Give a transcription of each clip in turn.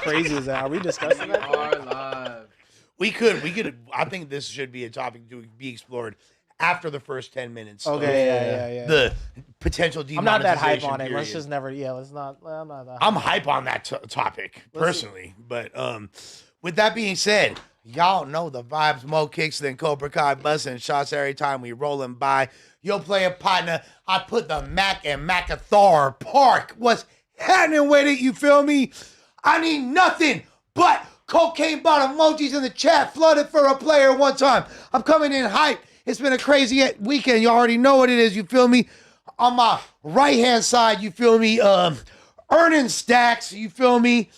crazy was that? Are we discussing that? Are live. We could. I think this should be a topic to be explored after the first 10 minutes. Okay, yeah. The potential I'm not that hype demonetization on it. period. Let's just never. Yeah, let's not. I'm not that. I'm hype on that topic personally, but with that being said, y'all know the vibes. More kicks than Cobra Kai, busting shots every time we rolling by. Yo, player partner, I put the Mac and MacAthar Park. What's happening with it? You feel me? I need nothing but cocaine bottom emojis in the chat flooded for a player one time. I'm coming in hype. It's been a crazy weekend. You already know what it is. You feel me? On my right-hand side, you feel me? Earning stacks. You feel me?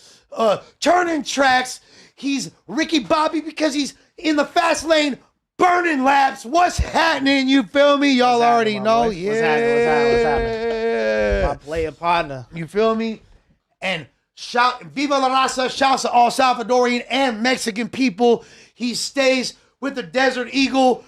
Turning tracks. He's Ricky Bobby because he's in the fast lane burning laps. What's happening? You feel me? Y'all already know. What's happening? My player partner. You feel me? And shout, Viva la Raza, shouts to all Salvadorian and Mexican people. He stays with the Desert Eagle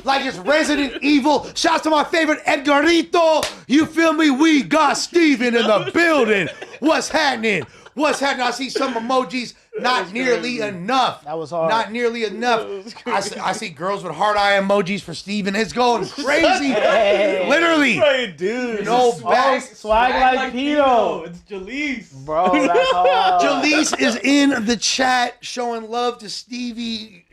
like it's Resident Evil. Shouts to my favorite Edgarito. You feel me? We got Steven in the building. What's happening? What's happening? I see some emojis. Not nearly enough. That was hard. Not nearly enough. I see girls with heart eye emojis for Steven. It's going crazy. Literally. Dude. No back. Swag like Pino. It's Jalise. Bro, that's hard. Jalise is in the chat showing love to Stevie.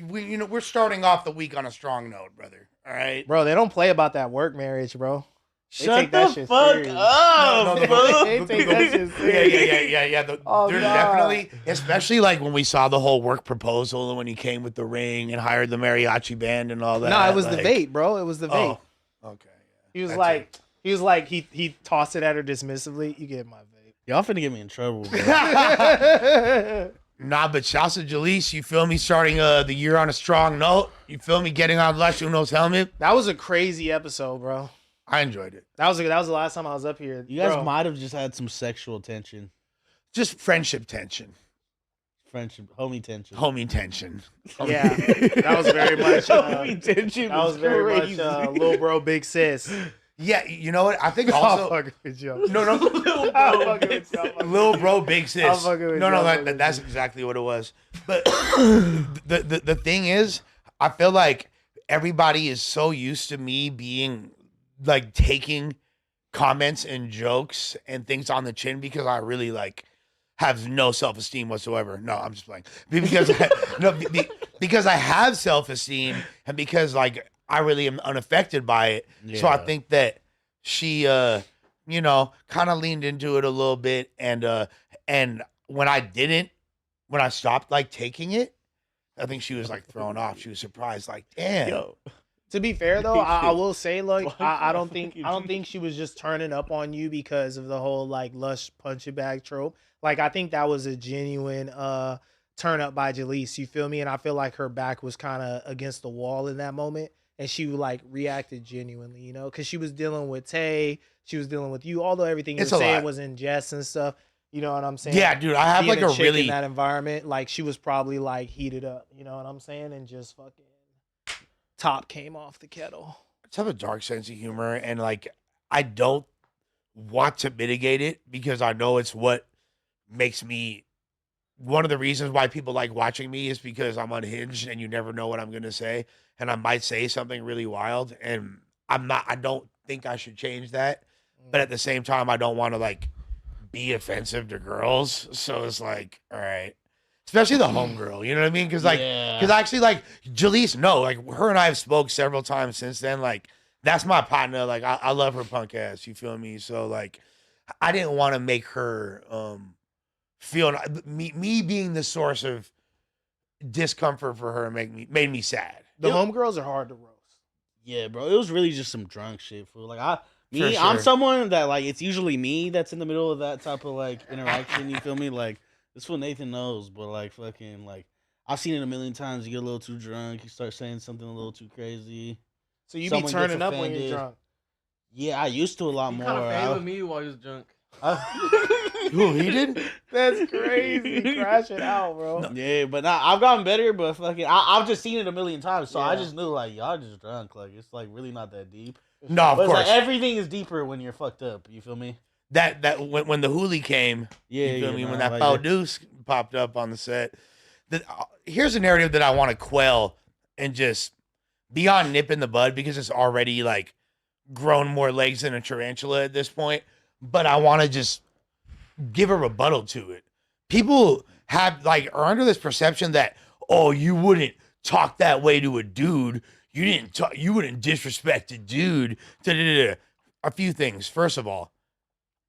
We're starting off the week on a strong note, brother. All right. Bro, they don't play about that work marriage, bro. They Shut take that the shit fuck serious. up, No, bro. They take that shit serious. Yeah. Oh, There's God. definitely, especially like when we saw the whole work proposal and when he came with the ring and hired the mariachi band and all that. No, it was the like- vape, bro. It was the vape. Oh, okay. He was That's like, he tossed it at her dismissively. You get my vape. Y'all finna get me in trouble, bro. Nah, but shouts to Jalise, you feel me, starting the year on a strong note. You feel me, getting on Lush Uno's helmet. That was a crazy episode, bro. I enjoyed it. That was the last time I was up here. You guys Bro, might have just had some sexual tension. Just friendship tension. Friendship, homie tension. Homie tension. Yeah, that was very much. Homie tension. That was very crazy. much little bro, big sis. Yeah, you know what? I think I'll also... fuck with you. No. I'll fuck with you. Little bro, big sis. I'm fucking with you, I'm fucking with That's exactly what it was. But the thing is, I feel like everybody is so used to me being like taking comments and jokes and things on the chin because I really like have no self-esteem whatsoever. No, I'm just playing. Because because I have self-esteem and because like I really am unaffected by it. So I think that she kind of leaned into it a little bit and when I stopped like taking it, I think she was like thrown off. She was surprised, like, damn. Yo. To be fair though, I will say like I don't think she was just turning up on you because of the whole like Lush punching bag trope. Like I think that was a genuine turn up by Jalise. You feel me? And I feel like her back was kind of against the wall in that moment, and she like reacted genuinely, you know, because she was dealing with Tay, she was dealing with you. Although everything you were saying was in jest and stuff, you know what I'm saying? Yeah, dude, I have Being like a chick really in that environment, like she was probably like heated up, you know what I'm saying, and just fucking. Top came off the kettle. I just have a dark sense of humor, and like I don't want to mitigate it because I know it's what makes me. One of the reasons why people like watching me is because I'm unhinged, and you never know what I'm gonna say, and I might say something really wild, and I don't think I should change that, but at the same time, I don't want to like be offensive to girls, so it's like, all right. Especially the homegirl, you know what I mean? Because actually, like Jalise, no, like her and I have spoke several times since then. Like that's my partner. Like I love her punk ass. You feel me? So like, I didn't want to make her feel me being the source of discomfort for her made me sad. The homegirls are hard to roast. Yeah, bro. It was really just some drunk shit, fool. Like I'm sure. someone that like it's usually me that's in the middle of that type of like interaction. You feel me? Like. This is what Nathan knows, but like fucking like I've seen it a million times. You get a little too drunk, you start saying something a little too crazy. So you Someone be turning gets up when you're offended. drunk. Yeah, I used to a lot He more. kind of played with me while he was drunk. Who he did? That's crazy. Crash it out, bro. Yeah, but nah, I've gotten better. But fucking, I've just seen it a million times, so I Yeah. just knew like y'all just drunk. Like it's like really not that deep. No, of But it's course. like everything is deeper when you're fucked up. You feel me? that when the hoolie came, Yeah, you feel yeah, me? nah, When that like foul that. deuce popped up on the set. Here's a narrative that I want to quell and just beyond nip in the bud because it's already like grown more legs than a tarantula at this point. But I want to just give a rebuttal to it. People are under this perception that, oh, you wouldn't talk that way to a dude. You wouldn't disrespect a dude. Da-da-da-da. A few things. First of all,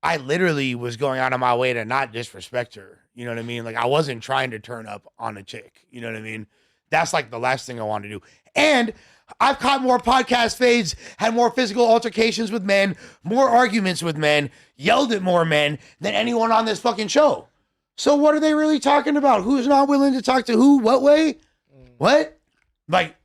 I literally was going out of my way to not disrespect her. You know what I mean? Like I wasn't trying to turn up on a chick. You know what I mean? That's like the last thing I want to do. And I've caught more podcast fades, had more physical altercations with men, more arguments with men, yelled at more men than anyone on this fucking show. So what are they really talking about? Who's not willing to talk to who? What way? What? Like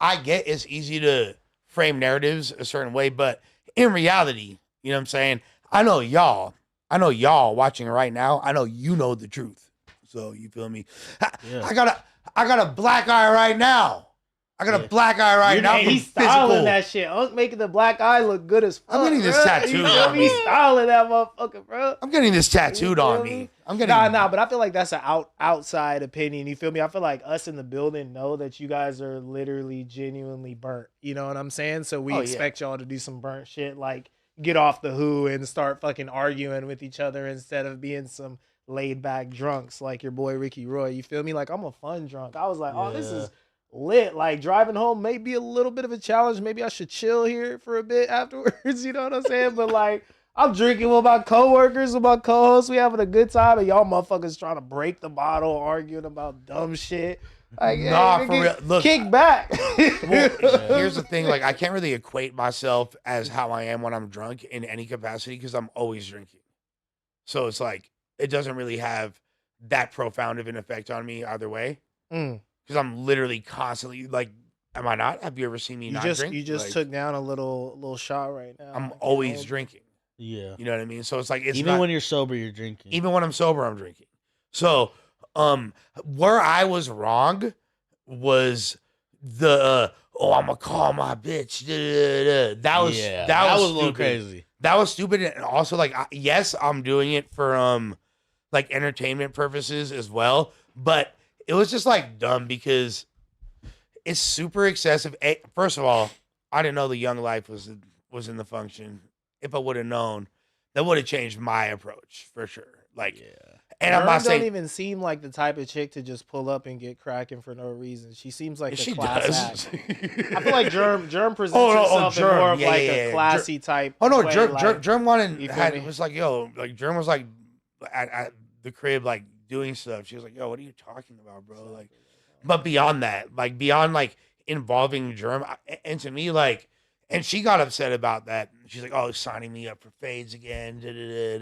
I get it's easy to frame narratives a certain way, but in reality, you know what I'm saying? I know y'all watching right now. I know you know the truth. So you feel me? Yeah. I got a black eye right now. I got a black eye right now. He's styling that shit. I'm making the black eye look good as fuck. I'm getting this tattooed on me. He's styling that motherfucker, bro. I'm getting this tattooed on me. But I feel like that's an outside opinion. You feel me? I feel like us in the building know that you guys are literally genuinely burnt. You know what I'm saying? So we expect y'all to do some burnt shit, like get off the who and start fucking arguing with each other instead of being some laid back drunks like your boy Ricky Roy. You feel me? Like I'm a fun drunk. I was like, oh, this is lit. Like driving home may be a little bit of a challenge. Maybe I should chill here for a bit afterwards. You know what I'm saying? But like I'm drinking with my coworkers, with my co-hosts. We having a good time, and y'all motherfuckers trying to break the bottle, arguing about dumb shit. Like, for real. Look, kick back. Here's the thing: like, I can't really equate myself as how I am when I'm drunk in any capacity because I'm always drinking. So it's like it doesn't really have that profound of an effect on me either way. Because I'm literally constantly like, am I not? Have you ever seen me not drink? You just like, took down a little shot right now. I'm always drinking. Yeah. You know what I mean? So it's like even when you're sober, you're drinking. Even when I'm sober, I'm drinking. So where I was wrong was the I'm gonna call my bitch. That was a little crazy. That was stupid, and also like yes, I'm doing it for like entertainment purposes as well, but it was just like dumb because it's super excessive. First of all, I didn't know the Young Life was in the function. If I would have known, that would have changed my approach for sure. Like, and I'm not saying don't even seem like the type of chick to just pull up and get cracking for no reason. She seems like she a class does. act. I feel like Germ presents herself in more of a classy type. Oh no, way, Germ wanted me? was like, yo, like Germ was like at the crib like doing stuff. She was like, yo, what are you talking about, bro? Like, but beyond that, like beyond like involving Germ, and to me like. And she got upset about that. She's like, "Oh, signing me up for fades again." Again.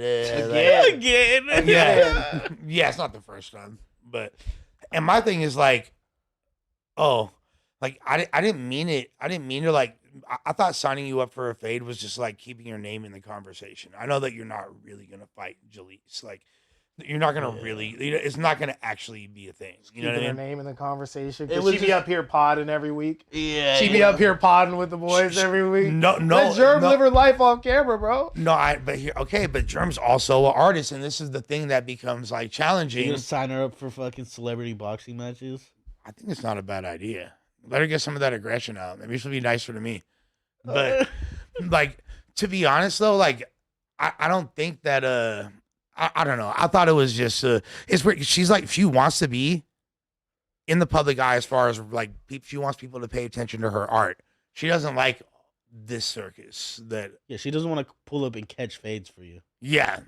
Yeah, it's not the first time, but and my thing is like, oh, like I didn't mean it. I didn't mean to like. I thought signing you up for a fade was just like keeping your name in the conversation. I know that you're not really gonna fight Jalise. Like, you're not gonna really. It's not gonna actually be a thing. You know what I mean? Her name in the conversation. She be up here podding every week. Yeah, she be up here podding with the boys every week. Let Germ live her life off camera, bro. But Germ's also an artist, and this is the thing that becomes like challenging. You gonna sign her up for fucking celebrity boxing matches? I think it's not a bad idea. Let her get some of that aggression out. Maybe she'll be nicer to me. But like, to be honest though, like I don't think that I don't know. I thought it was just it's weird. She's like, she wants to be in the public eye as far as like she wants people to pay attention to her art. She doesn't like this circus that. Yeah, she doesn't want to pull up and catch fades for you. Yeah,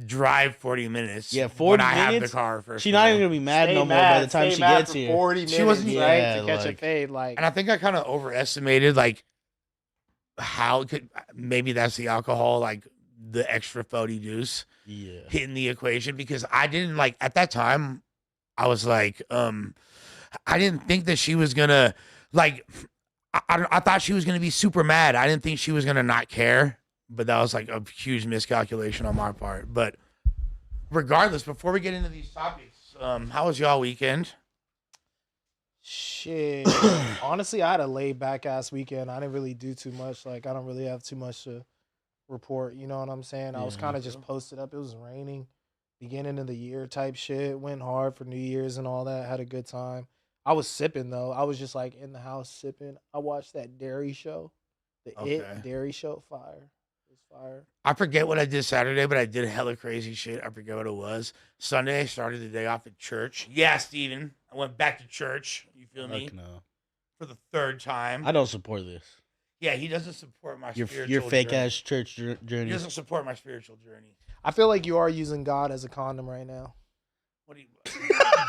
drive 40 minutes. Yeah, 40 minutes. I have the car first. She's not even gonna be mad no more by the time she gets here. 40 minutes, she wasn't right to catch a fade. Like, and I think I kind of overestimated like how it could. Maybe that's the alcohol, like the extra 40 deuce. Yeah, hitting the equation because I didn't like at that time. I was like, I didn't think that she was gonna like. I thought she was gonna be super mad. I didn't think she was gonna not care. But that was like a huge miscalculation on my part. But regardless, before we get into these topics, how was y'all weekend? Shit. Honestly, I had a laid back ass weekend. I didn't really do too much. Like I don't really have too much to report, you know what I'm saying? I was kind of just posted up. It was raining. beginning of the year type shit. Went hard for New Year's and all that. Had a good time. I was sipping though. I was just like in the house sipping. I watched that dairy show, the Okay. It Dairy Show. Fire. It was fire. I forget what I did Saturday, but I did hella crazy shit. I forget what it was. Sunday, I started the day off at church. Yeah, Steven. I went back to church. You feel me? Fuck no. For the third time. I don't support this. Yeah, he doesn't support my Your spiritual fake journey. ass church He journey. doesn't support my spiritual journey. I feel like you are using God as a condom right now. What do you?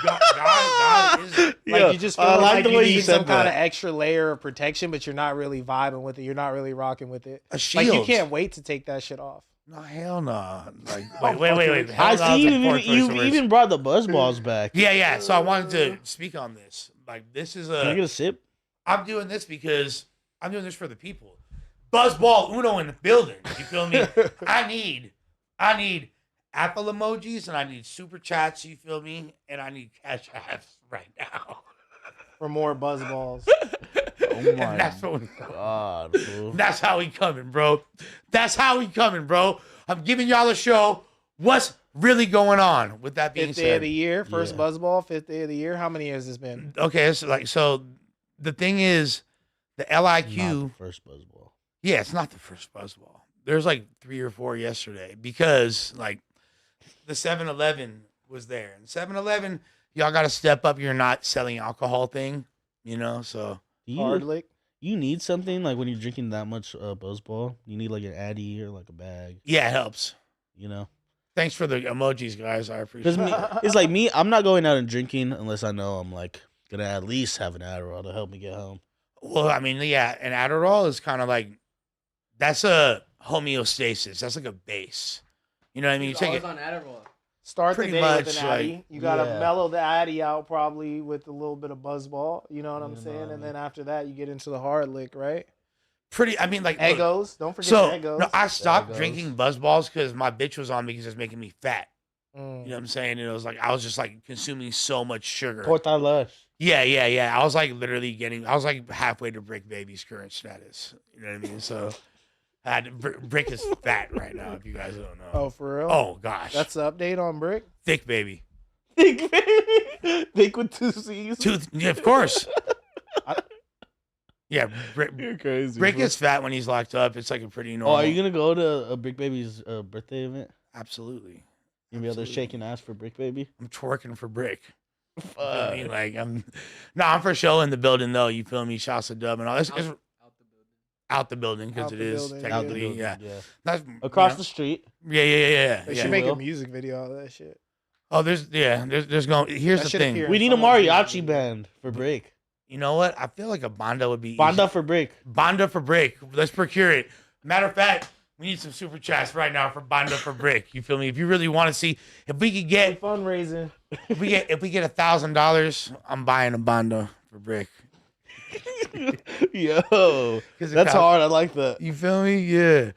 God is. Like Yeah, you just I feel like like the you way you need said some kind of that. extra layer of protection, but you're not really vibing with it. You're not really rocking with it. A shield. Like you can't wait to take that shit off. No, hell no. Like, I'm wait. fucking- Hell I no's see a poor choice you of words. even brought the buzz balls back. Yeah. So I wanted to speak on this. Like, this is Can I get a sip? I'm doing this because I'm doing this for the people. Buzzball Uno in the building. You feel me? I need Apple emojis and I need super chats. You feel me? And I need cash apps right now. For more buzz balls. Oh And my that's what we god, fool. That's how we coming, bro. That's how we coming, bro. I'm giving y'all a show. What's really going on? With that being Fifth day of said, the year, first Yeah. buzz ball, fifth day of the year. How many years has this been? okay, so the thing is, the Not LIQ. the first buzz ball. Yeah, it's not the first buzzball. There's like 3 or 4 yesterday because like the 7-Eleven was there. And 7-Eleven, y'all got to step up. You're not selling alcohol thing, you know. So Do Hard you, lick. you need something like when you're drinking that much buzz ball? You need like an Addy or like a bag, yeah, it helps. you know? Thanks for the emojis, guys. I appreciate Because it. it's like me, I'm not going out and drinking unless I know I'm like gonna at least have an Adderall to help me get home. Well, I mean, yeah, an Adderall is kind of like that's a homeostasis. That's like a base. You know what I mean? You He's take always it. on Adderall. Start the Pretty day with much, an Addy. like, You gotta yeah. mellow the Addy out probably with a little bit of buzz ball. You know what I'm You know saying? what I And mean. then after that, you get into the hard lick, right? I mean, like look, Eggos. Don't forget So the Eggos. no, I stopped Eggos. drinking Buzzballs because my bitch was on me because it's making me fat. Mm. You know what I'm saying? And it was like I was just like consuming so much sugar. Porta lush. Yeah. I was like literally I was like halfway to Brick Baby's current status. You know what I mean? So I had Brick is fat right now. If you guys don't know. Oh, for real? Oh gosh. That's the update on Brick? thick baby. Thick baby. Thick with 2 C's. Yeah, of course. Yeah, You're crazy. Brick bro. is fat when he's locked up. It's like a pretty Oh, normal. are you gonna go to a Brick Baby's birthday event? Absolutely. You gonna be out there Absolutely. shaking ass for Brick Baby? I'm twerking for Brick. You feel me? Like I'm for sure in the building though. You feel me? Shouts to Dub and all. It's Out the building. out the building because Out it the is building, Out the technically building, yeah. That's Across you the street. yeah. They yeah. should make Will. a music video out of that shit. Oh, there's going. Here's That the should thing. appear. We need a someone's music mariachi video. band for Brick. You know what? I feel like a Banda would be Banda easy. for Brick. Banda for Brick. Let's procure it. Matter of fact, we need some super chats right now for Banda for Brick. You feel me? If you really want to see, if we could get Fundraising. if we get $1,000, I'm buying a Banda for Brick. Yo, 'Cause it that's cost- hard. I like that. You feel me? Yeah.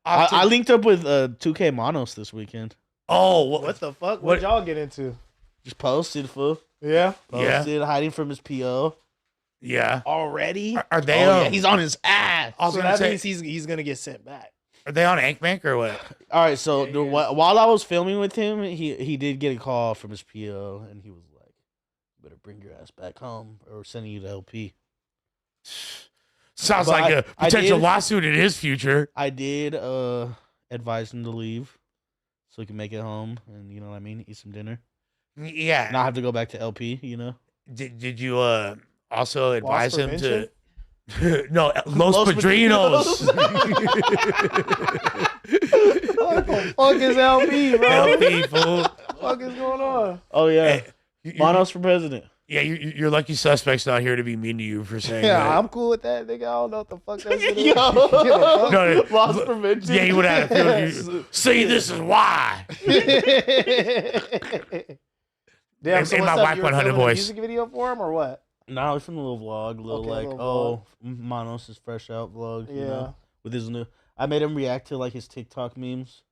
I linked up with 2K Monos this weekend. Oh, What the fuck? What- What y'all get into? Just posted, fool. Yeah. Yeah. Posted, hiding from his PO. Yeah. Already? Are they? Oh, yeah, he's on his ass. I was So gonna that say, means he's gonna get sent back. are they on Ankbank or what? All right, so Yeah, the, he is. while I was filming with him, he did get a call from his PO, and he was like, "You better bring your ass back home, or we're sending you to LP." Sounds But like a I potential did- lawsuit in his future. I did advise him to leave, so he can make it home, and you know what I mean, eat some dinner, Yeah. not have to go back to LP. You know, Did you also advise him to? prevention? No, Los Los Padrinos. What the fuck is LP, bro? LP, fool. What the fuck is going on? oh yeah, Hey, Monos for president. Yeah, your lucky suspect's not here to be mean to you for saying Yeah, that. I'm cool with that, nigga. I don't know what the fuck that shit is. Yo, No, loss look, prevention. Yeah, you would have had a feeling. See, this is why. Damn, In so my what's up? Wipe You were 100 filming a voice. music video for him or what? Nah, it's from the little vlog, little Okay, like, little Monos is fresh out vlog. Yeah. You know, with his new. I made him react to like his TikTok memes.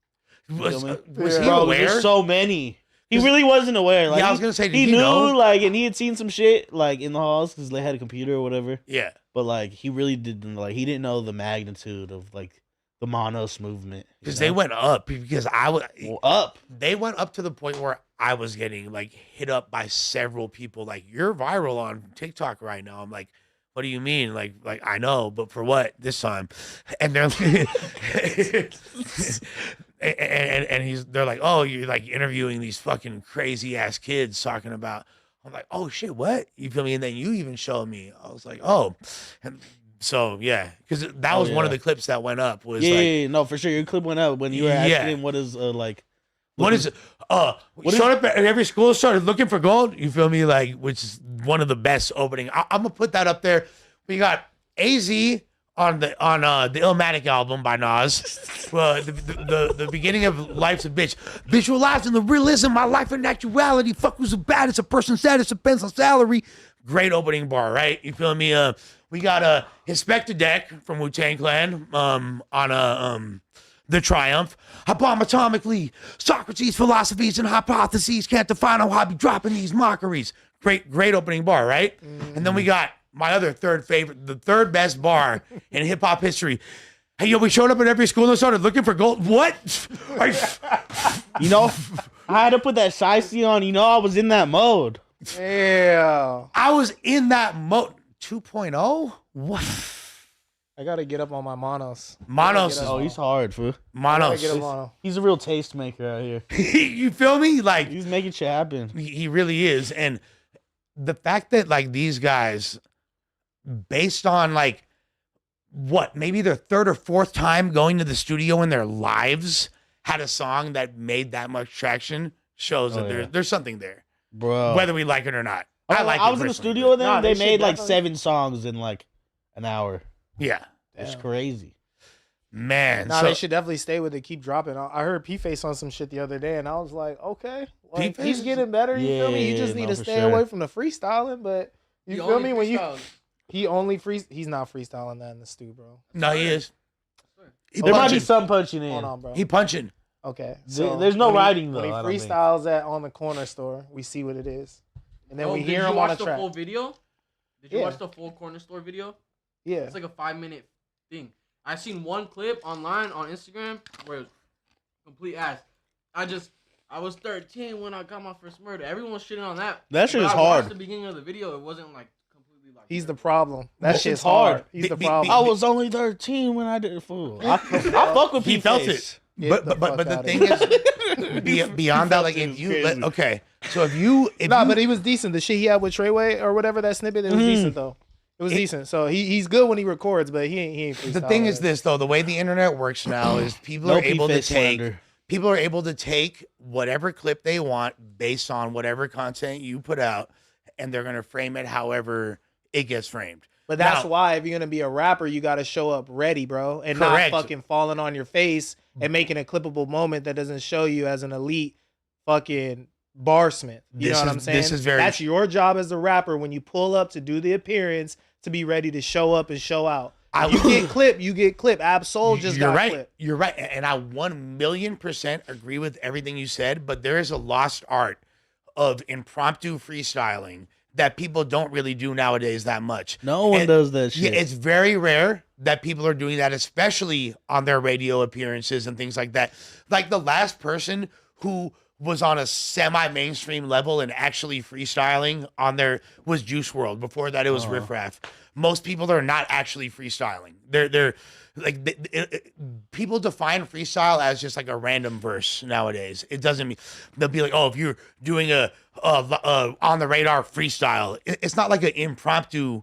Was, feel me? was Yeah. he Bro, aware? there's so many. He really wasn't aware. Like, Yeah, I was gonna say, did he he knew, know? like, and he had seen some shit like in the halls because they had a computer or whatever. Yeah. But like, he really didn't like. He didn't know the magnitude of like the Monos movement. Because they went up. Because up. They went up to the point where I was getting like hit up by several people. Like, you're viral on TikTok right now. I'm like, what do you mean? Like I know, but for what this time? And they're they're like, oh, you're like interviewing these fucking crazy ass kids talking about. I'm like, oh shit, what? You feel me? And then you even showed me. I was like, oh, and so yeah, because that was one of the clips that went up. Was no, for sure. Your clip went up when you were asking him what is like. What is it? Showed up at every school, started looking for gold. You feel me? Like, which is one of the best opening. I'm gonna put that up there. We got AZ on the Illmatic album by Nas. The beginning of Life's a Bitch. Visualizing the realism, my life and actuality. Fuck who's so bad. It's a person's status, depends on salary. Great opening bar, right? You feel me? We got Inspector Deck from Wu-Tang Clan on The Triumph. I bomb atomically. Socrates' philosophies and hypotheses can't define how I be dropping these mockeries. Great opening bar, right? And then we got my other third favorite, the third best bar in hip hop history. Hey, yo, we showed up at every school and started looking for gold. What? You know, I had to put that Shiesty on. You know, I was in that mode. Yeah. I was in that mode. 2.0? What? I gotta get up on my Monos. Oh, he's hard, fool. Monos. He's a real tastemaker out here. You feel me? Like, he's making shit happen. He really is. And the fact that like these guys, based on like what, maybe their third or fourth time going to the studio in their lives, had a song that made that much traction, shows that there's something there, bro. Whether we like it or not. I was in the studio with them. They made like 7 songs in like an hour. Yeah. It's crazy. Man. They should definitely stay with it. Keep dropping. I heard P-Face on some shit the other day, and I was like, okay. Like, he's getting better. You feel me? You just need to stay away from the freestyling, but you feel me? He's not freestyling that in the stew, bro. No, he is. There might be some punching in. Hold on, bro. He punching. Okay. So there's no writing, though. When he freestyles that on the corner store, we see what it is. And then we hear him on a track. Did you watch the full video? Did you watch the full corner store video? Yeah. It's like a 5-minute thing. I seen one clip online on Instagram where it was complete ass. I was 13 when I got my first murder. Everyone was shitting on that. That shit is hard. I watched the beginning of the video. It wasn't like completely like. He's the problem. That shit's hard. He's the problem. I was only 13 when I did it. Fool. I fuck with He felt it. But the thing is, beyond that, like if you but he was decent. The shit he had with Treyway or whatever, that snippet, it was decent though. It was decent. So he's good when he records, but he ain't the thing is this though, the way the internet works now is people are able to take whatever clip they want based on whatever content you put out, and they're gonna frame it however it gets framed. But that's why if you're gonna be a rapper, you gotta show up ready, bro, and not fucking falling on your face and making a clippable moment that doesn't show you as an elite fucking barsmith. You know what I'm saying? That's your job as a rapper when you pull up to do the appearance to be ready to show up and show out. You get clipped, you get clipped. Absol just got clipped. You're right. And I 1,000,000% agree with everything you said, but there is a lost art of impromptu freestyling that people don't really do nowadays that much. No one does that shit. Yeah, it's very rare that people are doing that, especially on their radio appearances and things like that. Like the last person who was on a semi-mainstream level and actually freestyling on there was Juice WRLD. Before that, it was Riff Raff. Most people are not actually freestyling. They're like people define freestyle as just like a random verse nowadays. It doesn't mean they'll be like, oh, if you're doing a on the radar freestyle, it's not like an impromptu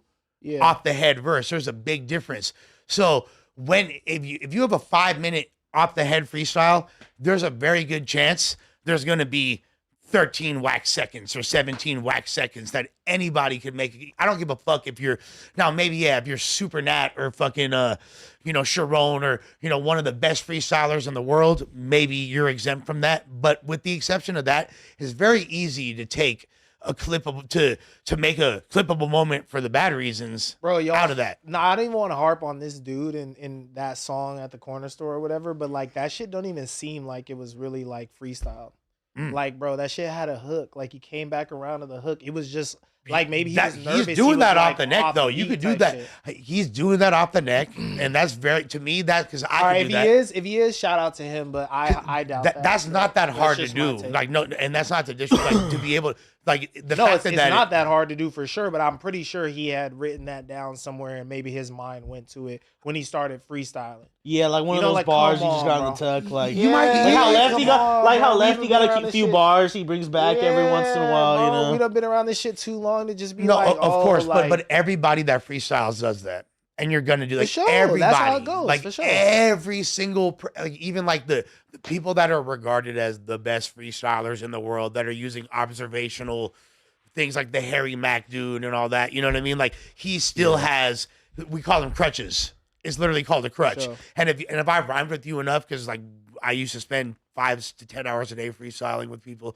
off the head verse. There's a big difference. So if you have a 5-minute off the head freestyle, there's a very good chance there's going to be 13 wax seconds or 17 wax seconds that anybody could make. I don't give a fuck if you're now maybe if you're Super Nat or fucking Sharon or one of the best freestylers in the world, maybe you're exempt from that. But with the exception of that, it's very easy to take a clippable to make a clippable moment for the bad reasons, bro. Out of that. No, I don't even want to harp on this dude in that song at the corner store or whatever, but like that shit don't even seem like it was really like freestyle. Like, bro, that shit had a hook. Like, he came back around to the hook. It was just like maybe he was nervous. He's doing that off the neck, though. You You could do that. He's doing that off the neck, and that's very to me that because I could do that. If he is, shout out to him. But I doubt that. That's not that hard to do. Like no, and that's not the disrespect to be able. Like the fact it's that not that hard to do for sure. But I'm pretty sure he had written that down somewhere, and maybe his mind went to it when he started freestyling. Yeah, like one of those bars you just got on the tuck. Like you might like how Lefty got a few bars he brings back every once in a while. Bro, You know, we done been around this shit too long to just be like, of course, but everybody that freestyles does that. And you're gonna do like everybody, that's how it goes, like for sure. every single, like even like the people that are regarded as the best freestylers in the world that are using observational things like the Harry Mack dude and all that. You know what I mean? Like he still has, we call them crutches. It's literally called a crutch. Sure. And if I rhymed with you enough, because like I used to spend 5 to 10 hours a day freestyling with people,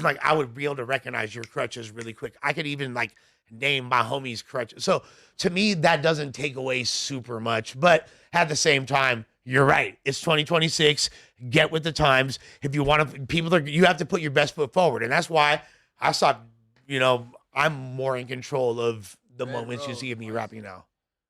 like I would be able to recognize your crutches really quick. I could even like name my homie's crutches. So to me, that doesn't take away super much. But at the same time, you're right. It's 2026. Get with the times. If you want to, you have to put your best foot forward. And that's why I stopped, I'm more in control of the moments you see of me rapping now.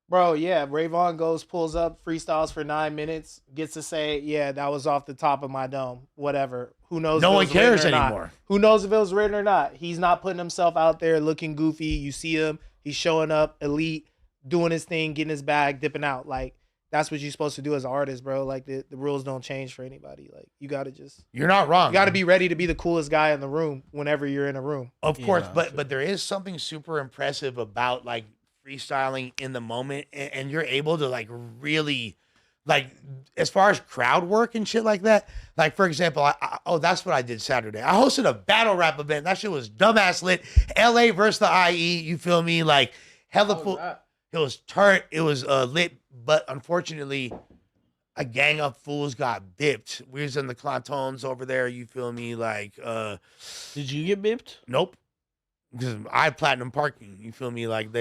Bro, yeah, Rayvon pulls up, freestyles for 9 minutes, gets to say, yeah, that was off the top of my dome, whatever. Who knows? No one cares anymore. Who knows if it was written or not? He's not putting himself out there looking goofy. You see him, he's showing up, elite, doing his thing, getting his bag, dipping out. Like, that's what you're supposed to do as an artist, bro. Like, the rules don't change for anybody. Like, you got to just... You're not wrong. You got to be ready to be the coolest guy in the room whenever you're in a room. Of course, but there is something super impressive about, like, freestyling in the moment, and you're able to like really like as far as crowd work and shit like that. Like for example, that's what I did Saturday. I hosted a battle rap event. That shit was dumbass lit. LA versus the IE. You feel me? Like hella full. It was turnt. It was lit, but unfortunately, a gang of fools got bipped. We was in the Clantones over there. You feel me? Like, did you get bipped? Nope. Because I had platinum parking, you feel me? Like I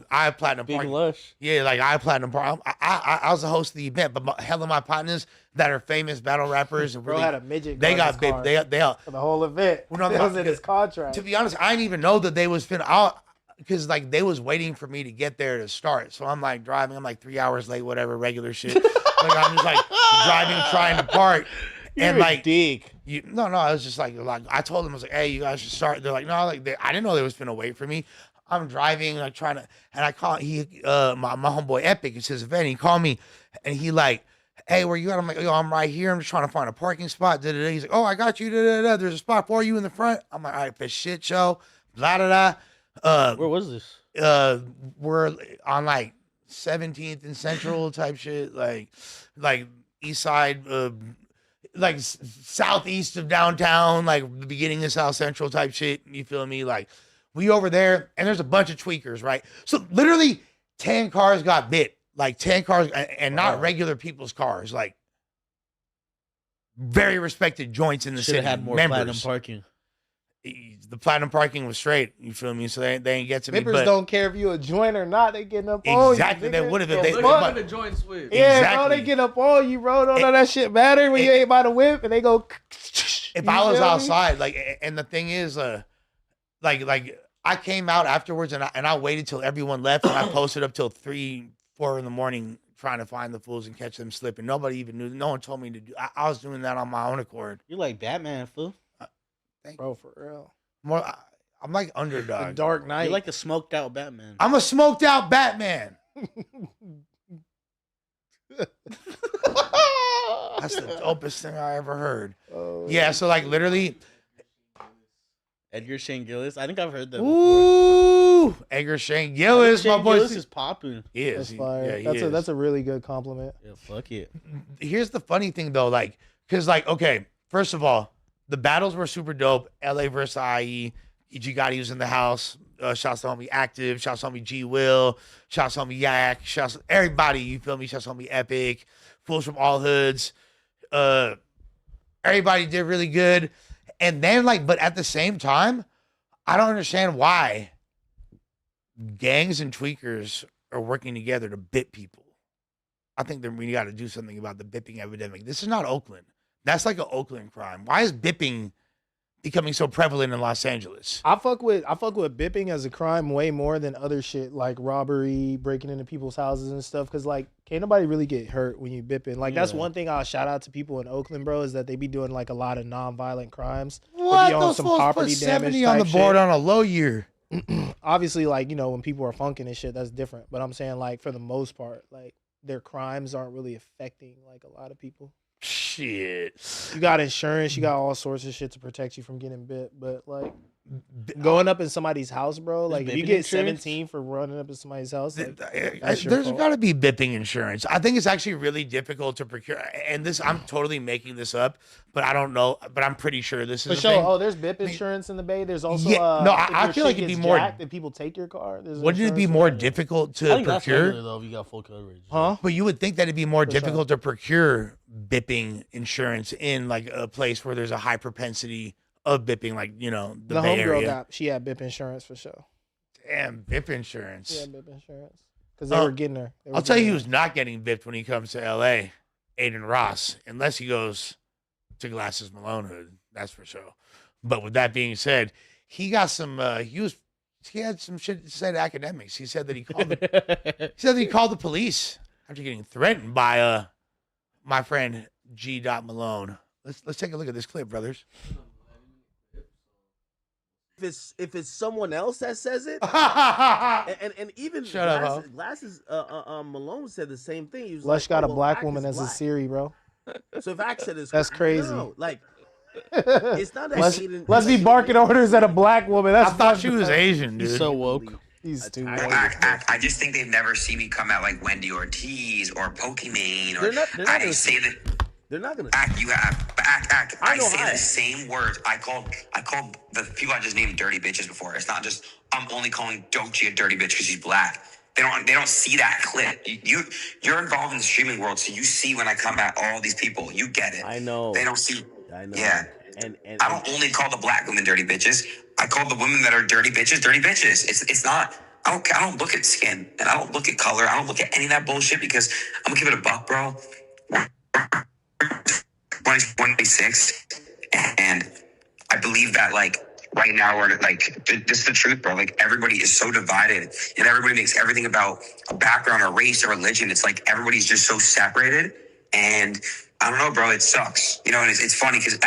had platinum big parking. Lush. Yeah, like I had platinum parking. I was the host of the event, but hell of my partners that are famous battle rappers and bro had a midget. They got big. They for the whole event. That was in his contract. To be honest, I didn't even know that they was finna. Because like they was waiting for me to get there to start. So I'm like driving. I'm like 3 hours late, whatever, regular shit. Like I'm just like driving, trying to park. And like, dig. No, I was just like I told them, I was like, hey, you guys should start. They're like, no, like I didn't know they was finna wait for me. I'm driving, like trying to, and I call my homeboy Epic. It's his event. He called me, and he like, hey, where you at? I'm like, yo, I'm right here. I'm just trying to find a parking spot. He's like, oh, I got you. There's a spot for you in the front. I'm like, all right, for shit show. Blah blah blah. Where was this? We're on like 17th and Central type shit, like East Side. Like southeast of downtown, like the beginning of South Central type shit. You feel me? Like we over there, and there's a bunch of tweakers, right? So literally 10 cars got bit, like 10 cars, and not regular people's cars, like very respected joints in the city. Had more members. platinum parking. The platinum parking was straight. You feel me? So they ain't get to me. Members don't care if you a joint or not. They getting up on you. Exactly. They would have if they. The joint switch. Yeah, exactly. Bro, they get up on you, bro. Don't know that shit matter when you ain't by the whip and they go. If I was outside, like, and the thing is, like I came out afterwards and I waited till everyone left and I posted up till 3, 4 in the morning trying to find the fools and catch them slipping. Nobody even knew. No one told me to do. I was doing that on my own accord. You're like Batman, fool. Bro, for real. I'm like underdog. The Dark Knight. You're like the smoked out Batman. I'm a smoked out Batman. That's the dopest thing I ever heard. Oh. Yeah, so like literally. Edgar Shane Gillis. I think I've heard that before. Ooh, Edgar Shane Gillis. Shane my boy Gillis is popping. He is. That's fire. Yeah, that's a really good compliment. Yeah, fuck it. Here's the funny thing though, like, cause like, okay, first of all, the battles were super dope. LA versus IE. G Gotti was in the house. Shouts to homie Active. Shouts to homie G Will. Shouts to homie Yak. Shouts to everybody. You feel me? Shouts to homie Epic. Fools from all hoods. Everybody did really good. And then like, but at the same time, I don't understand why gangs and tweakers are working together to bit people. I think that we got to do something about the bipping epidemic. This is not Oakland. That's like an Oakland crime. Why is bipping becoming so prevalent in Los Angeles. I fuck with bipping as a crime way more than other shit like robbery, breaking into people's houses and stuff. Cause like can't nobody really get hurt when you bipping. Like that's one thing I'll shout out to people in Oakland, bro, is that they be doing like a lot of non-violent crimes. What? They be on Those some fools property put damage 70 on the type board shit. on a low year. Obviously, like, you know, when people are funking and shit, that's different. But I'm saying like for the most part, like their crimes aren't really affecting like a lot of people. Shit. You got insurance, you got all sorts of shit to protect you from getting bit, but like going up in somebody's house, bro, like if you bipping get insurance? 17 for running up in somebody's house, like, There's your fault. got to be bipping insurance. I think it's actually really difficult to procure. And this, I'm totally making this up, but I don't know. But I'm pretty sure this is for a sure. thing. Oh, there's BIP insurance in the Bay. There's also Yeah, no, if I your feel like shit it'd be gets more- jacked and people take your car. There's Wouldn't it be insurance more for that. difficult I to think that's procure? regular, though, if you got full coverage. Huh? But you would think that it'd be more For sure. difficult to procure bipping insurance in like a place where there's a high propensity of bipping, like, you know, the Bay Area. She had BIP insurance for sure. Damn, bip insurance. She had BIP insurance because they were getting her. They were I'll tell you getting who's not getting bipped when he comes to LA. Adin Ross, unless he goes to Glasses Malone hood, that's for sure. But with that being said, he got some he had some shit to say to academics. He said that he called the police after getting threatened by my friend G. Malone. Let's take a look at this clip, brothers. If it's someone else that says it, and even Shut up, Glasses Malone said the same thing. He was Lush like, got "Oh, a well, black Ack woman is as a black." Siri, bro. So if Ack said it's That's crazy. no, like it's not that Let's be barking orders at a black woman. That's I thought she was Asian, He's dude. so woke. He's too Well, much. I just think they've never seen me come out like Wendy Ortiz or Pokimane. Or They're not I gonna say that. they're not gonna. Act. I know say how. the same words. I called the people I just named dirty bitches before. It's not just I'm only calling Doechii a dirty bitch because she's black. They don't see that clip. You're involved in the streaming world, so you see when I come at all these people. You get it. I know. They don't see. I know. Yeah. And I don't only call the black women dirty bitches. I call the women that are dirty bitches dirty bitches. It's not. I don't look at skin and I don't look at color. I don't look at any of that bullshit because I'm gonna give it a buck, bro. 26, and I believe that like right now we're like this is the truth, bro. Like everybody is so divided, and everybody makes everything about a background or race or religion. It's like everybody's just so separated, and I don't know, bro. It sucks, you know. And it's funny because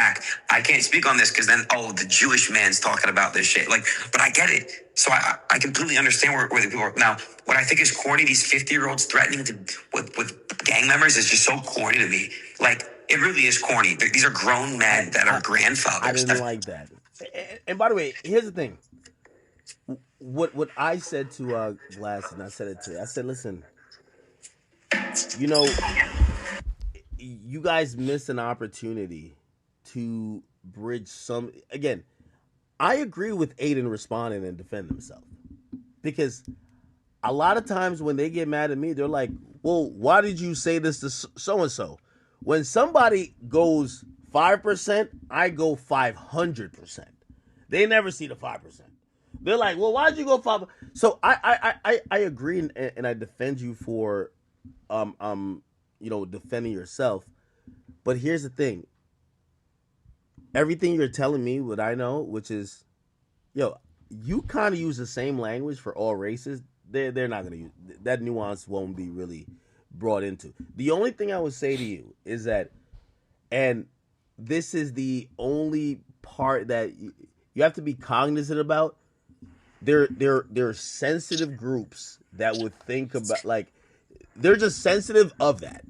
I can't speak on this because then the Jewish man's talking about this shit. Like, but I get it. So I completely understand where the people are. Now, what I think is corny, these 50-year-olds threatening with gang members is just so corny to me. Like, it really is corny. These are grown men that are grandfathers. I didn't like that. And by the way, here's the thing. What I said to Glass, and I said it to. I said, listen, you know, you guys missed an opportunity to bridge some. Again, I agree with Adin responding and defending himself because a lot of times when they get mad at me, they're like, "Well, why did you say this to so and so?" When somebody goes 5%, I go 500%. They never see the 5%. They're like, "Well, why'd you go 5?" So I agree and I defend you for defending yourself. But here's the thing. Everything you're telling me, what I know, which is, you kind of use the same language for all races. They're not gonna use that. Nuance won't be really brought into. The only thing I would say to you is that, and this is the only part that you have to be cognizant about. There are sensitive groups that would think about, like, they're just sensitive of that.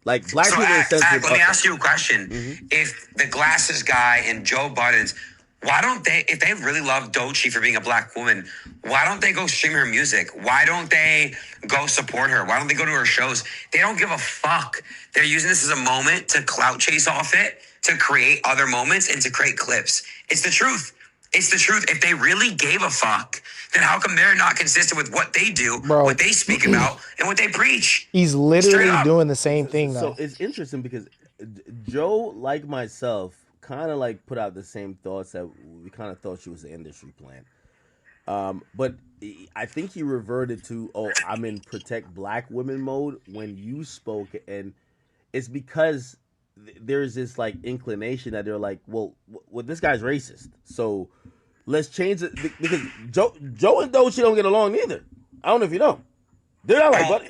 Like, black people are sensitive. Let me ask you a question. Mm-hmm. If the Glasses guy and Joe Buttons, why don't they, if they really love Doechii for being a black woman, why don't they go stream her music? Why don't they go support her? Why don't they go to her shows? They don't give a fuck. They're using this as a moment to clout chase off it, to create other moments, and to create clips. It's the truth. It's the truth. If they really gave a fuck, then how come they're not consistent with what they do, Bro. what they speak about, and what they preach? He's literally doing the same thing, though. So it's interesting because Joe, like myself, kind of like put out the same thoughts that we kind of thought she was an industry plant. But I think he reverted to, I'm in protect black women mode when you spoke. And it's because there's this like inclination that they're like, well, this guy's racist, so let's change it because Joe and Doechii don't get along either. I don't know if you know. They're not like, but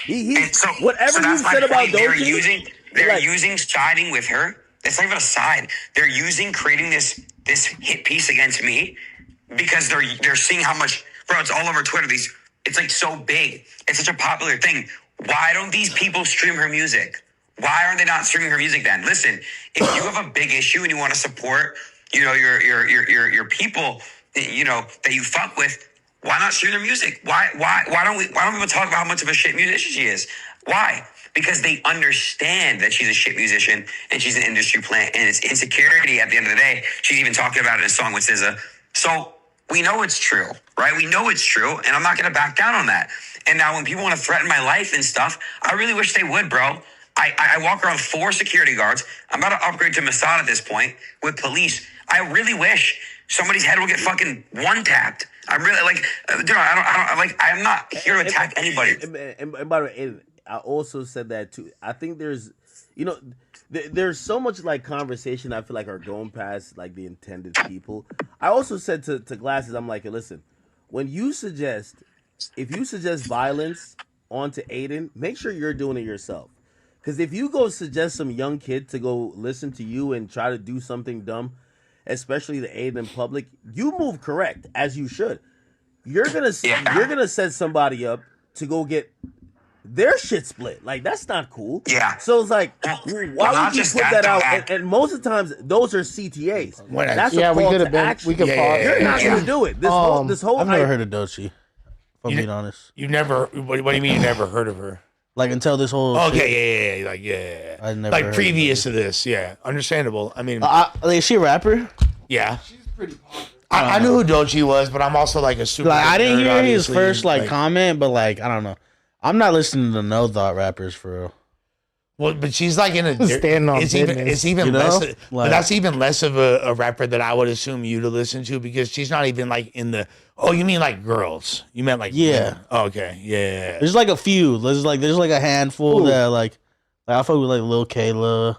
he's so, whatever you said about Doechii. They're using siding with her. It's not even a side. They're using creating this hit piece against me because they're seeing how much, bro. It's all over Twitter. It's like so big. It's such a popular thing. Why don't these people stream her music? Why aren't they not streaming her music then? Listen, if you have a big issue and you want to support, your people, that you fuck with, why not stream their music? Why don't people talk about how much of a shit musician she is? Why? Because they understand that she's a shit musician and she's an industry plant and it's insecurity at the end of the day. She's even talking about it in a song with SZA. So we know it's true, right? We know it's true, and I'm not going to back down on that. And now when people want to threaten my life and stuff, I really wish they would, bro. I walk around 4 security guards. I'm about to upgrade to Mossad at this point with police. I really wish somebody's head will get fucking one-tapped. I'm really like, dude, I'm not here to attack anybody. And by the way, I also said that too. I think there's so much like conversation I feel like are going past like the intended people. I also said to Glasses, I'm like, listen, if you suggest violence onto Adin, make sure you're doing it yourself. Because if you go suggest some young kid to go listen to you and try to do something dumb, especially the Adin in public, you move correct as you should. You're gonna set somebody up to go get their shit split. Like, that's not cool. Yeah. So it's like, why would you put that out? And most of the times, those are CTAs. That's a call to action. You're not going to do it. This whole I've never heard of Doechii, if I'm being honest. You never, what do you mean you never heard of her? Like, until this whole Okay, yeah. I never like, previous to this, yeah. Understandable. I mean... is she a rapper? Yeah. She's pretty popular. I knew who Doechii was, but I'm also, like, a super... Like, I didn't hear his obviously. first, like, comment, but, like, I don't know. I'm not listening to no thought rappers for real. Well, but she's like in a standing on it's business, even you know? less. Like, but that's even less of a rapper that I would assume you to listen to because she's not even like in the. Oh, you mean like girls? You meant like yeah? Oh, okay, yeah. There's like a few. There's like a handful that like I fuck with like Lil Kayla.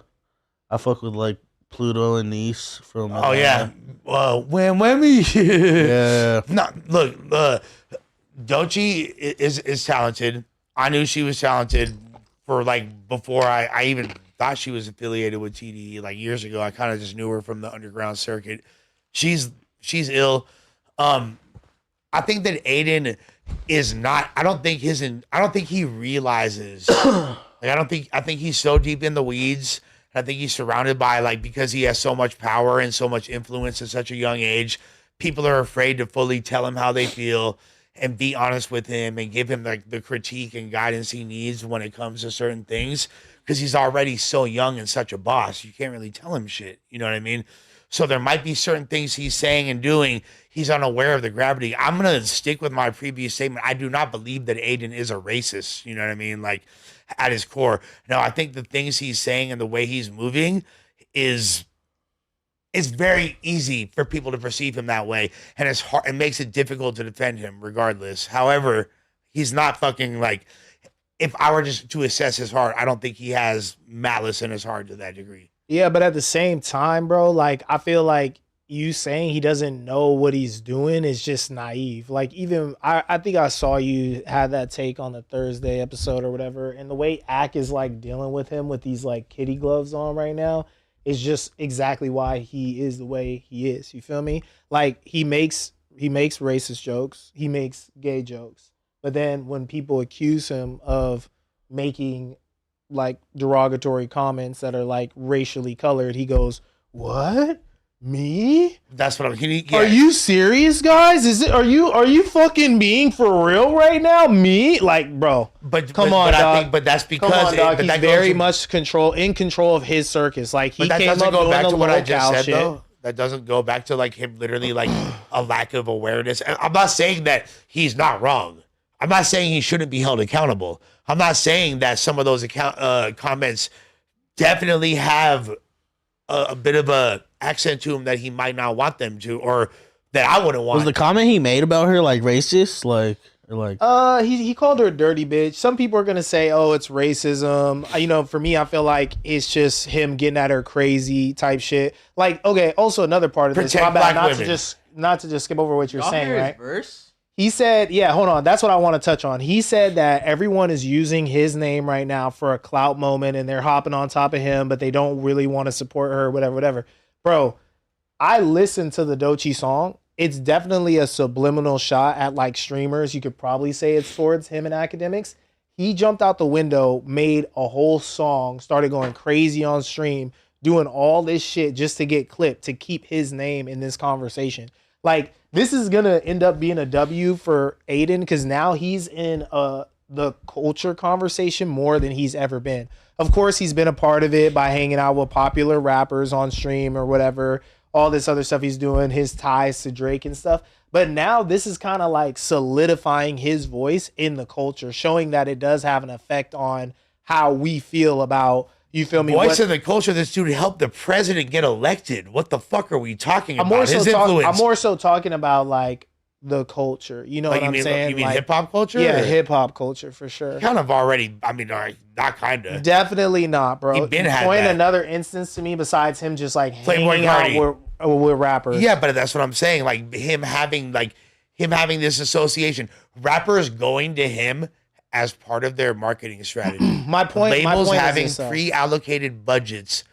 I fuck with like Pluto and Nice from. Oh yeah. When we yeah. No, look. Doechii is talented. I knew she was talented for like before I even thought she was affiliated with TDE like years ago. I kind of just knew her from the underground circuit. She's ill. I think that Adin is not. I don't think he realizes. I think he's so deep in the weeds. I think he's surrounded by like because he has so much power and so much influence at such a young age. People are afraid to fully tell him how they feel and be honest with him and give him like the critique and guidance he needs when it comes to certain things because he's already so young and such a boss. You can't really tell him shit. You know what I mean? So there might be certain things he's saying and doing. He's unaware of the gravity. I'm going to stick with my previous statement. I do not believe that Adin is a racist. You know what I mean? Like at his core. No, I think the things he's saying and the way he's moving is it's very easy for people to perceive him that way, and it's hard. It makes it difficult to defend him, regardless. However, he's not fucking like. If I were just to assess his heart, I don't think he has malice in his heart to that degree. Yeah, but at the same time, bro, like I feel like you saying he doesn't know what he's doing is just naive. Like even I think I saw you had that take on the Thursday episode or whatever, and the way Ak is like dealing with him with these like kitty gloves on right now. Is just exactly why he is the way he is. You feel me? Like he makes racist jokes, he makes gay jokes, but then when people accuse him of making like derogatory comments that are like racially colored, he goes, "What? Me? That's what I'm. Are you serious, guys? Are you fucking being for real right now? Me? Like, bro. Come on, dog. But that's because come on, dog. He's very much in control of his circus. Like he that came doesn't up go doing back the to what I just low-cal said shit. though. That doesn't go back to like him literally like a lack of awareness. And I'm not saying that he's not wrong. I'm not saying he shouldn't be held accountable. I'm not saying that some of those comments definitely have a bit of a accent to him that he might not want them to, or that I wouldn't want. Was the comment he made about her like racist? Like Or like, he called her a dirty bitch. Some people are gonna say, "Oh, it's racism." For me, I feel like it's just him getting at her crazy type shit. Like, okay, also another part of this. Protect My bad, black not women. to just skip over what you're Y'all saying, hear his right? verse? He said, yeah, hold on. That's what I want to touch on. He said that everyone is using his name right now for a clout moment and they're hopping on top of him, but they don't really want to support her, whatever. Bro, I listened to the Doechii song. It's definitely a subliminal shot at like streamers. You could probably say it's towards him and academics. He jumped out the window, made a whole song, started going crazy on stream, doing all this shit just to get clipped, to keep his name in this conversation. Like, this is gonna end up being a W for Adin because now he's in the culture conversation more than he's ever been. Of course, he's been a part of it by hanging out with popular rappers on stream or whatever, all this other stuff he's doing, his ties to Drake and stuff. But now this is kind of like solidifying his voice in the culture, showing that it does have an effect on how we feel about, you feel me? Voice of the culture. This dude helped the president get elected. What the fuck are we talking about? His influence. I'm more so talking about like the culture. You know Like, what I'm saying? You mean like, hip hop culture? Yeah, Or- hip hop culture for sure. Kind of already. I mean, not kind of. Definitely not, bro. He been had Point that. another instance to me besides him just like Playboy hanging out Cardi. with rappers. Yeah, but that's what I'm saying. Like him having this association, rappers going to him as part of their marketing strategy. My point Labels is having this, though. pre-allocated budgets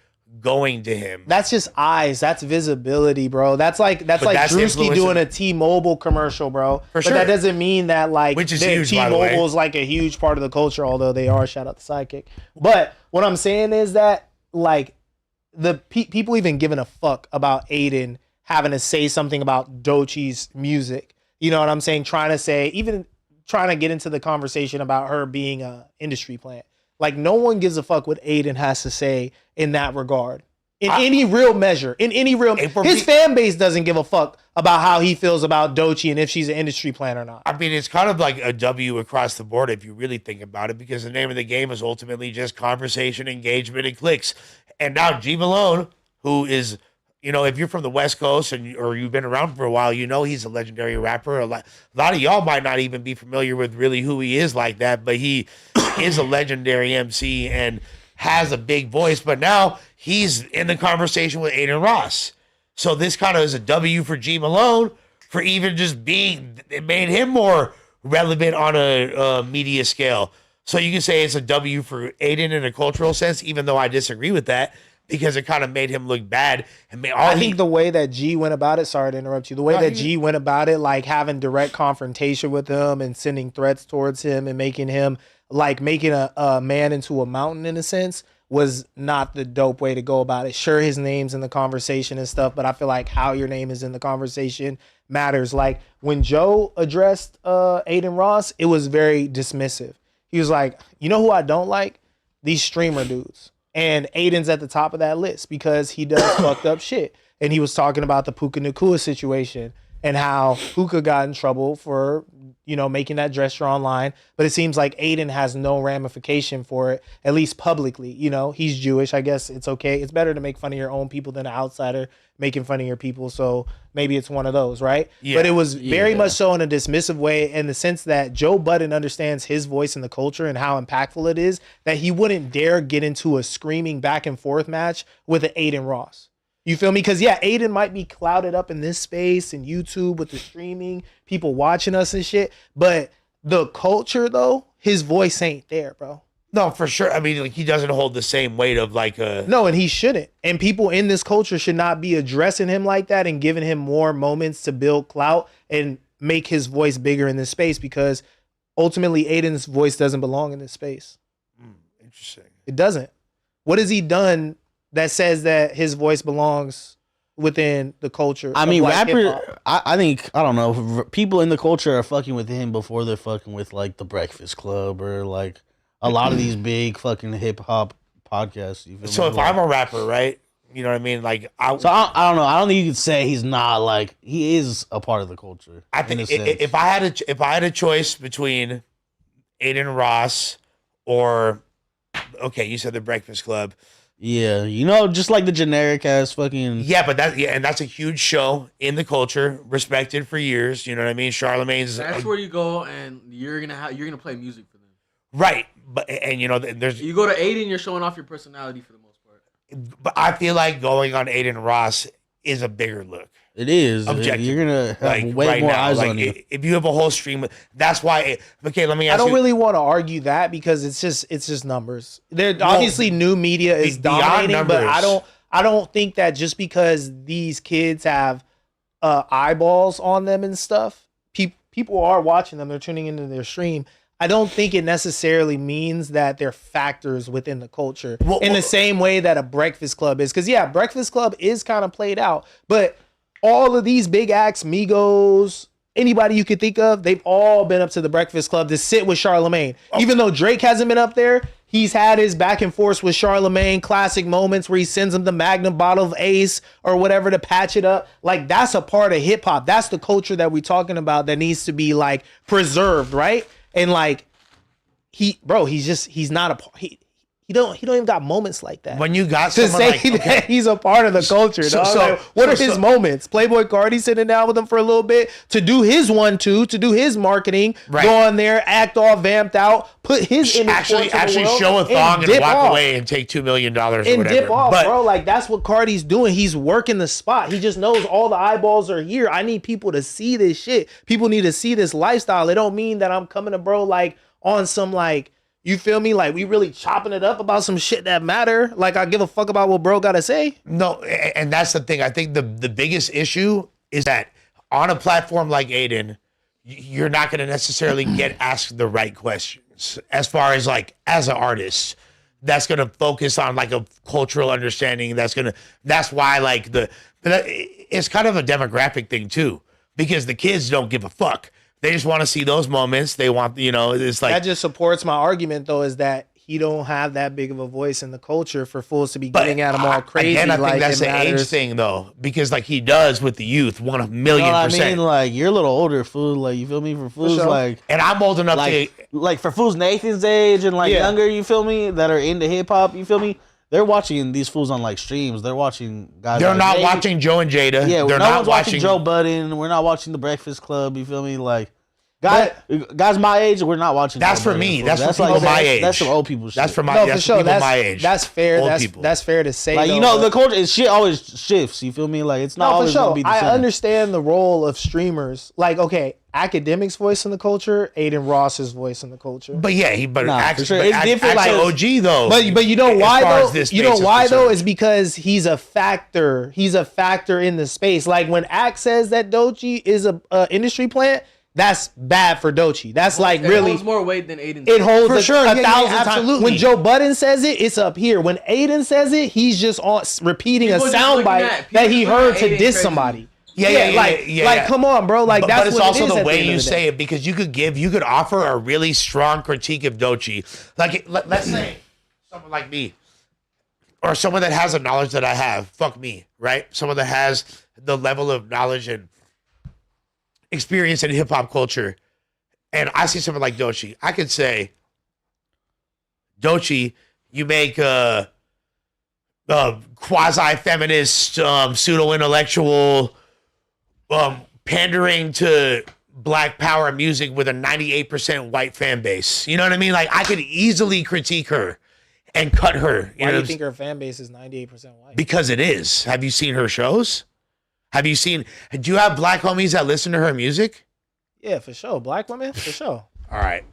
going to him. That's just eyes. That's visibility, bro. That's like that's Drewski influencer. doing a T-Mobile commercial, bro. For but sure. that doesn't mean that like Which is huge, by the way. T-Mobile is like a huge part of the culture, although they are. Shout out to Sidekick. But what I'm saying is that like the people even giving a fuck about Adin having to say something about Doechii's music. You know what I'm saying? Trying to get into the conversation about her being a industry plant. Like, no one gives a fuck what Adin has to say in that regard. Any real measure. His fan base doesn't give a fuck about how he feels about Doechii and if she's an industry plant or not. I mean, it's kind of like a W across the board if you really think about it, because the name of the game is ultimately just conversation, engagement, and clicks. And now G Malone, who is, if you're from the West Coast or you've been around for a while, he's a legendary rapper. A lot of y'all might not even be familiar with really who he is like that, but he is a legendary MC and has a big voice. But now he's in the conversation with Adin Ross. So this kind of is a W for G Malone for even just it made him more relevant on a media scale. So you can say it's a W for Adin in a cultural sense, even though I disagree with that, because it kind of made him look bad. And I think the way that G went about it, sorry to interrupt you, the way that G went about it, like having direct confrontation with him and sending threats towards him and making him like making a man into a mountain in a sense, was not the dope way to go about it. Sure, his name's in the conversation and stuff, but I feel like how your name is in the conversation matters. Like when Joe addressed Adin Ross, it was very dismissive. He was like, you know who I don't like? These streamer dudes. And Adin's at the top of that list because he does fucked up shit. And he was talking about the Puka Nakua situation and how Puka got in trouble for, making that gesture online. But it seems like Adin has no ramification for it, at least publicly. He's Jewish. I guess it's okay. It's better to make fun of your own people than an outsider making fun of your people. So maybe it's one of those, right? Yeah. But it was very much so in a dismissive way, in the sense that Joe Budden understands his voice in the culture and how impactful it is, that he wouldn't dare get into a screaming back and forth match with an Adin Ross. You feel me? Because, Adin might be clouded up in this space and YouTube with the streaming, people watching us and shit. But the culture, though, his voice ain't there, bro. No, for sure. I mean, he doesn't hold the same weight of like a... No, and he shouldn't. And people in this culture should not be addressing him like that and giving him more moments to build clout and make his voice bigger in this space, because ultimately Adin's voice doesn't belong in this space. Interesting. It doesn't. What has he done that says that his voice belongs within the culture? I mean, like rapper, I think, I don't know, people in the culture are fucking with him before they're fucking with like the Breakfast Club or like a lot of these big fucking hip hop podcasts. You feel So me? if I'm a rapper, right? You know what I mean? Like, I don't know. I don't think you could say he's not, like, he is a part of the culture. I think if I had a choice between Adin Ross or, okay, you said the Breakfast Club. Yeah, you know, just like the generic ass fucking. Yeah, but that's a huge show in the culture, respected for years. You know what I mean? Charlemagne's That's where you go and you're gonna play music for them. right, but and you know there's. You go to Adin, you're showing off your personality for the most part. But I feel like going on Adin Ross is a bigger look. It is. Objective. You're gonna have way right more now, eyes on you. If you have a whole stream, that's why. Okay, let me ask I you. don't really want to argue that because it's just numbers. There obviously new media is beyond dominating, but numbers. I don't think that just because these kids have eyeballs on them and stuff, people are watching them. They're tuning into their stream. I don't think it necessarily means that they're factors within the culture in the same way that a Breakfast Club is. Because yeah, Breakfast Club is kind of played out, but all of these big acts, Migos, anybody you could think of, they've all been up to the Breakfast Club to sit with Charlemagne. Even though Drake hasn't been up there, he's had his back and forth with Charlemagne, classic moments where he sends him the Magnum bottle of Ace or whatever to patch it up. Like, that's a part of hip hop. That's the culture that we're talking about that needs to be like preserved, right? And like, he's not a part. He don't even got moments like that. When you got to someone say like, okay. that he's a part of the culture. What are his moments? Playboy Cardi sitting down with him for a little bit to do his 1-2, to do his marketing, right. Go on there, act all vamped out, put his image actually show a thong and walk away and take $2 million or whatever. Dip off, bro. Like, that's what Cardi's doing. He's working the spot. He just knows all the eyeballs are here. I need people to see this shit. People need to see this lifestyle. It don't mean that I'm coming to bro like on some like, you feel me? Like, we really chopping it up about some shit that matter. Like, I give a fuck about what bro gotta say. No, and that's the thing. I think the biggest issue is that on a platform like Adin, you're not going to necessarily get asked the right questions as far as like as an artist. That's going to focus on like a cultural understanding. That's why like it's kind of a demographic thing too, because the kids don't give a fuck. They just want to see those moments. They want, it's like. That just supports my argument, though, is that he don't have that big of a voice in the culture for fools to be getting at him all crazy. Again, I like, think that's an age thing, though, because like he does with the youth, 1,000,000%. I mean, like, you're a little older, fool. Like, you feel me? For fools, sure. like. And I'm old enough like for fools Nathan's age and like younger, you feel me? That are into hip hop, you feel me? They're watching these fools on like streams. They're watching guys. They're not watching Joe and Jada. Yeah, they're not watching Joe Budden. We're not watching The Breakfast Club. You feel me? Like. Guys my age, we're not watching. That's for me. That's for people my age. That's some old people shit. That's for my people my age. That's fair. Old people. That's fair to say. Like, though, the culture, shit always shifts. You feel me? Like, it's not always gonna be the same. I understand the role of streamers. Like, okay, Academic's voice in the culture, Adin Ross's voice in the culture. But yeah, it's different. Like OG though. But you know why though? You know why though? Is Is because he's a factor. He's a factor in the space. Like, when Act says that Doechii is a industry plant, that's bad for Doechii. That's like it really holds more weight than Adin. It holds for sure. a thousand times. Absolutely. When Joe Budden says it, it's up here. When Adin says it, he's just on repeating a soundbite that he heard to diss somebody. Like, come on, bro. Like, that's but it's what also it is the way you the say it, because you could offer a really strong critique of Doechii. Like, let's say someone like me, or someone that has the knowledge that I have. Fuck me, right? Someone that has the level of knowledge and experience in hip hop culture, and I see someone like Doechii. I could say, Doechii, you make quasi-feminist, pseudo-intellectual, pandering to Black Power music with a 98% white fan base. You know what I mean? Like, I could easily critique her and cut her. Why do you think her fan base is 98% white? Because it is. Have you seen her shows? Do you have black homies that listen to her music? Yeah, for sure. Black women, for sure. All right.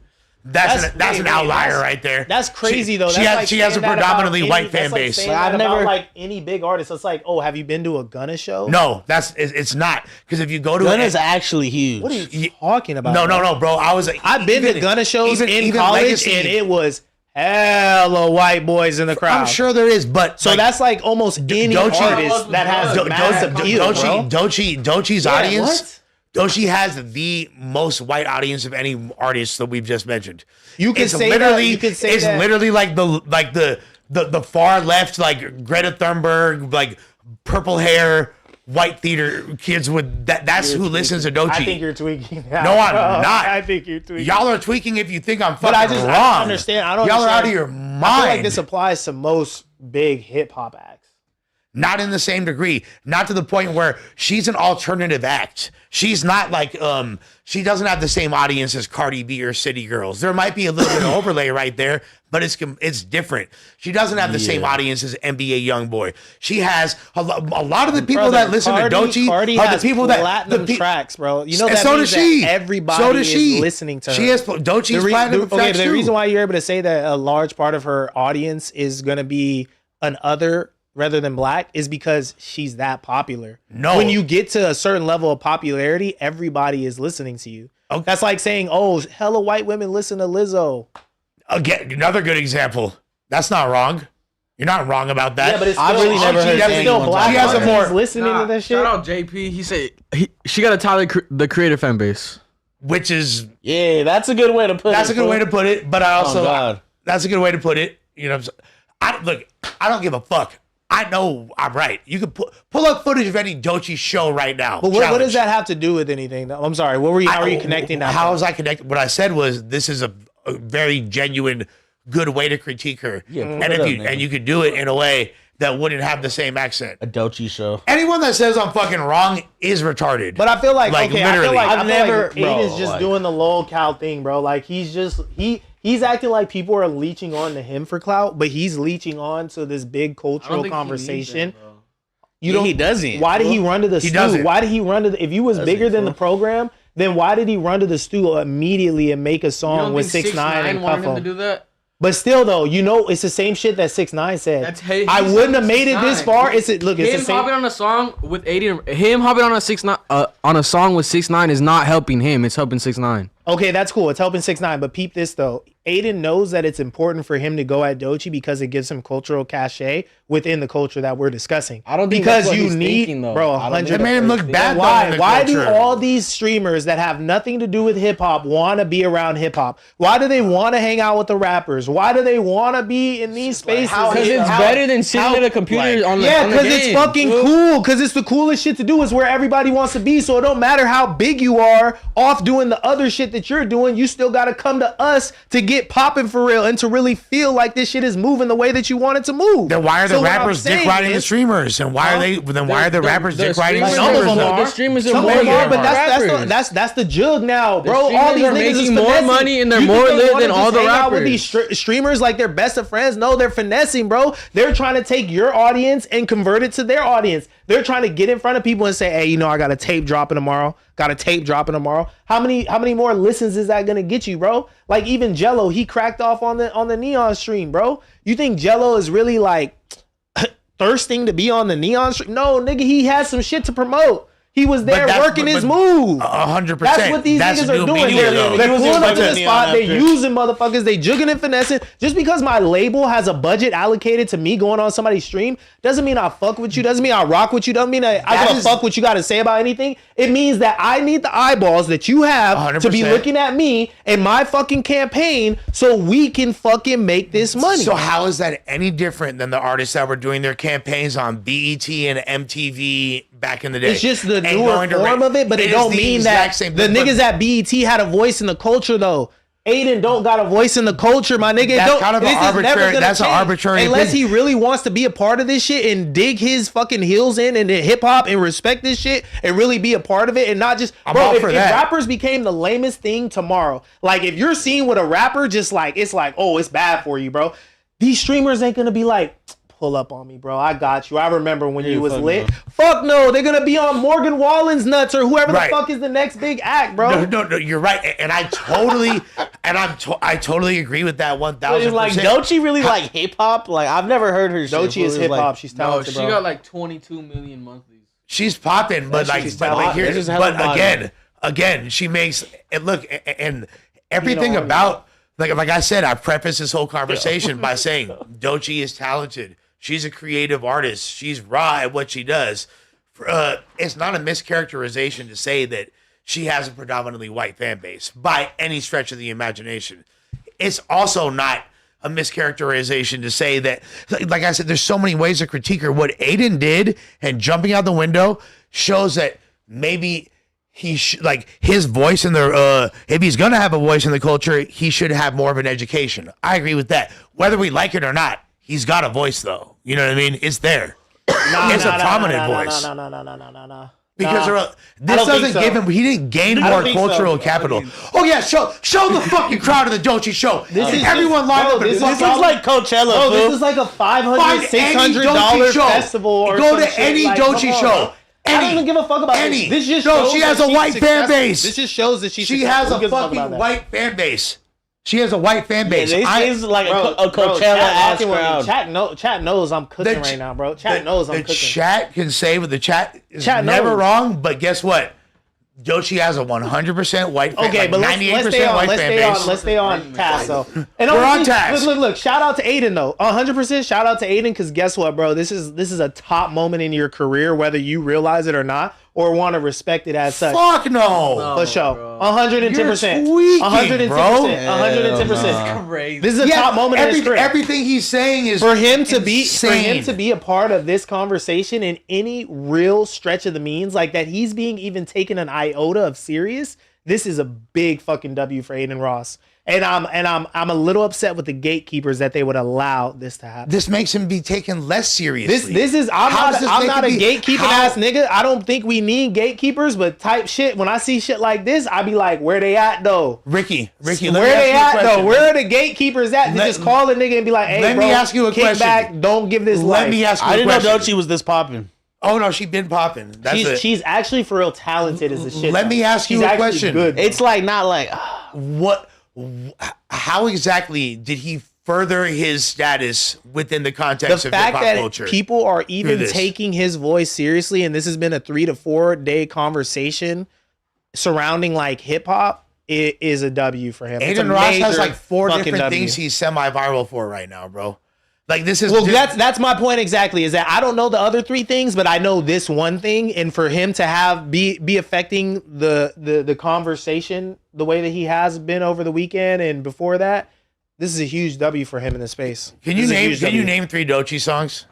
That's an outlier right there. That's crazy though. She has a predominantly white fan base. I've never like any big artist. It's like, oh, have you been to a Gunna show? No, it's not, because if you go to Gunna's actually huge. What are you talking about? No, bro. I've been to Gunna shows in college, Legacy, and it was hella white boys in the crowd. I'm sure there is, but so like, that's like almost any artist that has a massive deal, Doechii's audience. What? Doechii has the most white audience of any artist that we've just mentioned. It's literally like the far left, like Greta Thunberg, like purple hair, white theater kids with that. That's who listens to Doechii. I think you're tweaking. That, No, I'm bro. not. I think you're tweaking. Y'all are tweaking if you think I'm fucking But I wrong. don't understand. I don't. Y'all are out of understand. your mind. I feel like this applies to most big hip hop acts. Not in the same degree. Not to the point where she's an alternative act. She's not like she doesn't have the same audience as Cardi B or City Girls. There might be a little bit of overlay right there, but it's different. She doesn't have the same audience as NBA YoungBoy. She has a lot of the people that listen to Doechii are the people that platinum tracks, bro. You know that so means does she. That everybody So does she. is listening to her. She has Doechii's platinum tracks the too. reason why you're able to say that a large part of her audience is gonna be an other rather than black is because she's that popular. No. When you get to a certain level of popularity, everybody is listening to you. Okay. That's like saying, oh, hella white women listen to Lizzo. Again, another good example. That's not wrong. You're not wrong about that. Yeah, but it's I've still, really never heard it's still anyone black. She has a monkeys more- listening to that shit. Shout out JP. He said she got a Tyler the Creator fan base. Which is Yeah, that's a good way to put it. that's a good way to put it. But I also God. that's a good way to put it. You know, what I'm saying? I don't give a fuck. I know I'm right. You can pull up footage of any Doechii show right now. But what does Challenge. that have to do with anything? Though? I'm sorry. What were you? How are you connecting that? How was I connected? What I said was this is a very genuine, good way to critique her. Yeah, and put if it you up, and you could do it in a way that wouldn't have the same accent. A Doechii show. Anyone that says I'm fucking wrong is retarded. But I feel like, okay, I feel literally. like I've never- Aiden's bro, just like- doing the lol cow thing, bro. Like he's acting like people are leeching on to him for clout, but he's leeching on to this big cultural conversation. You don't. He doesn't. Why did he run to the stew? doesn't. Why did he run to the? If you was bigger than the program, then why did he run to the stew immediately and make a song with 6ix9ine and cuff wanted him to him? do that. But still, though, you know, it's the same shit that 6ix9ine said. That's he I said wouldn't have made it this 6ix9ine. far. It's the Him same. hopping on a song with Adin, him hopping on a 6ix9ine on a song with 6ix9ine is not helping him. It's helping 6ix9ine. Okay, that's cool. It's helping 6ix9ine, but peep this though. Aiden knows that it's important for him to go at Doechii because it gives him cultural cachet within the culture that we're discussing. I don't think because that's what you he's need, thinking, though. bro. I don't think 100. It made him look bad. Why? though, in the Why do culture. all these streamers that have nothing to do with hip hop want to be around hip hop? Why do they want to hang out with the rappers? Why do they want to be in these spaces? Because it's better than sitting at a computer on the Yeah, on the because it's game. fucking cool. Because it's the coolest shit to do. It's where everybody wants to be. So it don't matter how big you are off doing the other shit that you're doing. You still got to come to us to get popping for real and to really feel like this shit is moving the way that you want it to move. Then why are the So what I'm rappers dick saying riding the is- streamers? And why are they? Then why are the rappers dick riding the Some of streamers? them though? are. The streamers are Some more of them are, but than that's the jug now, bro. All streamers these are niggas is making more finessing. money and they're You think more they lit wanna than all just the hang out with rappers. these streamers like they're best of friends. No, they're finessing, bro. They're trying to take your audience and convert it to their audience. They're trying to get in front of people and say, hey, you know, I got a tape dropping tomorrow. How many more listens is that gonna get you, bro? Like even Jello, he cracked off on the Neon stream, bro. You think Jello is really like thirsting to be on the Neon stream? No, nigga, he has some shit to promote. He was there working his move. 100%. That's what these niggas are doing. They're pulling up to the spot. They're using motherfuckers. They jugging and finessing. Just because my label has a budget allocated to me going on somebody's stream doesn't mean I fuck with you. Doesn't mean I rock with you. Doesn't mean I give a fuck what you got to say about anything. It means that I need the eyeballs that you have to be 100%. looking at me and my fucking campaign so we can fucking make this money. So how is that any different than the artists that were doing their campaigns on BET and MTV back in the day? It's just the And newer going to form of it, but it is don't the mean exact that same the thing, but niggas at BET had a voice in the culture though. Aiden don't got a voice in the culture, my nigga. That's Don't, kind of an this is never arbitrary- gonna that's an change. arbitrary Unless opinion. he really wants to be a part of this shit and dig his fucking heels in and hip hop and respect this shit and really be a part of it and not just I'm bro. all If for that. rappers became the lamest thing tomorrow, like if you're seen with a rapper, just like it's like, oh, it's bad for you, bro. These streamers ain't gonna be like, pull up on me, bro. I got you. I remember when you was fuck lit. no. Fuck no. They're gonna be on Morgan Wallen's nuts or whoever Right. the fuck is the next big act, bro. No, you're right, and I totally, I totally agree with that 1,000%. Is like Doechii really like hip hop? Like I've never heard her. Doechii is hip hop. She's No, talented, she bro. got like 22 million monthlies. She's popping, but That like, shit's but talented. here, This is hella but body. again, she makes and look, and everything You know, about like I said, I preface this whole conversation by saying Doechii is talented. She's a creative artist. She's raw at what she does. It's not a mischaracterization to say that she has a predominantly white fan base by any stretch of the imagination. It's also not a mischaracterization to say that, like I said, there's so many ways to critique her. What Adin did and jumping out the window shows that maybe he like his voice in the if he's gonna have a voice in the culture, he should have more of an education. I agree with that. Whether we like it or not, he's got a voice though. You know what I mean? It's there. It's a prominent voice. No. Because this don't think doesn't so. give him. He didn't gain I don't more think so. cultural capital. Oh yeah, show the fucking crowd of the Dochi show. This is Everyone lined up. this and is fucking- like Coachella. Bro, fool. this is like a $500, Find any $600 Dochi show. festival or Go some to shit. any Like, Dochi come on, show. bro. I don't even give a fuck about any. this. This just No, shows she has that a she's white fan successful. base. This just shows that she's She has successful. a Who gives fuck fucking about that? white fan base. She has a white fan base. This is like a Coachella chat ass rocking with me. crowd. Chat knows I'm cooking The ch- right now, bro. Chat knows I'm the cooking. chat can say with the chat is Chat never knows. wrong, but guess what? Dochi has a 100% white fan, Okay, like but 98% let's stay on. white Let's fan stay base. on. Let's stay on task. So, and We're on honestly, task. Look. Shout out to Adin though. 100% shout out to Adin because guess what, bro? This is a top moment in your career, whether you realize it or not, or want to respect it as such. Fuck no. No. For sure. bro. 110%. You're tweaking, 110%. bro. 110%. Crazy. This is a top moment in his career. Everything he's saying is For him to insane. be a part of this conversation in any real stretch of the means, like that he's being even taken an iota of serious, this is a big fucking W for Adin Ross. And I'm a little upset with the gatekeepers that they would allow this to happen. This makes him be taken less seriously. This is I'm How does this not make a it be- gatekeeping how- ass nigga. I don't think we need gatekeepers, but type shit. When I see shit like this, I be like, where they at though? Ricky, let me Where ask they you a at question. though? Where are the gatekeepers at? To Let- just call a nigga and be like, hey, let bro, me ask you a kick question. back, don't give this Let life. me ask you I a didn't know question. Dochi was this popping. Oh no, she been popping. That's it. She's actually for real talented as a shit. Let though. me ask you She's a actually question. Good. It's like not like What? How exactly did he further his status within the context the of hip fact hop that culture? people are even this. taking his voice seriously, and this has been a 3 to 4 day conversation surrounding like hip hop, it is a W for him. It's a Adin Ross has major like 4 fucking different W. things he's semi-viral for right now, bro. Like this is Well, that's my point exactly. Is that I don't know the other 3 things, but I know this one thing, and for him to have be affecting the conversation the way that he has been over the weekend and before that, this is a huge W for him in the space. Can you This is a name huge Can you W. name 3 Dochi songs?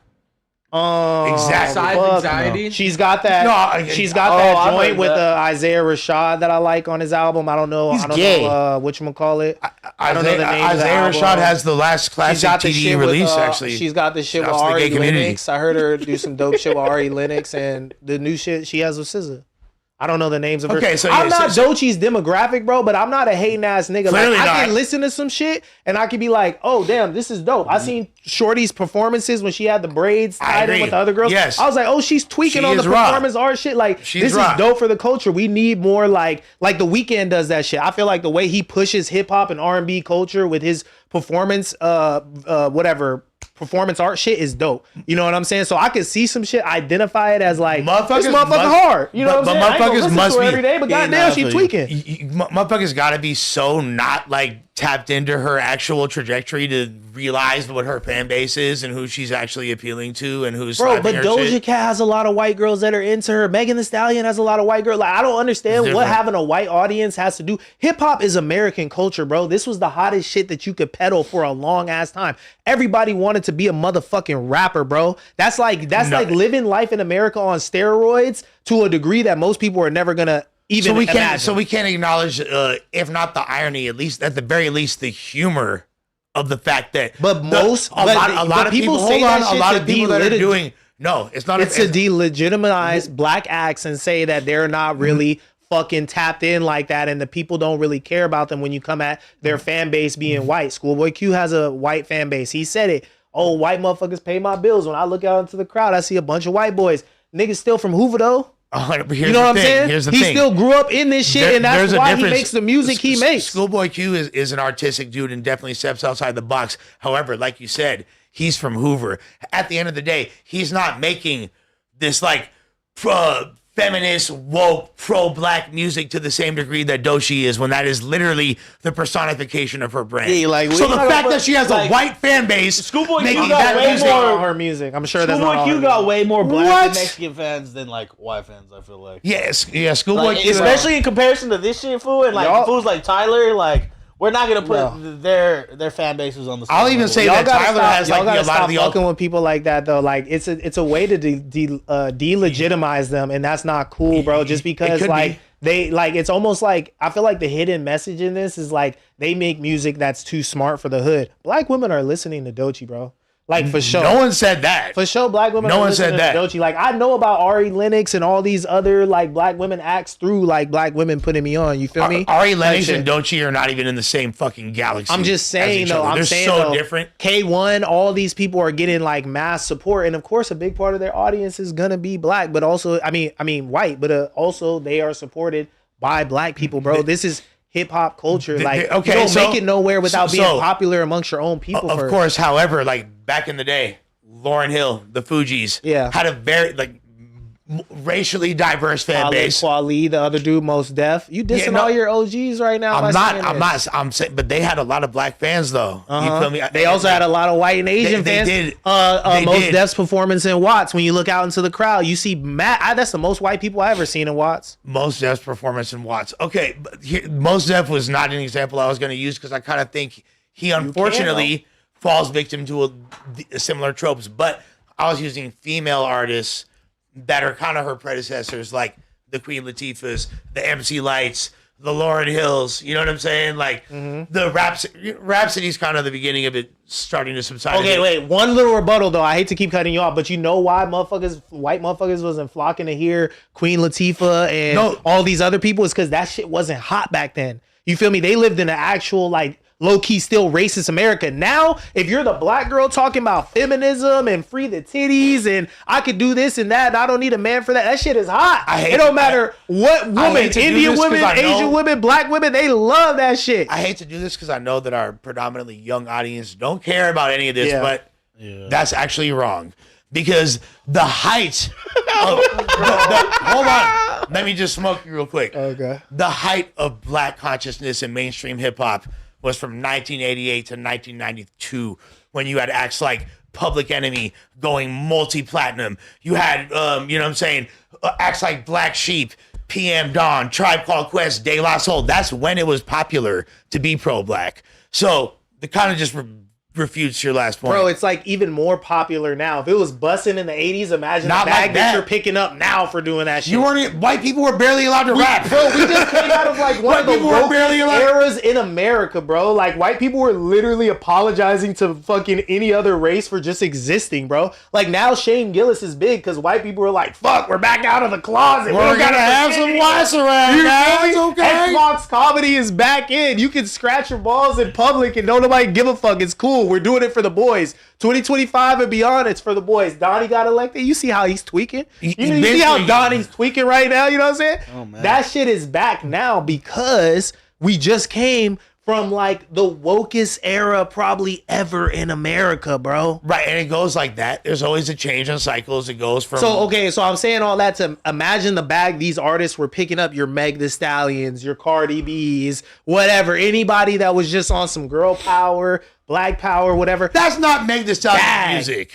Exactly. Besides Anxiety? She's got that. No, She's got oh, that I've joint heard with that. Isaiah Rashad that I like on his album. I don't know. He's I don't gay. know whatchamacallit. I don't know the name of the Isaiah album. Rashad has the last She's classic got the TD shit release. with, Actually, she's got the shit with Shouts to the Ari gay community. Lennox. I heard her do some dope shit with Ari Lennox and the new shit she has with SZA. I don't know the names of her. Okay, so I'm yeah, not so- Dochi's demographic, bro, but I'm not a hating ass nigga. Like, Clearly I not. can listen to some shit and I can be like, oh damn, this is dope. I seen Shorty's performances when she had the braids I tied in agree. with the other girls. Yes. I was like, oh, she's tweaking She on the is raw. performance art shit. Like She's this raw. is dope for the culture. We need more like The Weeknd does that shit. I feel like the way he pushes hip hop and R&B culture with his performance, performance art shit is dope. You know what I'm saying? So I could see some shit, identify it as like this Motherfuckers motherfucker must- hard. You know what I'm but saying? I ain't gonna motherfuckers listen must to her be- every day, but Yeah, goddamn, nah, she I feel tweaking. Motherfuckers got to be so not like tapped into her actual trajectory to realize what her fan base is and who she's actually appealing to and who's Bro, but slapping her Doja shit. Cat has a lot of white girls that are into her. Megan Thee Stallion has a lot of white girls. Like, I don't understand what Different. having a white audience has to do. Hip hop is American culture, bro. This was the hottest shit that you could peddle for a long ass time. Everybody wanted to be a motherfucking rapper, bro. That's like living life in America on steroids to a degree that most people are never gonna even imagine. So we can't acknowledge, if not the irony, at least at the very least, the humor of the fact that. But most- a but- lot but of people people. say Hold that on, a shit lot to of people that are delegit- doing. No, it's not. It's to delegitimize black acts and say that they're not really fucking tapped in like that, and the people don't really care about them when you come at their fan base being white. Schoolboy Q has a white fan base. He said it. Oh, white motherfuckers pay my bills. When I look out into the crowd, I see a bunch of white boys. Niggas still from Hoover though. You know what I'm saying? Here's the he thing. still grew up in this shit, and that's There's a why he difference. makes the music he makes. Schoolboy Q is an artistic dude and definitely steps outside the box. However, like you said, he's from Hoover. At the end of the day, he's not making this like feminist, woke, pro-black music to the same degree that Doshi is, when that is literally the personification of her brand. Yeah, like, so we the talk fact about, that she has like, a white fan base Schoolboy Q making got that way music. more- All her music. I'm sure that's not Schoolboy all Q her got music. way more black What? and Mexican fans than like white fans. I feel like. Yes, yeah, Schoolboy Like, Q. especially in comparison to this shit, fool, and like Y'all- fools like Tyler, like We're not gonna Bro. put their fan bases on the. I'll same even level. say Y'all that gotta Tyler stop, has y'all like gotta a lot stop of the fucking with people like that though. Like it's a way to delegitimize them, and that's not cool, bro. Just because could like be. they like it's almost like I feel like the hidden message in this is like they make music that's too smart for the hood. Black women are listening to Doechii, bro. Like for sure. No one said that. For sure, black women No are one listening said that. to Doechii. Like I know about Ari Lennox and all these other like black women acts through like black women putting me on. You feel me? Ari Lennox Like, and Doechii are not even in the same fucking galaxy. I'm just as saying each though. other. I'm They're saying so though, different. K1, all these people are getting like mass support, and of course, a big part of their audience is gonna be black, but also, I mean, white, but also they are supported by black people, bro. This is hip hop culture. Like, okay, you don't so- make it nowhere without being so- popular amongst your own people. Of first. course, however, like back in the day, Lauryn Hill, the Fugees, Yeah. had a very like racially diverse fan Talib base. Kweli, the other dude, most deaf. You dissing no, all your OGs right now. by saying this. I'm saying, but they had a lot of black fans though. You Uh-huh. feel me? They also had a lot of white and Asian They fans. did. They Most did. Def's performance in Watts. When you look out into the crowd, you see that's the most white people I ever seen in Watts. Most Def's performance in Watts. Okay, but Most Def was not an example I was going to use because I kind of think he unfortunately falls victim to a similar tropes. But I was using female artists that are kind of her predecessors, like the Queen Latifahs, the MC Lights, the Lauryn Hills. You know what I'm saying? Like the Rhapsody's kind of the beginning of it starting to subside. Okay, wait. One little rebuttal though. I hate to keep cutting you off, but you know why white motherfuckers wasn't flocking to hear Queen Latifah and all these other people? Is because that shit wasn't hot back then. You feel me? They lived in an actual like low-key still racist America. Now, if you're the black girl talking about feminism and free the titties and I could do this and that, and I don't need a man for that, that shit is hot. It don't matter what woman, hate to do Indian this 'cause women, I know- Asian women, black women, they love that shit. I hate to do this because I know that our predominantly young audience don't care about any of this, Yeah. but that's actually wrong. Because the height of hold on. Let me just smoke you real quick. Okay. The height of black consciousness in mainstream hip hop was from 1988 to 1992 when you had acts like Public Enemy going multi-platinum. You had, you know what I'm saying, acts like Black Sheep, PM Dawn, Tribe Called Quest, De La Soul. That's when it was popular to be pro-black. So it kind of just refutes your last point. Bro, it's like even more popular now. If it was busting in the 80s, imagine Not the bag like that that. you're picking up now for doing that shit. You weren't. White people were barely allowed to rap, Bro, we just came out of like one White of the people were barely wokest allowed- eras in America, bro. Like white people were literally apologizing to fucking any other race for just existing, bro. Like now Shane Gillis is big because white people were like, fuck, we're back out of the closet. We're gonna have some whites around, You feel guys. me? Okay. Xbox comedy is back in. You can scratch your balls in public and don't nobody give a fuck. It's cool. We're doing it for the boys. 2025 and beyond, it's for the boys. Donnie got elected. You see how he's tweaking? You see how Donnie's tweaking right now? You know what I'm saying? Oh, man. That shit is back now because we just came from like the wokest era probably ever in America, bro. Right, and it goes like that. There's always a change in cycles. It goes from So, okay, so I'm saying all that to imagine the bag these artists were picking up, your Meg Thee Stallions, your Cardi B's, whatever, anybody that was just on some girl power, black power, whatever. That's not Meg Thee Stallion Bag. music.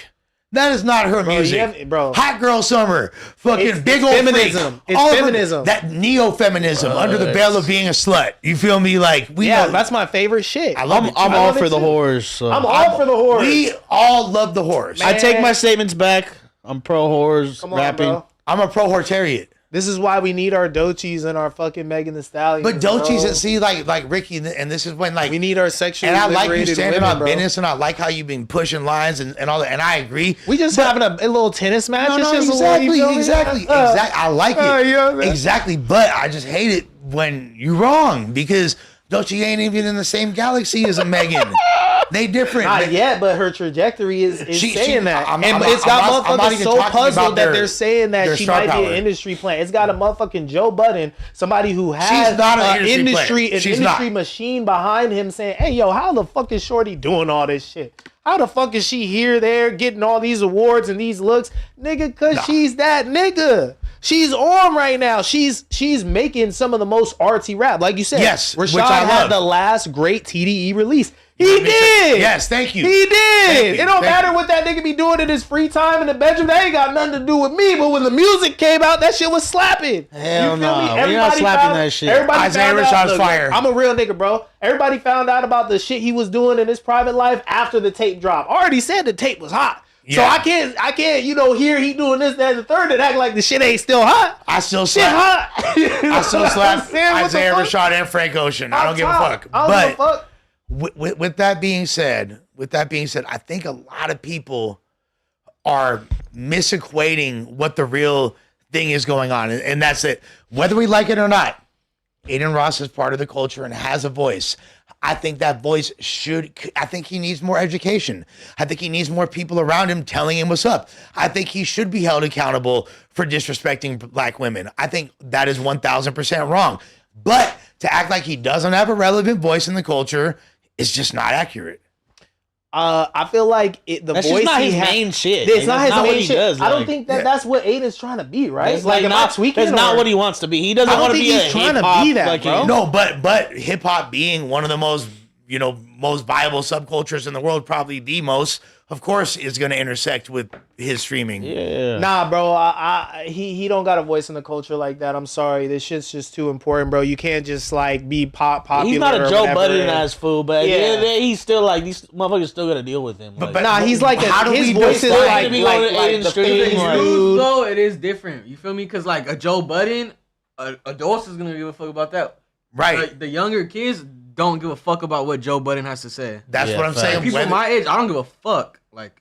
That is not her music. bro. Hot Girl Summer. Fucking It's big old feminism. freak. It's All of her- feminism. That neo-feminism under the veil of being a slut. You feel me? Like, we Yeah, know, that's my favorite shit. I love it. I'm I all love for it the too. horse. So. I'm all for the horse. We all love the horse. Man. I take my statements back. I'm pro horse Come on, rapping. bro. I'm a pro-hortarian. This is why we need our Doechis and our fucking Megan Thee Stallions. But Doechis, bro. see, like Ricky, and this is when, like, We need our sexually and I like you liberated standing women, on bro. business, and I like how you've been pushing lines and all that, and I agree. We just having a little tennis match. No, It's no, just exactly, you feel me? exactly. I like you know what I'm it. saying? Exactly, but I just hate it when you're wrong because Doechii ain't even in the same galaxy as a Megan. They different. Not yet, but her trajectory is saying that. I'm and not- it's got I'm not motherfuckers even so talking puzzled about that their- they're saying that their she star might be power. an industry plant. It's got a motherfucking Joe Budden, somebody who has She's not an an industry plant. She's industry not. machine behind him saying, hey, yo, how the fuck is Shorty doing all this shit? How the fuck is she here, there, getting all these awards and these looks? Nigga, because she's that nigga. She's on right now. She's making some of the most artsy rap, like you said. Yes, Rashad which I had love. the last great TDE release. He did. Yes, thank you. He did. Thank you. It don't Thank matter you. what that nigga be doing in his free time in the bedroom. That ain't got nothing to do with me. But when the music came out, that shit was slapping. Hell You feel no. me? We're not Everybody slapping found- that shit. Everybody Isaiah found Rashad's out, look, fire. I'm a real nigga, bro. Everybody found out about the shit he was doing in his private life after the tape dropped. I already said the tape was hot. So Yeah. I can't, hear he doing this, that, and the third, and act like the shit ain't still hot. I still Shit slap. hot. I still slap Isaiah Isaiah Rashad and Frank Ocean. I don't give a fuck. I don't give a fuck. With that being said, I think a lot of people are misequating what the real thing is going on, and that's it. Whether we like it or not, Adin Ross is part of the culture and has a voice. I think that voice I think he needs more education. I think he needs more people around him telling him what's up. I think he should be held accountable for disrespecting black women. I think that is 1000% wrong. But to act like he doesn't have a relevant voice in the culture is just not accurate. I feel like the That's voice just not he his ha- main shit. It's Like, not that's his not what main he shit. does, I don't like- think that's what Aiden's trying to be, right? That's like am I not, tweaking? that's not or- what he wants to be. He doesn't I don't want to think be he's a trying to hip-hop, be that, like, bro. No, but hip hop being one of the most viable subcultures in the world, probably the most, of course, is going to intersect with his streaming. Yeah. Nah, bro. He don't got a voice in the culture like that. I'm sorry. This shit's just too important, bro. You can't just like be popular. He's not a or Joe whatever, Budden and- ass fool, but Yeah. yeah, he's still like these motherfuckers still gotta deal with him. Like, But Nah, he's like How do his we voice is define- like to be on Aiden's the stream, famous like- dude. Though it is different. You feel me? Because like a Joe Budden, adults is gonna give a fuck about that. Right. Like, the younger kids don't give a fuck about what Joe Budden has to say. That's Yeah, what I'm facts. saying. People Whether- my age, I don't give a fuck. Like,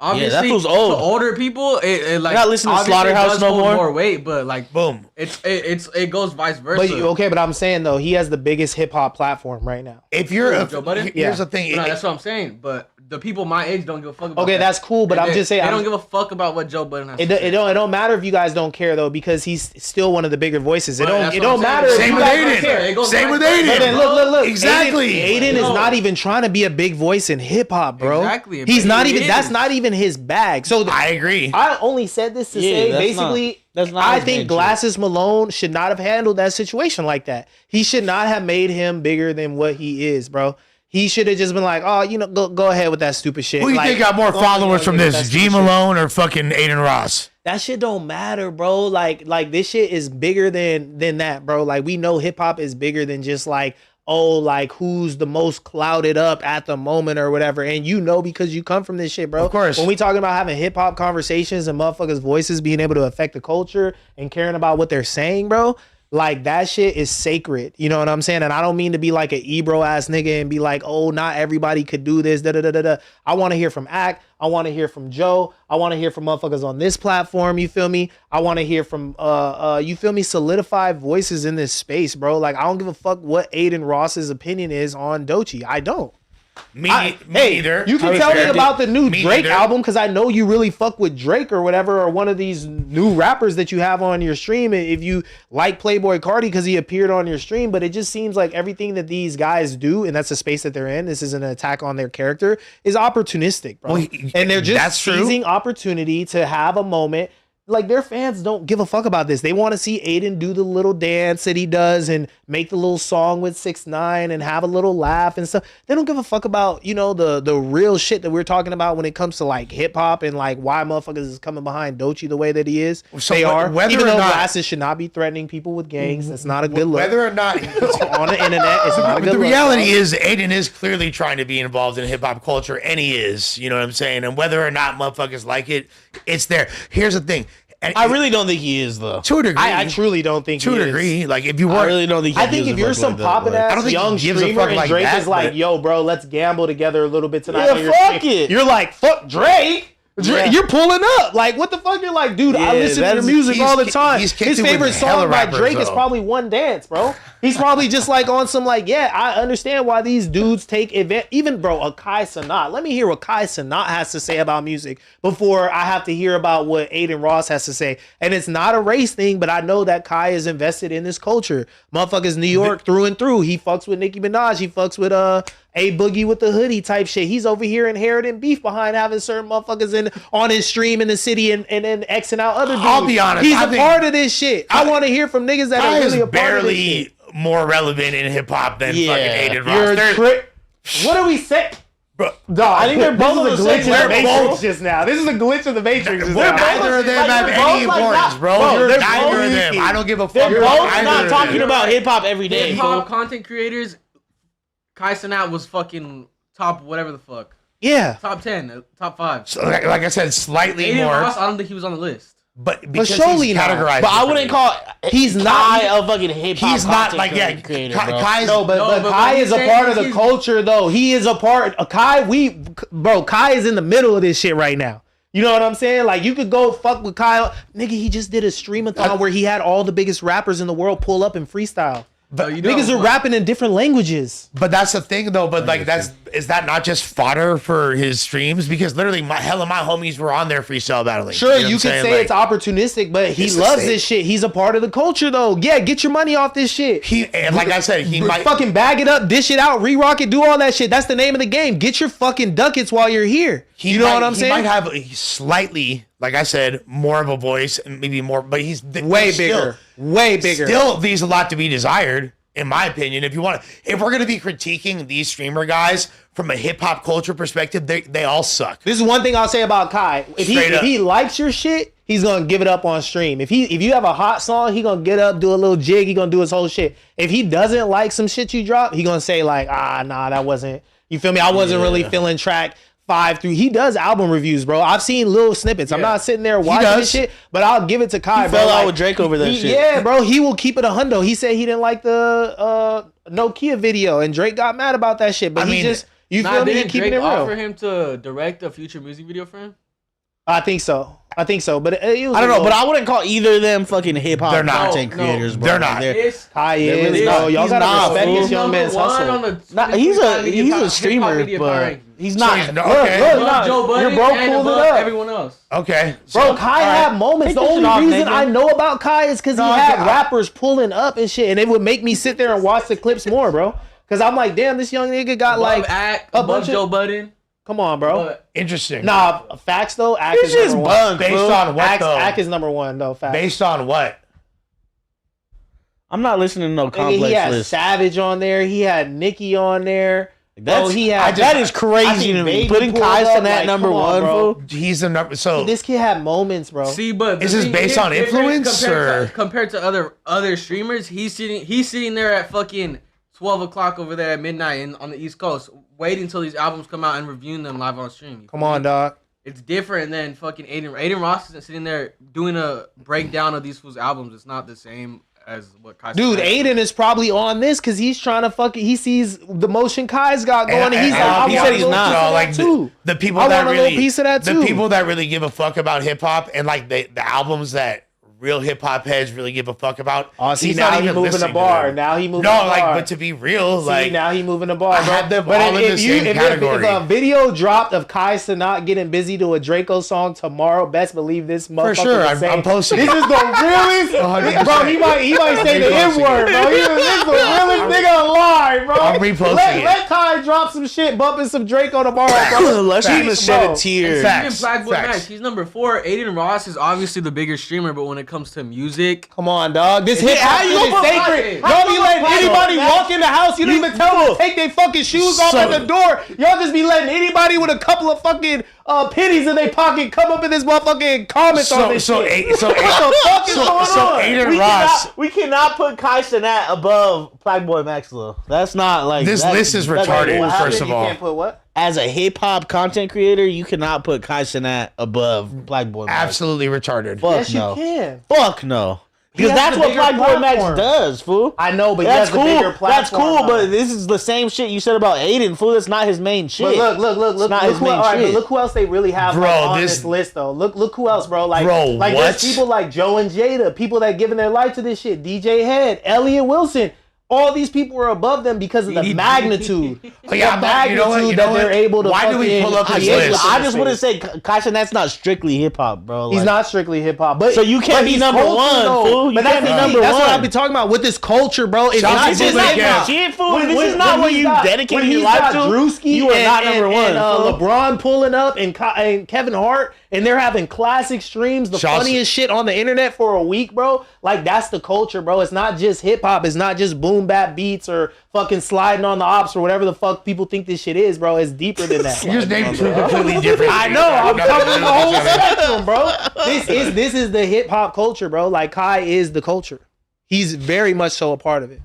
obviously, that fool's old. to older people, it like You're not listening to obviously it Slaughterhouse does no hold more? more weight, but like, Boom. it goes vice versa. But I'm saying though, he has the biggest hip hop platform right now. If you're Joe Budden? here's Yeah. the thing. No, that's what I'm saying. But the people my age don't give a fuck about. Okay, that. that's cool, but I'm They- just saying they I'm- don't give a fuck about what Joe Budden has It to say. don't matter if you guys don't care though, because he's still one of the bigger voices. It But don't that's it what don't I'm saying. matter if Same you with guys don't Adin. care. It goes Same vice with versa. Adin. But then look. Exactly. Aiden is No. not even trying to be a big voice in hip hop, bro. Exactly, He's but not he even. That's is. not even his bag. So I agree. I only said this to Yeah, say that's basically. that's not I his think main Glasses Malone should not have handled that situation like that. He should not have made him bigger than what he is, bro. He should have just been like, oh, go ahead with that stupid shit. Who do you Like, think got more go followers ahead from with this? that G stupid shit. Malone or fucking Adin Ross? That shit don't matter, bro. Like this shit is bigger than that, bro. Like we know hip hop is bigger than just like, oh, like who's the most clouded up at the moment or whatever. And you know because you come from this shit, bro. Of course. When we talking about having hip hop conversations and motherfuckers' voices being able to affect the culture and caring about what they're saying, bro. Like that shit is sacred. You know what I'm saying? And I don't mean to be like an Ebro ass nigga and be like, oh, not everybody could do this. Da da da da da. I want to hear from Act. I want to hear from Joe. I want to hear from motherfuckers on this platform. You feel me? I want to hear from you feel me? Solidified voices in this space, bro. Like I don't give a fuck what Adin Ross's opinion is on Doechii. I don't. Me Hey, either. you can I tell me respect it. about the new Me Drake neither. album because I know you really fuck with Drake or whatever, or one of these new rappers that you have on your stream. If you like Playboy Cardi because he appeared on your stream, but it just seems like everything that these guys do, and that's the space that they're in, this is an attack on their character, is opportunistic, bro. Well, and they're just that's true. seizing opportunity to have a moment. Like their fans don't give a fuck about this. They want to see Adin do the little dance that he does and make the little song with 6ix9ine and have a little laugh and stuff. They don't give a fuck about, you know, the real shit that we're talking about when it comes to like hip hop and like why motherfuckers is coming behind Doechii the way that he is. So they are. whether Even or though not- Glasses should not be threatening people with gangs. That's not a good look. Whether or not On the internet, it's not a good the look. reality bro. is Adin is clearly trying to be involved in hip hop culture, and he is. You know what I'm saying? And whether or not motherfuckers like it, it's there. Here's the thing. And I really don't think he is though. to a degree. I truly don't think to he a is. degree. Like if you I were really don't think. I think if you're some poppin' I don't ass think young he gives a streamer fuck and like Drake that, is like, but- yo, bro, let's gamble together a little bit tonight. Yeah, on your fuck stream. it. You're like, fuck Drake. Yeah. You're pulling up. Like, what the fuck? You're like, dude, I Yeah, listen to your that's- music all the he's- time. he's kicked His it with favorite hella song by rappers, Drake is though. probably One Dance, bro. He's probably just like on some like, yeah, I understand why these dudes take event. Even bro, Akai Sanat. Let me hear what Kai Sanat has to say about music before I have to hear about what Adin Ross has to say. And it's not a race thing, but I know that Kai is invested in this culture. Motherfuckers, New York through and through. He fucks with Nicki Minaj. He fucks with A Boogie with the hoodie type shit. He's over here inheriting beef behind having certain motherfuckers on his stream in the city and then Xing out other dudes. I'll be honest. He's a part of this shit. I want to hear from niggas that are really a part of this shit. Barely more relevant in hip hop than fucking Adin You're Ross. what do we say? Bro, Dog, I think they're both this a is glitch in the Matrix both- just now. This is a glitch in the Matrix just Neither now. of them have they're any both like importance, not- bro. bro, they're Neither both- of them. I don't give a fuck. They're about both either not of talking them. about hip hop every day. Hip hop content creators, Kai Cenat was fucking top whatever the fuck. Yeah. Top 10, top 5. So, like I said, slightly Adin more, Ross, I don't think he was on the list. but because surely he's not. categorized. But I wouldn't differently. call He's Kai not- a fucking hip hop. He's not like creator, Kai- bro. Kai's No, but Kai he's is a saying part of the he's- culture, though. He is a part. Kai is in the middle of this shit right now. You know what I'm saying? Like, you could go fuck with Kyle. Nigga, he just did a stream-a-thon where he had all the biggest rappers in the world pull up and freestyle. But Niggas are rapping in different languages. But that's the thing, though. But like, is that not just fodder for his streams? Because literally, my homies were on there freestyle battling. Sure, know you what I'm could saying? say Like, it's opportunistic, but he It's the loves same. this shit. He's a part of the culture, though. Yeah, get your money off this shit. and like I said, he might Fucking bag it up, dish it out, re-rock it, do all that shit. That's the name of the game. Get your fucking ducats while you're here. You know what I'm saying? He might have a slightly, like I said, more of a voice, and maybe more, but he's way bigger. Way bigger. Still leaves a lot to be desired, in my opinion. If we're gonna be critiquing these streamer guys from a hip hop culture perspective, they all suck. This is one thing I'll say about Kai. If he likes your shit, he's gonna give it up on stream. If you have a hot song, he gonna get up, do a little jig, he gonna do his whole shit. If he doesn't like some shit you drop, he gonna say like, nah, that wasn't. You feel me? I wasn't really feeling track 5 through. He does album reviews, bro. I've seen little snippets. I'm not sitting there watching this shit, but I'll give it to Kai. He bro. fell out Like, with Drake over that shit. Yeah, bro. He will keep it a hundo. He said he didn't like the Nokia video, and Drake got mad about that shit. But you feel me? He Didn't keeping Drake it real. offer him to direct a future music video for him? I think so. But it was I don't know, but I wouldn't call either of them fucking hip hop They're not. content No, creators, bro. they're not. Kai They're is, really bro. not. Y'all He's gotta not, respect fool. this young man's hustle. He's a streamer, but he's not. Okay. Look, Joe Budden your bro and pulled it above up. everyone else. Okay, Bro, Kai had moments. Take The this only shit off, reason nigga. I know about Kai is because he had I- rappers pulling up and shit, and it would make me sit there and watch the clips more, bro. Because I'm like, damn, this young nigga got like Above bunch of- Joe Budden. Come on, bro. But interesting. Nah, facts though. Act This is shit's number one. bunk, Based bro. on what though? Act is number one though. Facts. Based on what? I'm not listening to no Nigga, complex he had list. Savage on there. He had Nicki on there. That's, he had. that is I crazy think to me. Baby Putting pulled Kai up, Cenat like, number come on, one, bro. fool. He's the number. So This kid had moments, bro. see, but Is this based on influence, or- compared to other streamers? He's sitting there at fucking 12 o'clock over there at midnight on the East Coast, waiting until these albums come out and reviewing them live on stream. Come on, dog. It's different than fucking Adin Ross isn't sitting there doing a breakdown of these fools' albums. It's not the same as what Kai Dude, Cenat- Adin is probably on this because he's trying to he sees the motion Kai's got going, and he's like, I he want said a he's little not. piece of that like too. the people I that want a really little piece of that the too. people that really give a fuck about hip hop and like the albums that real hip hop heads really give a fuck about. Oh, see, he's now not he even moving the listening to bar. them. Now he moving No, the like, bar. but to be real, See, like now he moving the bar, I bro. had them But all in the same category. if a video dropped of Kai Cenat getting busy to a Draco song tomorrow, best believe this motherfucker sure, is saying, I'm posting this it. is the realest, 100%. bro. He might say the N reposting word, bro. This is the realest nigga alive, bro. I'm reposting it. Let Kai drop some shit, bumping some Draco tomorrow, bro. Let's Facts. even shed a Bro. tear. Facts. Even Black Boy Facts. Max, he's number 4. Adin Ross is obviously the bigger streamer, but when it comes to music, Come on, dog. This hip hop how you shit is gonna put sacred. Kai- Y'all be letting Kai- anybody Kai- walk in the house. You don't even tell them to take their fucking shoes off at the door. Y'all just be letting anybody with a couple of fucking pennies in their pocket come up in this motherfucking comments on this shit. What the fuck is going on? Adin Ross. We cannot put Kai Cenat above Black Boy Max though. That's not like This list is that's retarded, what first happened. of You all. can't put what? As a hip hop content creator, you cannot put Kai Cenat above Black Boy Max. Absolutely retarded. Fuck Yes, no. you can. Fuck no. Because has that's the what bigger Black Boy Max platform. does, fool. I know, but That's he has the bigger cool. That's platform. cool, but though. this is the same shit you said about Adin, fool. That's not his main shit. But look not who, his main all right, but shit. look who else they really have Bro, like, on this- this list though. Look who else, bro. Like, Bro, like what? there's people like Joe and Jada, people that giving their life to this shit. DJ Head, Elliot Wilson. All these people were above them because of the magnitude. Oh, yeah, the magnitude that they're able to. Why do we pull up this list? I just want to say, Kasha, that's not strictly hip hop, bro. He's not strictly hip hop, but so you can't be number one, fool. But that's what I've been talking about with this culture, bro. It's not this is not what you dedicated your life to. Drewski you are not number one. And LeBron pulling up and Kevin Hart, and they're having classic streams, the funniest shit on the internet for a week, bro. Like, that's the culture, bro. It's not just hip hop. It's not just boom bap beats or fucking sliding on the ops or whatever the fuck people think this shit is, bro. It's deeper than that. You're just naming two completely different. I know. I'm covering the whole spectrum, bro. This is the hip hop culture, bro. Like, Kai is the culture. He's very much so a part of it.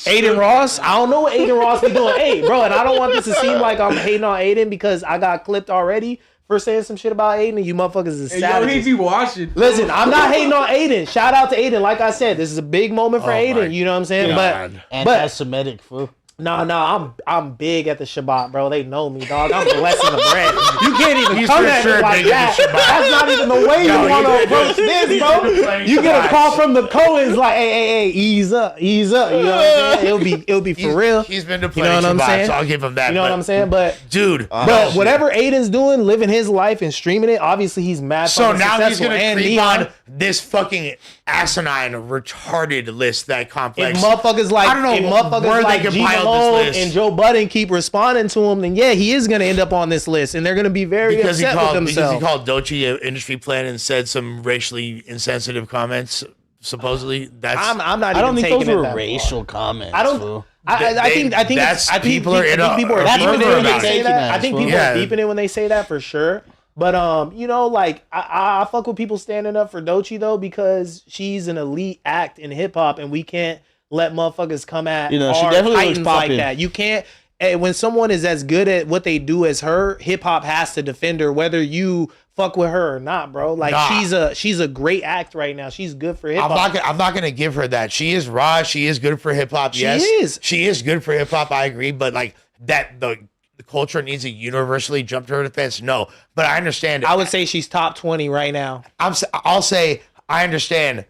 Adin Ross, I don't know what Adin Ross be doing. Hey, bro, and I don't want this to seem like I'm hating on Adin because I got clipped already for saying some shit about Adin, and you motherfuckers is savages. Yo, he be watching. Listen, I'm not hating on Adin. Shout out to Adin. Like I said, this is a big moment for Adin. You know what I'm saying? God. But anti-Semitic, fool. No, I'm big at the Shabbat, bro. They know me, dog. I'm blessing the bread. You can't even come at me like that. That's not even the way you want to approach this, bro. You get a call from the Coens like, hey, ease up. You know what I'm saying? It'll be for real. He's been to plenty Shabbat, so I'll give him that. You know what I'm saying? But dude, but whatever Aiden's doing, living his life and streaming it, obviously he's mad. So now he's gonna creep on this fucking asinine, retarded list that complex. If motherfuckers like, I don't know where they can pile this list. And Joe Budden keep responding to him, then yeah, he is going to end up on this list, and they're going to be very upset with themselves. Because he called Doechii an industry plant and said some racially insensitive comments. Supposedly, that's I'm not. I don't even think those were that racial comments. I don't. I think people are deep in it when they say that. I think people are deep in it when they say that for sure. But you know, like I fuck with people standing up for Doechii though, because she's an elite act in hip hop, and we can't let motherfuckers come at she our definitely titans like that. You can't. When someone is as good at what they do as her, hip hop has to defend her, whether you fuck with her or not, bro. Like she's a great act right now. She's good for hip hop. I'm not gonna give her that. She is raw. She is good for hip hop. Yes, she is good for hip hop. I agree, but like that the culture needs to universally jump to her defense. No, but I understand. I would say she's top 20 right now. I'll say I understand.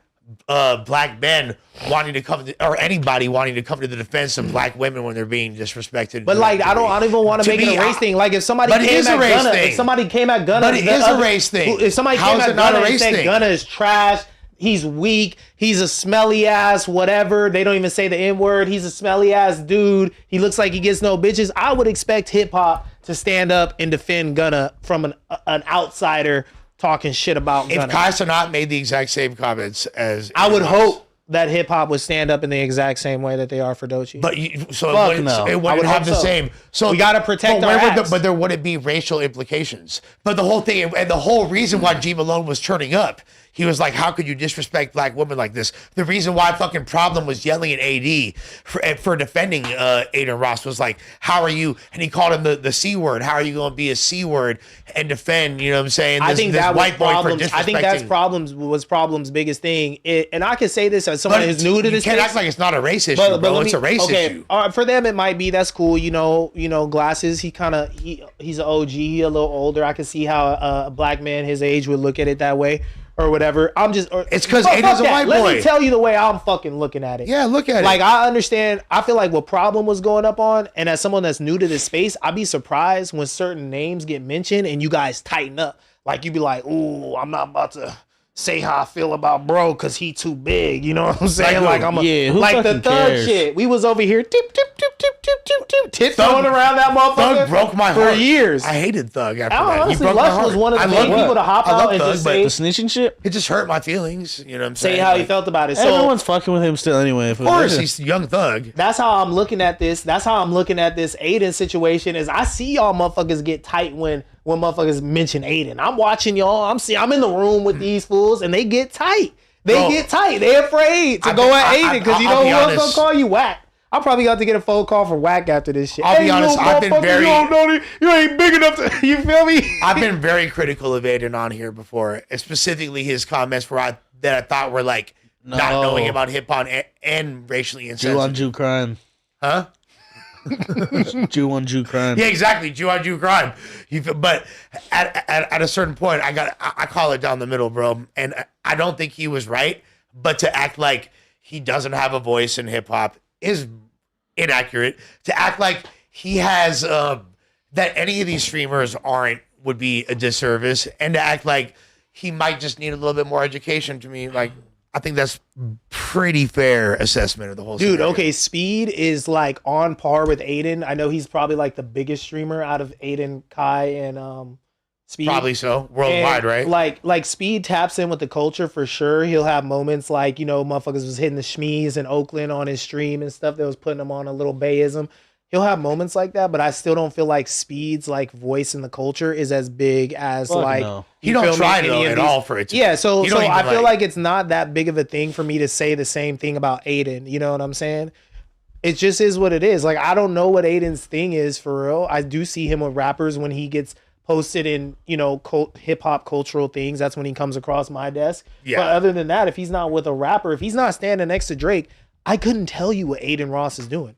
Black men wanting to come or anybody wanting to come to the defense of black women when they're being disrespected. But like I don't even want to make it a race thing. Like if somebody came at Gunna, but it is a race thing. If somebody came at Gunna and said Gunna is trash, he's weak, he's a smelly ass whatever, they don't even say the N-word, he's a smelly ass dude, he looks like he gets no bitches, I would expect hip hop to stand up and defend Gunna from an outsider talking shit about Gunna. If Kai Cenat made the exact same comments as I would hope that hip hop would stand up in the exact same way that they are for Doechii. But it wouldn't have the same. So we gotta protect our acts. But there wouldn't be racial implications. But the whole thing and the whole reason why G Malone was turning up, he was like, how could you disrespect black women like this? The reason why fucking Problem was yelling at AD for defending Adin Ross was like, how are you? And he called him the C word. How are you going to be a C word and defend, you know what I'm saying? I think that was Problems. I think that's Problem's biggest thing. And I can say this as someone who's new to this. You can't act like it's not a race issue, bro. It's a race issue. For them, it might be. That's cool. You know, Glasses. He's an OG. He a little older. I can see how a black man his age would look at it that way. Or whatever. It's because Adin's a white boy. Let me tell you the way I'm fucking looking at it. Yeah, look at it. Like, I understand. I feel like what Problem was going up on, and as someone that's new to this space, I'd be surprised when certain names get mentioned and you guys tighten up. Like, you be like, ooh, I'm not about to say how I feel about bro because he too big. You know what I'm saying? Like I'm like the thug shit. We was over here tiptoeing around that motherfucker. Thug broke my heart for years. I hated Thug after that. Honestly, He broke my Lush heart. was one of the main people to hop out and just say the snitching shit. It just hurt my feelings. You know what I'm saying? Say how he felt about it. So everyone's fucking with him still anyway. Of course, he's young Thug. That's how I'm looking at this. That's how I'm looking at this Adin situation. Is I see y'all motherfuckers get tight when motherfuckers mention Adin. I'm watching y'all. I'm in the room with these fools and they get tight. Get tight. They afraid to go at Adin because you know who else gonna call you whack. I'm probably got to get a phone call from Whack after this shit. I'll be honest, I've been very... You ain't big enough to... You feel me? I've been very critical of Adin on here before, specifically his comments that I thought were like not knowing about hip-hop and racially insensitive. Jew on Jew crime. Huh? Jew on Jew crime. Yeah, exactly. Jew on Jew crime. But at a certain point, I call it down the middle, bro. And I don't think he was right, but to act like he doesn't have a voice in hip hop is inaccurate. To act like he has that any of these streamers aren't would be a disservice, and to act like he might just need a little bit more education. To me, like, I think that's pretty fair assessment of the whole Dude, scenario. okay, Speed is like on par with Adin. I know he's probably like the biggest streamer out of Adin, Kai, and Speed. Probably so. Worldwide, And, right? Like Speed taps in with the culture for sure. He'll have moments like, you know, motherfuckers was hitting the Shmees in Oakland on his stream and stuff that was putting him on a little Bayism. He'll have moments like that, but I still don't feel like Speed's like voice in the culture is as big as Fuck like no. He you don't feel me, try any though of at these- all for it to Yeah, so He don't even, I feel like it's not that big of a thing for me to say the same thing about Adin. You know what I'm saying? It just is what it is. Like, I don't know what Aiden's thing is for real. I do see him with rappers when he gets posted in, you know, hip hop cultural things. That's when he comes across my desk. Yeah. But other than that, if he's not with a rapper, if he's not standing next to Drake, I couldn't tell you what Adin Ross is doing.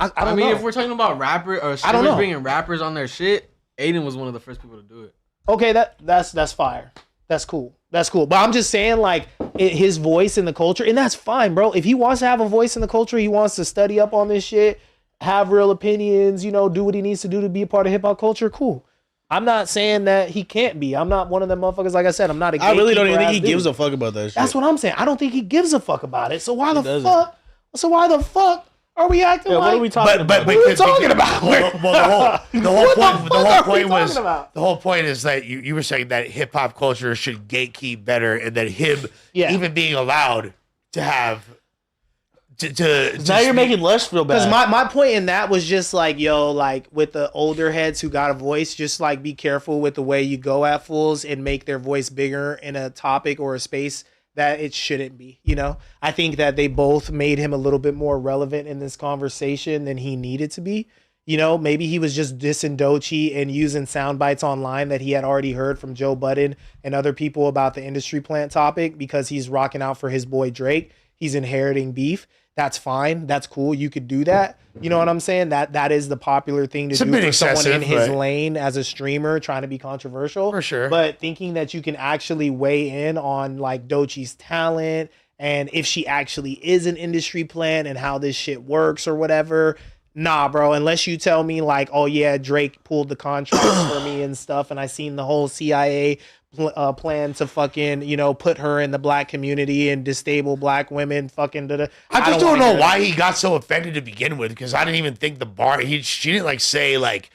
I don't mean, know. if we're talking about rapper or I don't streamers know. bringing rappers on their shit, Adin was one of the first people to do it. Okay, that's fire. That's cool. That's cool. But I'm just saying, like, his voice in the culture, and that's fine, bro. If he wants to have a voice in the culture, he wants to study up on this shit, have real opinions, you know, do what he needs to do to be a part of hip hop culture, cool. I'm not saying that he can't be. I'm not one of them motherfuckers. Like I said, I'm not a I really don't even think gatekeeper-ass he dude. gives a fuck about that shit. That's what I'm saying. I don't think he gives a fuck about it. So why the doesn't. fuck? So why the fuck are we acting Yeah, like? what are we talking about? What are we talking about? Well, the whole What the point, fuck are we was talking about? the whole point is that you were saying that hip hop culture should gatekeep better, and that him Yeah. even being allowed to have to Now you're making Lush feel Because bad. my point in that was just like, yo, like with the older heads who got a voice, just like be careful with the way you go at fools and make their voice bigger in a topic or a space that it shouldn't be. You know, I think that they both made him a little bit more relevant in this conversation than he needed to be. You know, maybe he was just dissing Doechii and using sound bites online that he had already heard from Joe Budden and other people about the industry plant topic because he's rocking out for his boy Drake. He's inheriting beef. That's fine. That's cool. You could do that. You know what I'm saying? That is the popular thing to It's a do bit for someone in excessive, his but- lane as a streamer trying to be controversial. For sure. But thinking that you can actually weigh in on like Doechii's talent and if she actually is an industry plant and how this shit works or whatever. Nah, bro, unless you tell me like, oh yeah, Drake pulled the contracts for me and stuff, and I seen the whole CIA plan to fucking, you know, put her in the black community and disable black women, fucking. I just don't know wanna hear why that. he got so offended to begin with, because I didn't even think the bar. She didn't like say like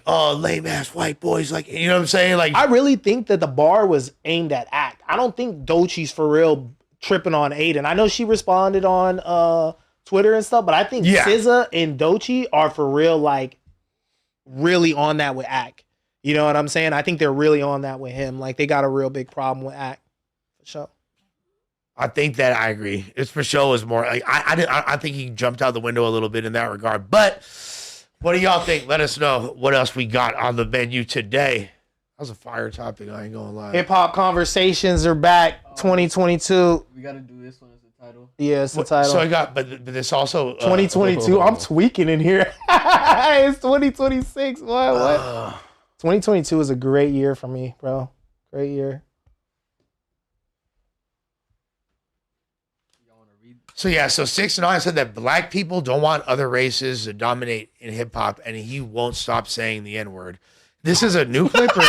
oh, lame ass white boys, like, you know what I'm saying? Like, I really think that the bar was aimed at Act. I don't think Doechii's for real tripping on Adin. I know she responded on Twitter and stuff, but I think Yeah. SZA and Doechii are for real, like, really on that with Act. You know what I'm saying? I think they're really on that with him. Like, they got a real big problem with Act. For sure. I think that I agree. It's for sure is more like I think he jumped out the window a little bit in that regard. But what do y'all think? Let us know what else we got on the menu today. That was a fire topic. I ain't gonna lie. Hip hop conversations are back. 2022. We gotta do this one as the title. Yeah, it's the title. So I got, but this also 2022. I'm tweaking in here. It's 2026. What? 2022 is a great year for me, bro. Great year. Y'all wanna read? So yeah, so 6ix9ine said that black people don't want other races to dominate in hip hop, and he won't stop saying the N word. This is a new clip, or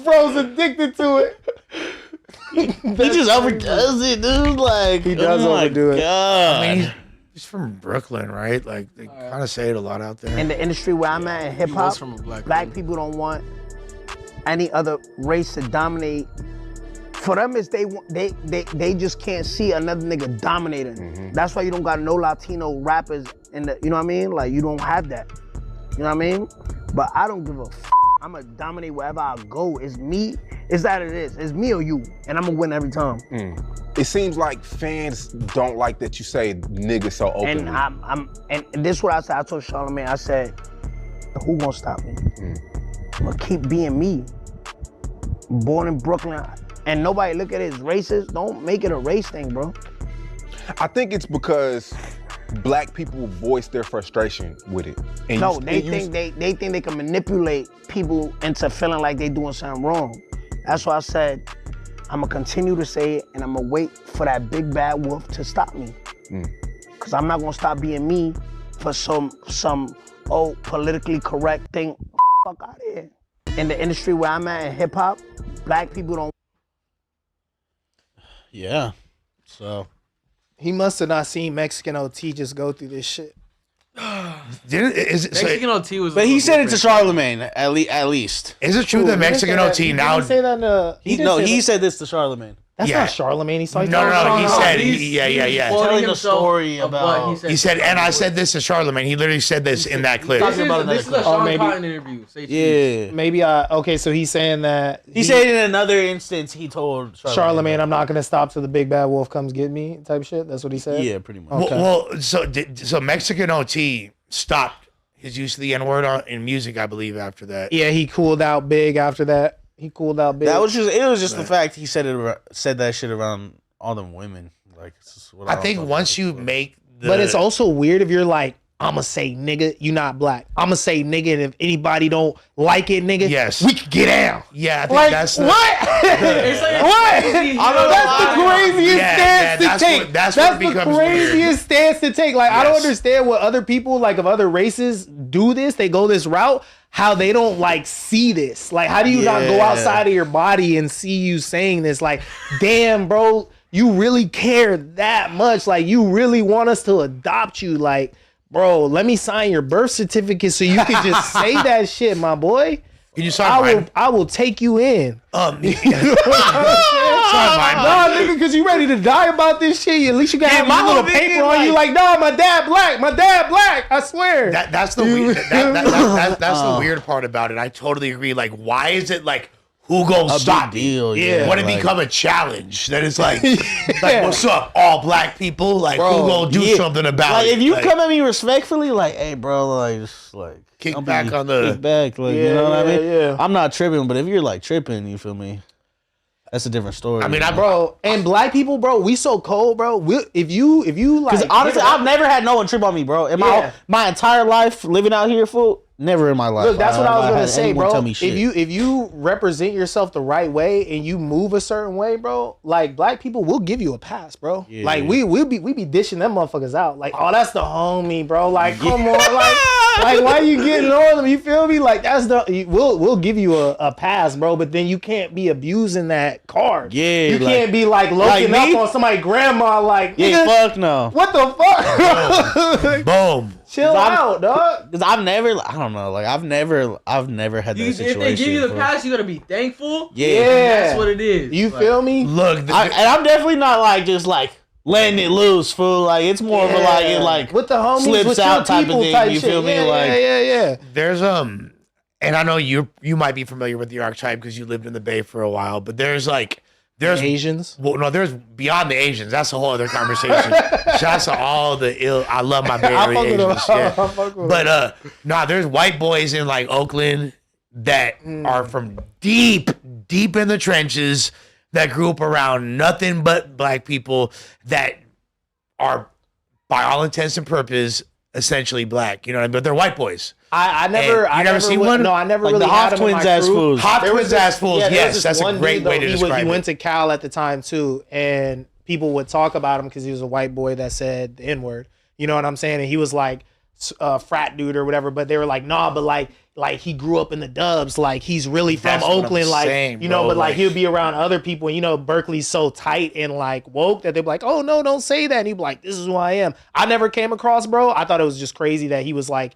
Bro's addicted to it. He just overdoes it, dude. Like, He does oh my overdo it. God. I mean, he's from Brooklyn, right? Like they kind of say it a lot out there. In the industry where I'm at in hip He hop, was from a black black family. people don't want any other race to dominate. For them, it's they just can't see another nigga dominating. That's why you don't got no Latino rappers in the, you know what I mean? Like, you don't have that. You know what I mean? But I don't give a f. I'm gonna dominate wherever I go. It's me. It's that it is. It's me or you, and I'm gonna win every time. It seems like fans don't like that you say nigga so openly. And and this is what I said. I told Charlamagne. I said, who gonna stop me? I'm gonna keep being me. Born in Brooklyn, and nobody look at it as racist. Don't make it a race thing, bro. I think it's because black people voice their frustration with it. And No, you- they and you- think they think they can manipulate people into feeling like they doing something wrong. That's why I said, I'm gonna continue to say it, and I'm gonna wait for that big bad wolf to stop me. Cause I'm not gonna stop being me for some politically correct thing. Fuck out of here. In the industry where I'm at in hip hop, black people don't. Yeah. So He must have not seen Mexican OT just go through this shit. Mexican OT was. but he said it to Charlemagne at least. Is it true that Mexican OT now? He say that in the, He said this to Charlemagne. That's Yeah. not Charlemagne. He's like, No. He said, he's- yeah. Telling the story of about- what He said, and I said this to Charlemagne. He literally said this in that clip. This Talking about is a another Sean maybe- Cotton interview. Say cheese. Yeah. Maybe okay. So he's saying that He said in another instance he told Charlemagne, I'm not gonna stop till the big bad wolf comes get me, type shit. That's what he said. Yeah, pretty much. Okay. Well, so Mexican OT stopped his use of the N-word in music, I believe, after that. Yeah, he cooled out big after that. He cooled out big. That was just the fact he said that shit around all them women. Like, it's just what I think once you make the... But it's also weird if you're like, I'ma say nigga, you not black. I'ma say nigga, and if anybody don't like it, nigga, Yes. we can get down. Yeah, I think Like that's... what? It's like- What? That's the craziest Yeah, stance that's to take. what- that's what the becomes craziest stance to take. Like I don't Yes. understand what other people like of other races do this. They go this route. How they don't like see this. Like how do you not go Yeah. outside of your body and see you saying this? Like, damn, bro, you really care that much. Like you really want us to adopt you. Like, bro, let me sign your birth certificate so you can just say that shit, my boy. Can you sign mine? I will take you in. Sign mine. Nah, nigga, because you ready to die about this shit. At least you got my a little whole thing paper is on you. Like, nah, my dad black. I swear. That's the weird. That's the weird part about it. I totally agree. Like, why is it like who gonna stop big me? deal, Yeah. When it like- become a challenge, then it's like, like, what's up, all black people? Like, Bro, who gonna do yeah. something about Like it? if you Like, come at me respectfully, like, hey, bro, like, just like Kick don't back be- on the- kick back, like, you Yeah, know what I mean? yeah. I'm not tripping, but if you're like tripping, you feel me? That's a different story. I mean, Bro, and black people, bro, we so cold, bro. If you like, because honestly, I've never had no one trip on me, bro. In Yeah. my entire life living out here, fool, never in my life. look, that's what I was have gonna had say, anyone bro. tell me shit. If you represent yourself the right way and you move a certain way, bro, like black people will give you a pass, bro. Yeah. Like we be dishing them motherfuckers out. Like, oh, that's the homie, bro. Like, come on, like why you getting on them? You feel me? Like that's we'll give you a pass, bro. But then you can't be abusing that card. Yeah, you like- can't be like looking me? up on somebody's grandma. Like, yeah, nigga, fuck no. what the fuck? boom. Chill out, dog. Because I've never, I don't know, like I've never had that If situation. they give you the bro. pass, you gotta be thankful. Yeah. That's what it is. You Like, feel me? Look, and I'm definitely not like just like letting it loose, fool. Like it's more of a like it like with the homies, slips with out your type of people thing, type you shit. feel me? Yeah, Like- yeah. there's and I know you might be familiar with the archetype because you lived in the Bay for a while, but there's Asians. Well, no, there's beyond the Asians. That's a whole other conversation. Shouts to all the ill. I love my Bay I Area fuck with them. Asians. Yeah. I fuck with But there's white boys in like Oakland that are from deep in the trenches that grew up around nothing but black people that are, by all intents and purposes, essentially black. You know what I mean? But they're white boys. I never. And I you never seen one? No, I never Like really the had Hot them in Twins my ass crew. fools. Hot There was twins this- ass fools. yeah, there was Yes, this that's a one great dude, way though, to he describe went it. to Cal at the time too, and people would talk about him because he was a white boy that said the N word. You know what I'm saying? And he was like a frat dude or whatever. But they were like, nah, but like he grew up in the dubs. Like he's really from That's what I'm Oakland. Like saying, you know, bro, but like like- he'll be around other people. And you know, Berkeley's so tight and like woke that they'd be like, oh no, don't say that. And he'd be like, this is who I am. I never came across, bro. I thought it was just crazy that he was like,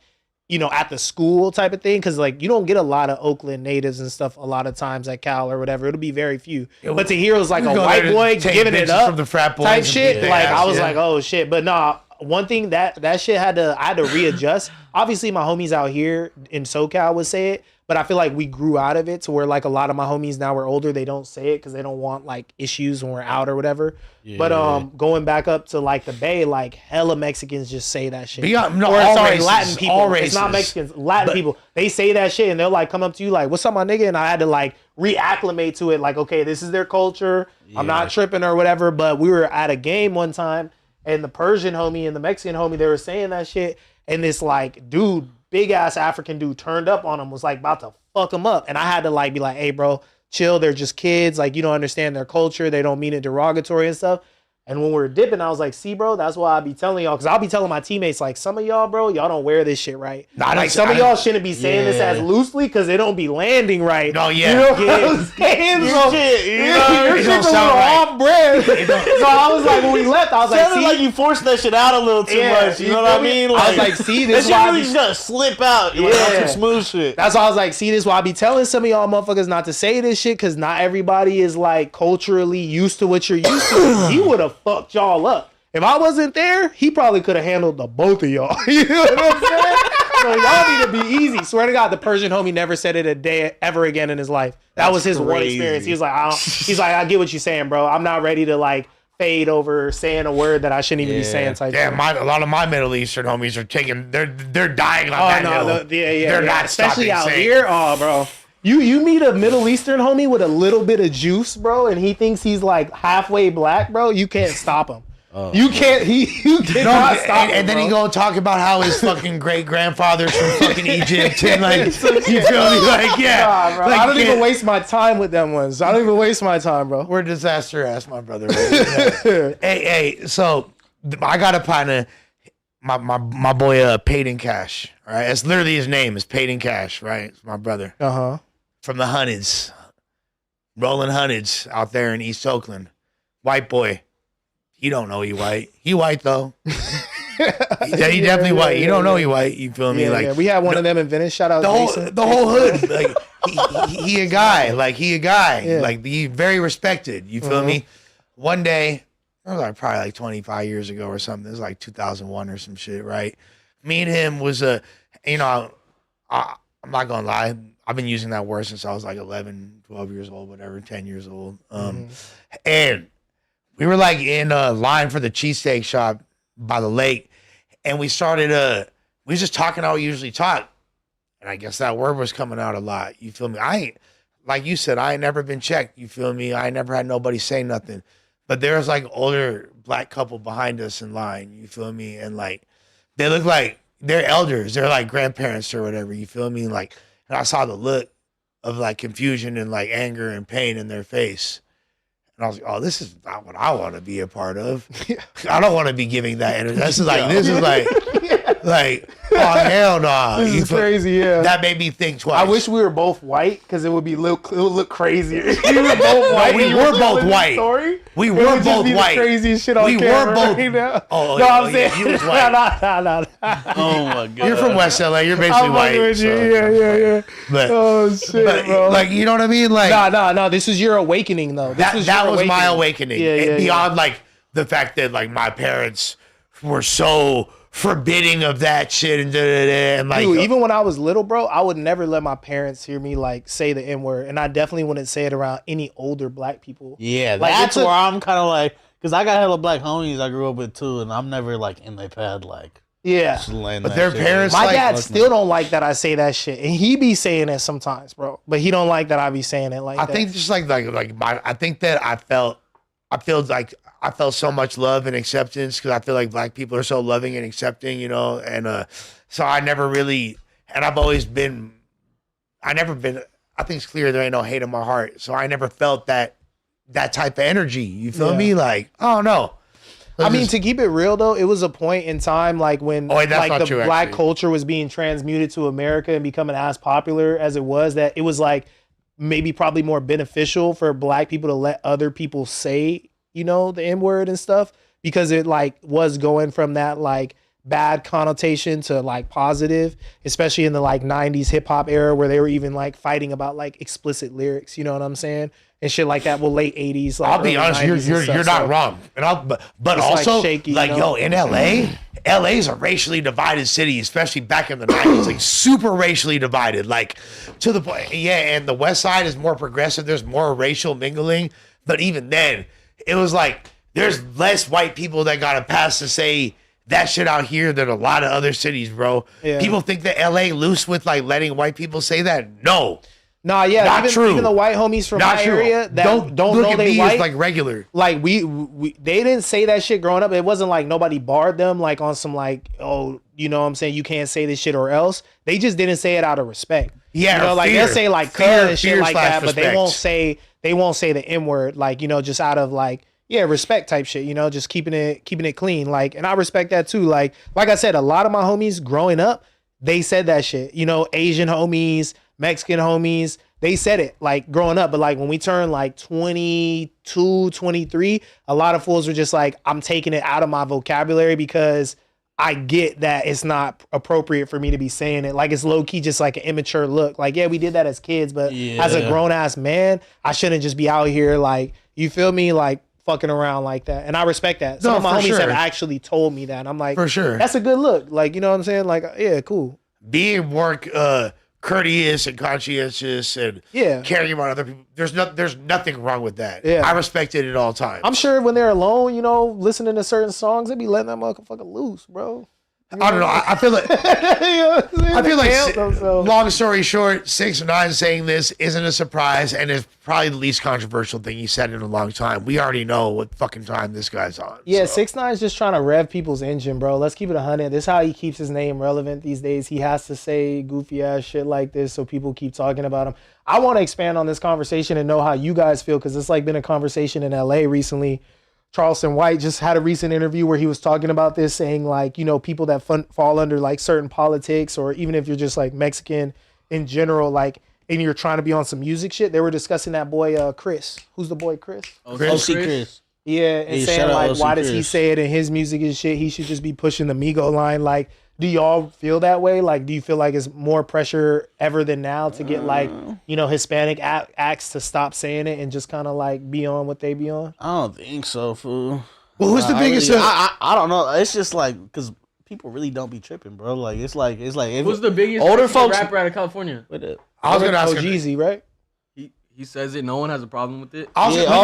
you know, at the school type of thing. Cause like you don't get a lot of Oakland natives and stuff a lot of times at Cal or whatever. It'll be very few. But to hear it was like You a go white there to boy take giving it bitches up from the frat boys type and shit. beat their Like ass, I was yeah. like, oh shit. But nah, one thing that shit I had to readjust. Obviously my homies out here in SoCal would say it, but I feel like we grew out of it to where like a lot of my homies now we're older, they don't say it because they don't want like issues when we're out or whatever. But going back up to like the Bay, like hella Mexicans just say that shit. Beyond- no, or all sorry, races, Latin people. all It's not races. Mexicans, Latin people. They say that shit and they'll like come up to you like, what's up, my nigga? And I had to like reacclimate to it. Like, okay, this is their culture. I'm not tripping or whatever. But we were at a game one time and the Persian homie and the Mexican homie, they were saying that shit. And this like dude, big ass African dude turned up on him, was like about to fuck him up. And I had to like be like, hey bro, chill. They're just kids. Like, you don't understand their culture. They don't mean it derogatory and stuff. And when we're dipping, I was like, see, bro, that's why I be telling y'all. Because I'll be telling my teammates, like, some of y'all, bro, y'all don't wear this shit right. Like, some of y'all shouldn't be saying this as loosely because it don't be landing right. No, yeah. You know what I'm saying? Your shit's a little off brand. So I was like, when we left, I was like, see? like you forced that shit out a little too much. You know what I mean? I was like, see, this shit really just gotta slip out. Yeah. Like, some smooth shit. That's why I was like, see, this why I be telling some of y'all motherfuckers not to say this shit because not everybody is like culturally used to what you're used to. He would have fucked y'all up. If I wasn't there, he probably could have handled the both of y'all. You know what I'm saying? So y'all need to be easy. Swear to God, the Persian homie never said it a day ever again in his life. That was his one experience. He was like, I get what you're saying, bro. I'm not ready to like fade over saying a word that I shouldn't even be saying. Type a lot of my Middle Eastern homies are taking. They're dying on that hill. They're not especially out saying. here. Oh, bro. You meet a Middle Eastern homie with a little bit of juice, bro, and he thinks he's like halfway black, bro. You can't stop him. You can't. You cannot stop him. And then he gonna talk about how his fucking great grandfather's from fucking Egypt and like you feel me? Like Nah, bro. Like, I don't even waste my time with them ones. I don't even waste my time, bro. We're disaster ass, my brother. hey, so I got a partner, my boy Peyton Cash. All right, that's literally his name is Peyton Cash. Right, it's my brother. From the Hundreds, rolling Hundreds out there in East Oakland. White boy. You don't know he white. He white though. Yeah, he definitely white. You don't know he white. You feel me? Like we had one of them in Venice. Shout out the whole hood. Like he a guy. Like he a guy. Yeah. Like he very respected. You feel me? One day, it was like probably like 25 years ago or something. It was like 2001 or some shit, right? Me and him was I'm not gonna lie. I've been using that word since I was like 11, 12 years old, whatever, 10 years old. And we were like in a line for the cheesesteak shop by the lake, and we started we was just talking how we usually talk, and I guess that word was coming out a lot. You feel me? Like you said, I ain't never been checked. You feel me? I ain't never had nobody say nothing, but there was like older black couple behind us in line. You feel me? And like they look like they're elders. They're like grandparents or whatever. You feel me? Like, and I saw the look of like confusion and like anger and pain in their face. And I was like, oh, this is not what I want to be a part of. I don't want to be giving that energy. This is like, oh, hell no. This is crazy, yeah. That made me think twice. I wish we were both white because it would look crazier. We were both white. We were both white. We were both white. Craziest shit on camera. We were both. Right now. Oh, no, I'm saying he was white. No. Oh my god. You're from West LA. You're basically white. With you. Yeah. But, oh shit, bro. Like, you know what I mean? Like, no. This is your awakening, though. That was my awakening. And beyond like the fact that like my parents were so forbidding of that shit and like, dude, even when I was little, bro, I would never let my parents hear me like say the N-word, and I definitely wouldn't say it around any older black people. Yeah, like, that's where I'm kind of like, because I got hella black homies I grew up with too, and I'm never like in their pad like. Yeah, but their parents. My dad still don't like that I say that shit, and he be saying it sometimes, bro. But he don't like that I be saying it like. I think just like I think that I feel like I felt so much love and acceptance because I feel like black people are so loving and accepting, you know, and so I never really, and I've always been, I think it's clear there ain't no hate in my heart, so I never felt that type of energy. You feel me? Like, oh no. I mean, to keep it real though, it was a point in time like when like the black culture was being transmuted to America and becoming as popular as it was, that it was like maybe probably more beneficial for black people to let other people say, you know, the N-word and stuff, because it like was going from that like bad connotation to like positive, especially in the like 90s hip hop era where they were even like fighting about like explicit lyrics, you know what I'm saying? And shit like that. Well, late 80s. Like, I'll be honest, you're not wrong. And but also, like, shaky, like, you know? Yo, in LA is a racially divided city, especially back in the 90s, like super racially divided, like to the point. Yeah, and the West Side is more progressive. There's more racial mingling. But even then, it was like there's less white people that got a pass to say that shit out here than a lot of other cities, bro. Yeah. People think that LA loose with like letting white people say that. No. Nah, yeah, not true. Even the white homies from my area that don't look know at they me white, as like regular. Like we they didn't say that shit growing up. It wasn't like nobody barred them like on some like, oh, you know what I'm saying, you can't say this shit or else. They just didn't say it out of respect. Yeah, you know, like fear. they'll say like Fear- "cuh" and shit fear like slash that, but they won't say the N word, like, you know, just out of like, yeah, respect type shit, you know, just keeping it clean. Like, and I respect that too. Like I said, a lot of my homies growing up, they said that shit. You know, Asian homies, Mexican homies, they said it like growing up. But like when we turned like 22, 23, a lot of fools were just like, I'm taking it out of my vocabulary because I get that it's not appropriate for me to be saying it. Like it's low key just like an immature look. Like, yeah, we did that as kids, but as a grown ass man, I shouldn't just be out here like, you feel me? Like fucking around like that. And I respect that. Some of my homies have actually told me that. And I'm like, For sure. that's a good look. Like, you know what I'm saying? Like, yeah, cool. Being more courteous and conscientious and caring about other people. There's nothing wrong with that. Yeah. I respect it at all times. I'm sure when they're alone, you know, listening to certain songs, they be letting that motherfucker loose, bro. I don't know. I feel like I feel like long story short, 6ix9ine saying this isn't a surprise, and it's probably the least controversial thing he said in a long time. We already know what fucking time this guy's on. Yeah, so. 6ix9ine's just trying to rev people's engine, bro. Let's keep it 100. This is how he keeps his name relevant these days. He has to say goofy ass shit like this so people keep talking about him. I want to expand on this conversation and know how you guys feel, because it's like been a conversation in LA recently. Charleston White just had a recent interview where he was talking about this, saying like, you know, people that fall under like certain politics, or even if you're just like Mexican in general, like, and you're trying to be on some music shit. They were discussing that boy, Chris. Who's the boy, Chris? Chris. Yeah, and saying like, why does he say it in his music and shit? He should just be pushing the Migo line. Like, do y'all feel that way? Like, do you feel like it's more pressure ever than now to get like, you know, Hispanic acts to stop saying it and just kind of like be on what they be on? I don't think so, fool. Well, who's the biggest? I don't know. It's just like because people really don't be tripping, bro. Like it's like who's the biggest older folks rapper out of California? I was gonna ask Jeezy, right? He says it. No one has a problem with it.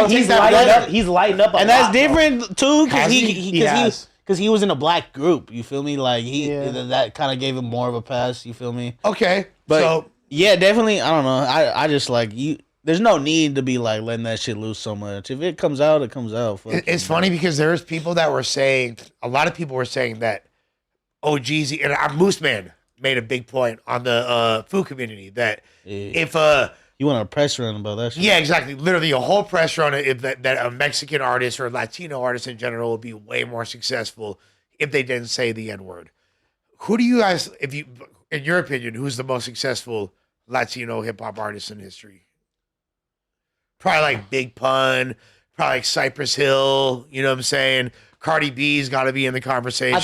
He's lighting up, and that's different too, because he was in a black group. You feel me? Like that kind of gave him more of a pass. You feel me? Okay, but so yeah, definitely. I don't know. I just like you. There's no need to be like letting that shit loose so much. If it comes out, it comes out. It's funny because there's people that were saying, a lot of people were saying that Jeezy and Moose Man made a big point on the food community that if you want a press run about that shit. Yeah, exactly. Literally a whole press run if that a Mexican artist or Latino artist in general would be way more successful if they didn't say the N-word. Who do you guys, in your opinion, who's the most successful Latino hip hop artist in history? Probably like Big Pun, probably like Cypress Hill, you know what I'm saying? Cardi B's got to be in the conversation. I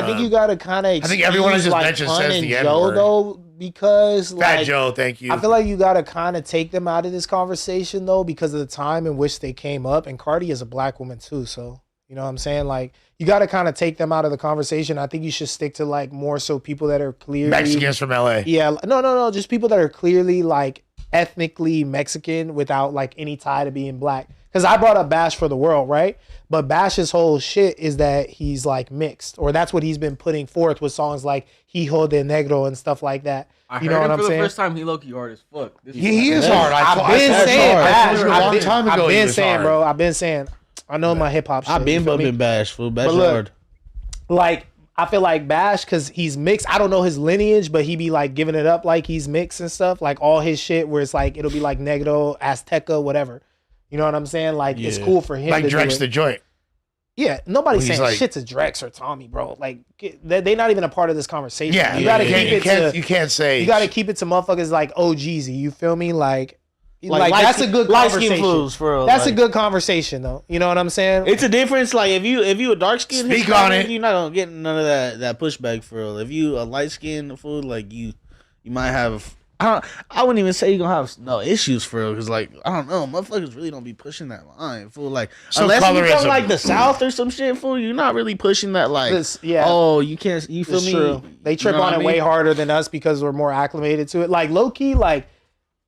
think you got to kind of. I think everyone has just like mentioned Pun says and the Joe N-word. though, because Fat like, Joe, thank you. I feel like you got to kind of take them out of this conversation though, because of the time in which they came up. And Cardi is a black woman too, so you know what I'm saying. Like you got to kind of take them out of the conversation. I think you should stick to like more so people that are clearly Mexicans from LA. Yeah, no, just people that are clearly like ethnically Mexican without like any tie to being black. Because I brought up Bash for the world, right? But Bash's whole shit is that he's like mixed, or that's what he's been putting forth with songs like Hijo de Negro and stuff like that. I heard him for the first time. He low-key hard as fuck. He is hard. I've been saying Bash. I've been saying, bro. I've been saying. I know my hip hop shit. I've been bumping Bash, fool. Bash hard. Like I feel like Bash, because he's mixed. I don't know his lineage, but he be like giving it up like he's mixed and stuff. Like all his shit, where it's like it'll be like Negro, Azteca, whatever. You know what I'm saying? Like it's cool for him. Like to Drex the Joint. Yeah, nobody's saying like, shit to Drex or Tommy, bro. Like they're not even a part of this conversation. Yeah, you gotta keep it to. You can't say. You gotta keep it to motherfuckers like Jeezy. You feel me? Like that's a good conversation. Fools, for that's a good conversation though. You know what I'm saying? It's a difference. Like if you a dark skin, speak on it. You're not gonna get none of that pushback for real. If you a light skin fool, like you might have. I wouldn't even say you're gonna have no issues for real, because like I don't know, motherfuckers really don't be pushing that line, fool. Like so unless you from like the South or some shit, fool, you're not really pushing that like. Oh, you can't. You feel me? True. They trip on it way harder than us because we're more acclimated to it. Like low key, like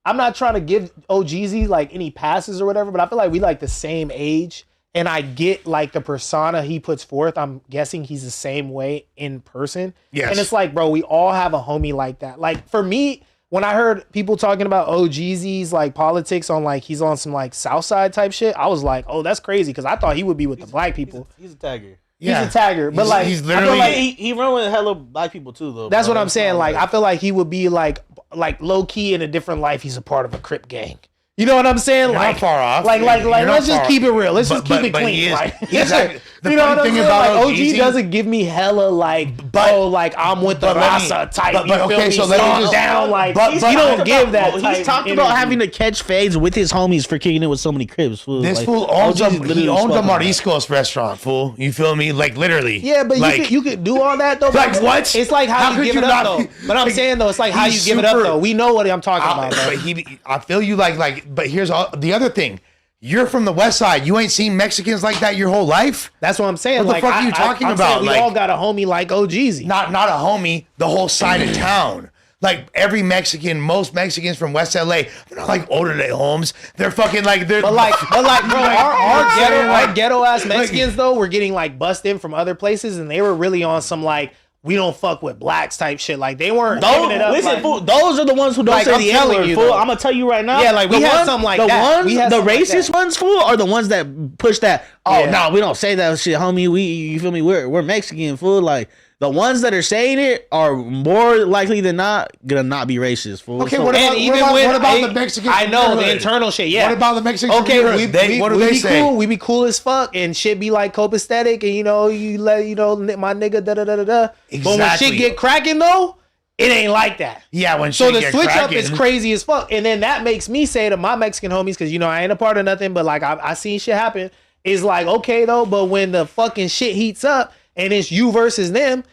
I'm not trying to give Jeezy like any passes or whatever, but I feel like we like the same age, and I get like the persona he puts forth. I'm guessing he's the same way in person. Yes. And it's like, bro, we all have a homie like that. Like for me. When I heard people talking about Jeezy's like politics on like he's on some like Southside type shit, I was like, oh, that's crazy, because I thought he would be with the black people. He's a tagger. Yeah. He's a tagger, but he's literally I feel like he run with hella black people too, though. That's what I'm saying. Like I feel like he would be like like low key in a different life, he's a part of a Crip gang. You know what I'm saying? You're like not far off. Like, You're not let's just far keep off. it real. Let's just keep it but clean. he is- Like, exactly. The you know what funny I'm thing saying? about Like, OG OGZ doesn't give me hella like, like I'm with the but let me- Rasa type. but you feel okay, me? so let me Stomp just- down like. but He he don't give that. He's type talked about energy. having to catch fades with his homies for kicking it with so many Crips. Fool. This Like, fool owns OG's he literally owns a spoken about. Mariscos restaurant, fool. You feel me? Like literally. Yeah, but like, you could do all that though. Like, but what? It's like how you could give you it up not though. be- But I'm like, saying though, it's like how you he's give it up super- though. We know what I'm talking about. Though. But I feel you like. But here's the other thing. You're from the West Side. You ain't seen Mexicans like that your whole life. That's what I'm saying. What the like, fuck are you talking I'm about? saying we Like- all got a homie like OGZ. Not a homie. The whole side of town. Like every Mexican, most Mexicans from West LA, they're not like older than homes. They're fucking like they're. But like, bro, our ghetto ass like- Mexicans though were getting like bussed in from other places, and they were really on some like we don't fuck with blacks type shit. Like they weren't Those, giving it up. listen, like, fool, those are the ones who don't Like, say I'm the telling N-word, you, fool. though. I'm gonna tell you right now. Yeah, like, we the had ones- something like the that. Ones, We had the something like racist that. ones, fool, are the ones that push that. Oh Yeah. no, we don't say that shit, homie. You feel me? We're Mexican, fool. Like the ones that are saying it are more likely than not gonna not be racist, fool. Okay, So- what about, And even what when about the Mexicans? I from know your the hood? internal shit. Yeah. What about the Mexicans? Okay, from your hood? What do we they be say? cool. We be cool as fuck, and shit be like copacetic, and you let my nigga da da da da da. But when Exactly. shit get cracking though, it ain't like that. Yeah, when So shit the get switch up cracking, is crazy as fuck, and then that makes me say to my Mexican homies, because I ain't a part of nothing, but like I seen shit happen. Is like okay though, but when the fucking shit heats up and it's you versus them.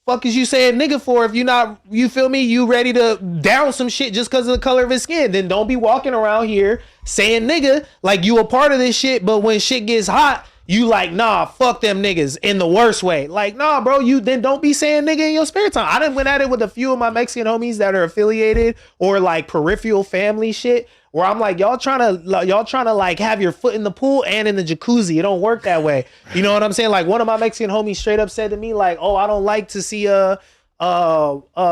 Fuck is you saying nigga for if you not, you feel me, you ready to down some shit just because of the color of his skin. Then don't be walking around here saying nigga like you a part of this shit, but when shit gets hot, you like, nah, fuck them niggas in the worst way. Like, nah, bro, you then don't be saying nigga in your spare time. I done went at it with a few of my Mexican homies that are affiliated or like peripheral family shit. Where I'm like, y'all trying to like have your foot in the pool and in the jacuzzi. It don't work that way. You know what I'm saying? Like one of my Mexican homies straight up said to me like, oh, I don't like to see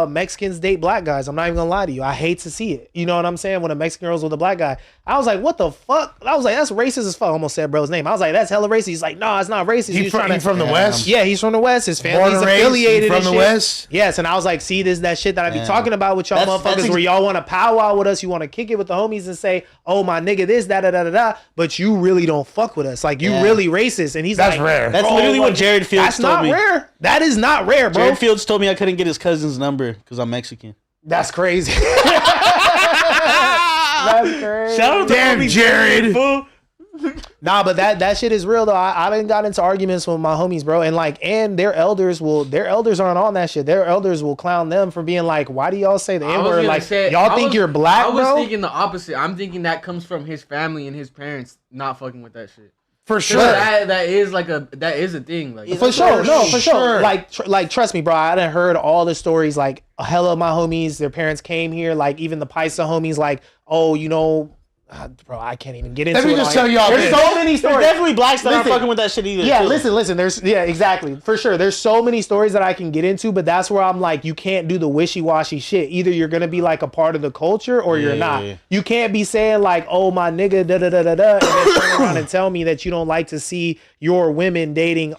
Mexicans date black guys. I'm not even gonna lie to you. I hate to see it. You know what I'm saying? When a Mexican girl's with a black guy. I was like, what the fuck? I was like, that's racist as fuck. I almost said bro's name. I was like, that's hella racist. He's like, no, it's not racist. He from the West? Yeah, he's from the West. His Born family's and raised, affiliated he from and the shit. West? Yes, and I was like, see, this is that shit that I be talking about with y'all That's motherfuckers where y'all want to powwow with us, you want to kick it with the homies and say, oh my nigga, this, da da da da da, but you really don't fuck with us. Like you really racist. And he's That's like, rare. That's bro, literally what like, Jared Fields That's told not me. rare. That is not rare, bro. Jared Fields told me I couldn't get his cousin's number because I'm Mexican. That's crazy. That's crazy. Shout out to Damn, homie Jared. fool. Nah, but that shit is real though. I done got into arguments with my homies, bro, and their elders aren't on that shit. Their elders will clown them for being like, why do y'all say the N word? Like y'all think you're black, I was bro? thinking the opposite. I'm thinking that comes from his family and his parents not fucking with that shit. For sure. That is a thing. Like For sure, no, for sure. Sure. Like, trust me, bro. I done heard all the stories. Like, hella of my homies, their parents came here. Like, even the Paisa homies, like, oh, bro, I can't even get into it. Let me just on tell here. y'all There's this. so many There's stories. definitely blacks that aren't Listen. fucking with that shit either. Yeah, too. listen. Yeah, exactly. For sure. There's so many stories that I can get into, but that's where I'm like, you can't do the wishy-washy shit. Either you're going to be like a part of the culture or you're not. Yeah. You can't be saying like, oh, my nigga, da-da-da-da-da, and then turn around and tell me that you don't like to see your women dating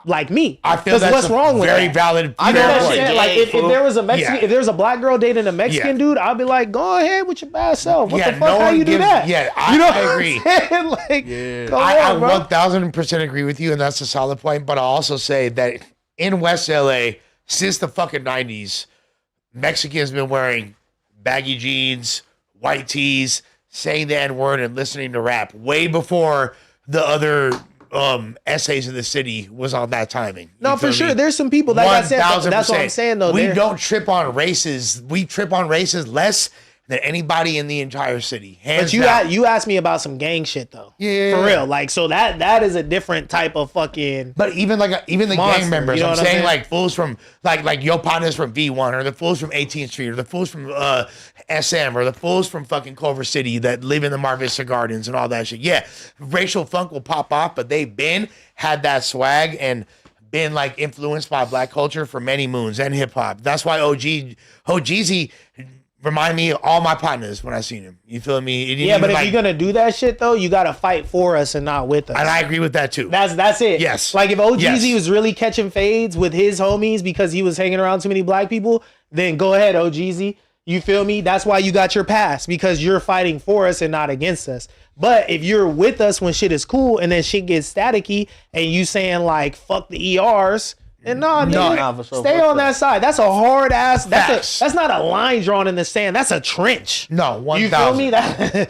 like me. I feel 'Cause that's what's wrong with very that? valid. I know fair that point. shit. Yeah, Like if fool. there was a Mexican, Yeah. if there was a black girl dating a Mexican Yeah. dude, I'd be like, go ahead with your bad self. What Yeah, the fuck? no How one you do gives- that? yeah, I what I'm agree. saying? Like, go I ahead, bro. 1000% agree with you, and that's a solid point. But I'll also say that in West LA, since the fucking 90s, Mexicans been wearing baggy jeans, white tees, saying the N-word and listening to rap way before the other essays in the city was on that timing. No, You for feel sure. me? There's some people like I said. But that's what I'm 1000%. saying though. We There- don't trip on races. We trip on races less than anybody in the entire city. Hands But down. you asked me about some gang shit though. Yeah. For real. Like so that is a different type of fucking. But even even the Monster, gang members, you know I'm what I'm saying saying? like fools from like yo partners from V1 or the fools from 18th Street or the fools from SM or the fools from fucking Culver City that live in the Mar Vista Gardens and all that shit. Yeah, racial funk will pop off, but they've had that swag and been like influenced by black culture for many moons and hip hop. That's why OGZ remind me of all my partners when I seen him. You feel me? It didn't Yeah, but even, if you're gonna do that shit though, you gotta fight for us and not with us. and I agree with that too. That's it. Yes. Like if OGZ Yes. was really catching fades with his homies because he was hanging around too many black people, then go ahead, OGZ. You feel me? That's why you got your pass, because you're fighting for us and not against us. But if you're with us when shit is cool and then shit gets staticky and you saying like fuck the ERs, and nigga, for sure, stay fuck on that side. That's a hard ass. Facts. That's not a line drawn in the sand. That's a trench. No, 1,000. You feel me? That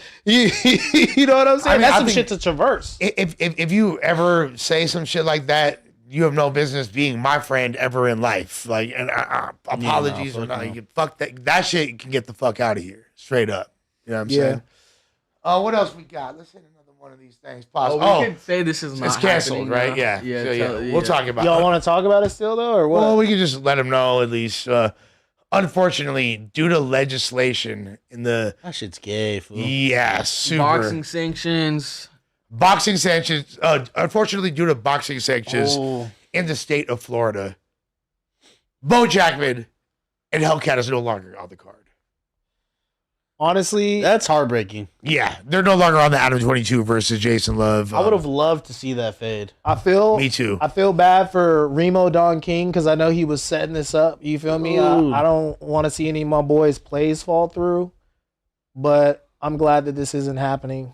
you know what I'm saying? I mean, That's I some think- shit to traverse. If you ever say some shit like that, you have no business being my friend ever in life. Like, and apologies or not. Fuck that. That shit can get the fuck out of here. Straight up. You know what I'm saying? What else we got? Let's hit another one of these things. Pause. Oh, we can say this is not it's canceled, happening right? now. Yeah. Yeah, So, tell- We'll talk about Y'all it. want to talk about it still though, or what? Well, we can just let them know at least. Unfortunately, due to legislation in the That shit's gay, fool. super Boxing sanctions. boxing sanctions. Unfortunately, due to boxing sanctions Oh. in the state of Florida, Bo Jackman and Hellcat is no longer on the card. Honestly, That's heartbreaking. Yeah, they're no longer on the Adam 22 versus Jason Love. I would have loved to see that fade. I feel Me too. I feel bad for Remo Don King because I know he was setting this up. You feel me? Ooh. I don't want to see any of my boys' plays fall through, but I'm glad that this isn't happening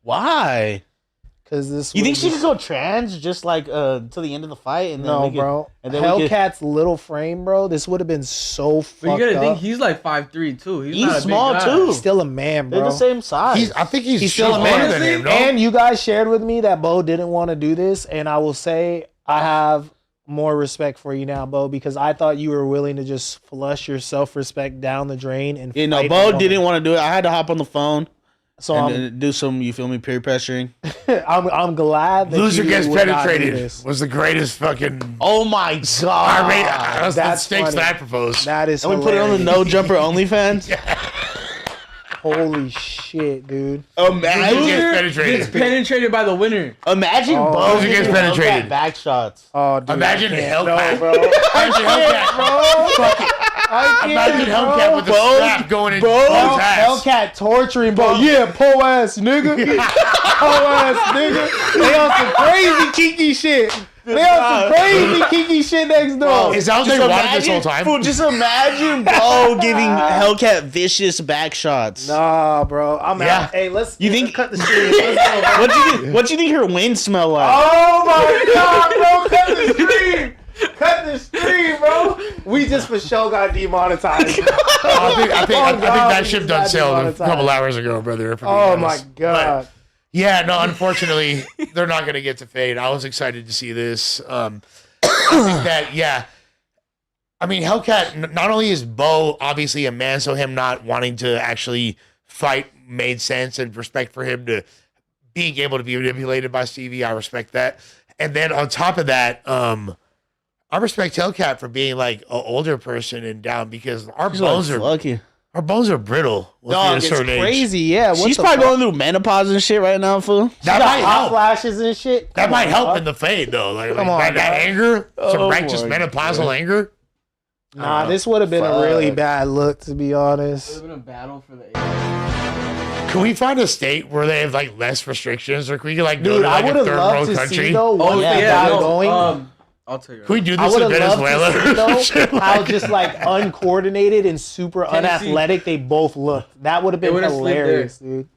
Why? because this. You think would've she just- could go trans just like to the end of the fight and then No, we could, bro. and then we could- Hellcat's little frame, bro. This would have been so But fucked you gotta up. think he's like 5'3" too. He's He's not a small, big guy. too. He's still a man, they're bro. the same size. I think he's He's still a man. than him. No? And you guys shared with me that Bo didn't want to do this, and I will say I have more respect for you now, Bo, because I thought you were willing to just flush your self-respect down the drain and You know, fight a Bo woman. didn't want to do it. I had to hop on the phone So and then do some, you feel me, peer pressuring. I'm glad that Loser you gets would not do penetrated this. was the greatest fucking. Oh my I god! mean, that's the that's stakes funny. that I proposed. That is And we put it on the hilarious. no jumper OnlyFans. Holy shit, dude. Loser gets Loser penetrated. gets penetrated by the winner. Imagine Oh. Bo Loser gets giving penetrated. Hellcat back shots. Oh, dude. Imagine I can't. Hellcat. No, bro. Imagine Hellcat. bro. I can't, Imagine bro. Hellcat with the Bo- strap going in Bo- Bo's ass. Hellcat torturing Bo. Yeah, po ass nigga. Po ass nigga. They on some crazy kinky shit. They on some crazy kinky shit next door. Is that what they wanted this whole time? Fool, just imagine Bo giving Hellcat vicious back shots. Nah, bro. I'm Yeah. out. Hey, let's You think- cut the stream. Let's go, bro. What do you think her wings smell like? Oh my god, bro. Cut the stream. Cut the stream, bro. We just for sure got demonetized. I think God, that we ship just done got sailed a demonetized. couple hours ago, brother. Oh my god. Yeah, no, unfortunately, they're not going to get to fade. I was excited to see this. I think that, yeah. I mean, Hellcat, not only is Bo obviously a man, so him not wanting to actually fight made sense, and respect for him to being able to be manipulated by Stevie. I respect that. And then on top of that, I respect Hellcat for being like an older person and down, because our She's bones like, are fuck you. our bones are brittle. With Dog, a it's certain age. crazy. Yeah, what She's the probably fuck? going through menopause and shit right now, fool. That Got might hot help. flashes and shit. That Come might on, help dog. in the fade though. Like, Come on, that dog. anger, some Oh righteous my menopausal anger. Nah, this would have been a really bad look, to be It honest. would have been a battle for the. Can we find a state where they have like less restrictions, or can we like go Dude, to I like would a have third loved world to country? see though. Oh Once yeah, they got no, going. I'll tell you. Can we do I this would in have loved Venezuela? to see though Shit how like- just like uncoordinated and super Tennessee. unathletic they both looked. That would have They been would've slid hilarious, dude.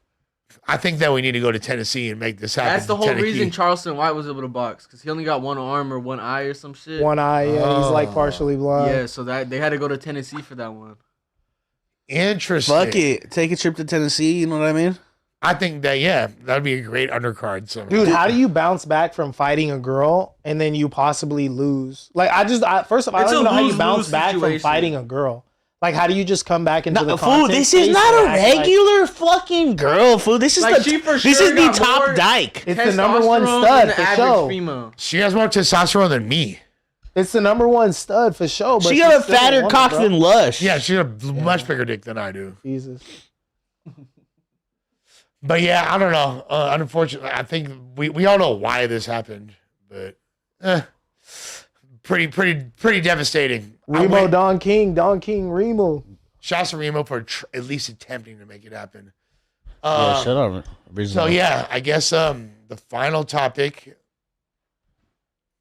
I think that we need to go to Tennessee and make this happen. That's the whole Tennessee. reason Charleston White was able to box, because he only got one arm or one eye or some shit. One eye, yeah, he's like Oh. partially blind. Yeah, so that they had to go to Tennessee for that one. Interesting. Fuck it. Take a trip to Tennessee, you know what I mean? I think that that'd be a great undercard. So, Dude, how do you bounce back from fighting a girl and then you possibly lose? Like, first of all, I It's don't a know how you lose-lose bounce back from situation. fighting a girl. Like, how do you just come back into the Fool, content this is space not and a act like- regular fucking girl, fool. This is Like, she for this sure is the got top more dyke. It's the number one Testosterone stud than the for average sure. female. she has more testosterone than me. It's the number one stud for sure. But She got a she's still fatter woman, cock bro. than Lush. Yeah, she has a much bigger dick than I do. Jesus. But yeah, I don't know. Unfortunately, I think we all know why this happened, but pretty devastating. Remo Don King Remo. Shouts to Remo for at least attempting to make it happen. Yeah, shut up. So yeah, I guess the final topic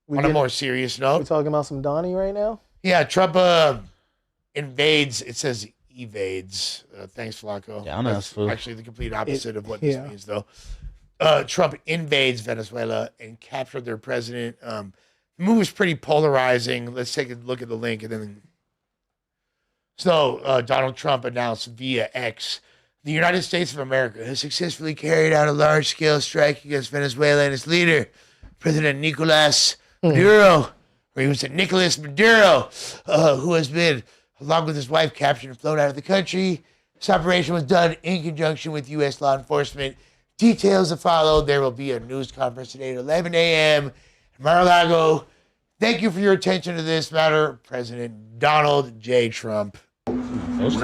We on a more serious we note. talking about some Donnie right now? Yeah, Trump invades. It says evades. Thanks, Flacco. Yeah, I know That's that's actually the complete opposite of what this yeah. means, though. Trump invades Venezuela and captured their president. The move was pretty polarizing. Let's take a look at the link and then. So, Donald Trump announced via X, the United States of America has successfully carried out a large-scale strike against Venezuela and its leader, President Nicolas Maduro, or he was Nicolas Maduro, who has been, along with his wife, captured and flown out of the country. This operation was done in conjunction with U.S. law enforcement. Details to follow. There will be a news conference today at 11 a.m. in Mar-a-Lago. Thank you for your attention to this matter, President Donald J. Trump. Everyone's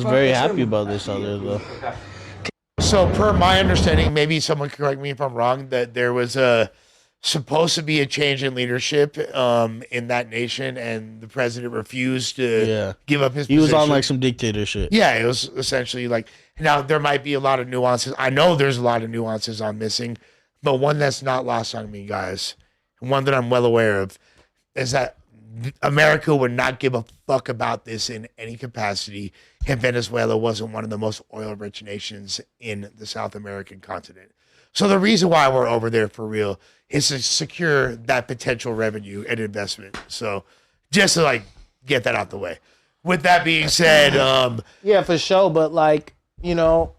very happy about this out there, though. So, per my understanding, maybe someone correct me if I'm wrong, that there was supposed to be a change in leadership in that nation, and the president refused to give up his position. He was on like some dictator shit. Yeah, it was essentially like, now there might be a lot of nuances. I know there's a lot of nuances I'm missing, but one that's not lost on me, guys, one that I'm well aware of, is that America would not give a fuck about this in any capacity if Venezuela wasn't one of the most oil-rich nations in the South American continent. So the reason why we're over there for real is to secure that potential revenue and investment. So just to like get that out the way. With that being said, yeah, for sure. But like, you know,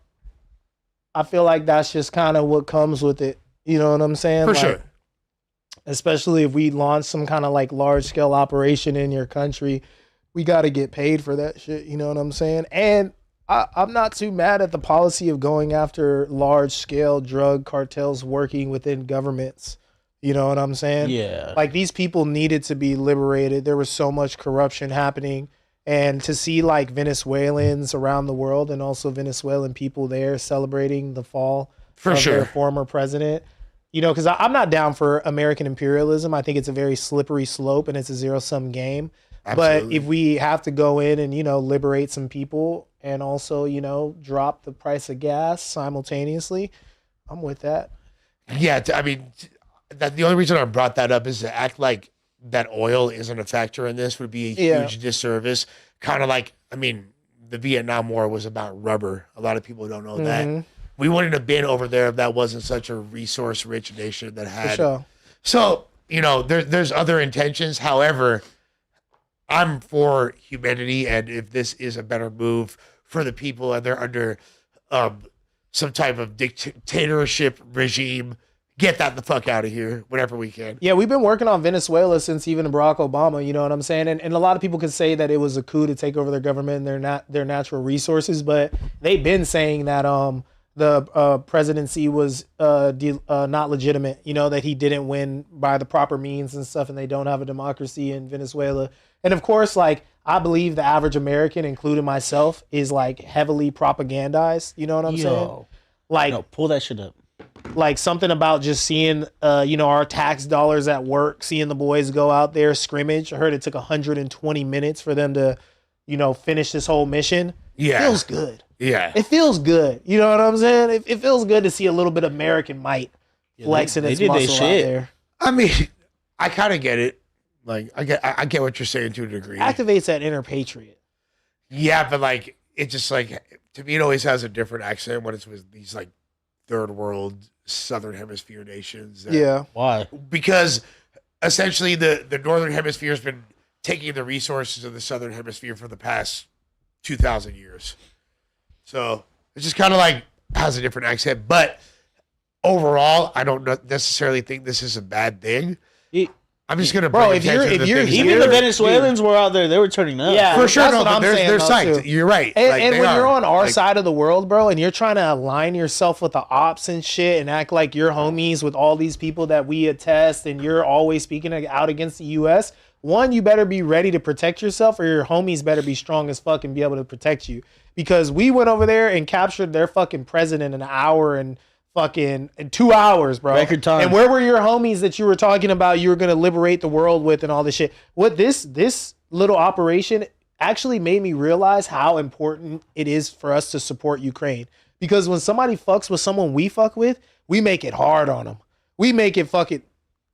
I feel like that's just kind of what comes with it. You know what I'm saying? For like, sure. Especially if we launch some kind of like large scale operation in your country, we got to get paid for that shit. You know what I'm saying? And I'm not too mad at the policy of going after large scale drug cartels working within governments. You know what I'm saying? Yeah. Like these people needed to be liberated. There was so much corruption happening. And to see like Venezuelans around the world and also Venezuelan people there celebrating the fall of their former president, you know, because I'm not down for American imperialism. I think it's a very slippery slope and it's a zero-sum game. Absolutely. But if we have to go in and, you know, liberate some people and also, you know, drop the price of gas simultaneously, I'm with that. Yeah, I mean, the only reason I brought that up is to act like that oil isn't a factor in this would be a huge disservice. Kind of like, I mean, the Vietnam War was about rubber. A lot of people don't know that. We wouldn't have been over there if that wasn't such a resource-rich nation that had. For sure. So, you know, there's other intentions. However, I'm for humanity, and if this is a better move for the people and they're under some type of dictatorship regime, get that the fuck out of here whenever we can. Yeah, we've been working on Venezuela since even Barack Obama, you know what I'm saying? And a lot of people could say that it was a coup to take over their government and their natural resources, but they've been saying that the presidency was not legitimate, you know, that he didn't win by the proper means and stuff, and they don't have a democracy in Venezuela. And of course, like, I believe the average American, including myself, is like heavily propagandized, you know what I'm saying? Like, pull that shit up. Like something about just seeing, you know, our tax dollars at work, seeing the boys go out there scrimmage. I heard it took 120 minutes for them to, you know, finish this whole mission. Yeah. It feels good. Yeah. It feels good. You know what I'm saying? It feels good to see a little bit of American might flexing its muscle out there. I mean, I kind of get it. Like, I get what you're saying to a degree. Activates that inner patriot. Yeah, but like, it just like, to me, it always has a different accent when it's with these like third world Southern Hemisphere nations. Yeah. Why? Because essentially the Northern Hemisphere has been taking the resources of the Southern Hemisphere for the past 2,000 years. So it's just kind of like has a different accent. But overall, I don't necessarily think this is a bad thing. I'm just gonna bring if you're even the Venezuelans were out there, they were turning up. Yeah, for sure. That's No, what but I'm they're saying, psyched. too. You're right. And, like, and when you're on our like, side of the world, bro, and you're trying to align yourself with the ops and shit, and act like you're homies with all these people that we attest, and you're always speaking out against the U.S. One, you better be ready to protect yourself, or your homies better be strong as fuck and be able to protect you. Because we went over there and captured their fucking president in an hour and fucking in 2 hours, bro. Record time. And where were your homies that you were talking about you were going to liberate the world with and all this shit? What this little operation actually made me realize how important it is for us to support Ukraine. Because when somebody fucks with someone we fuck with, we make it hard on them. We make it fucking.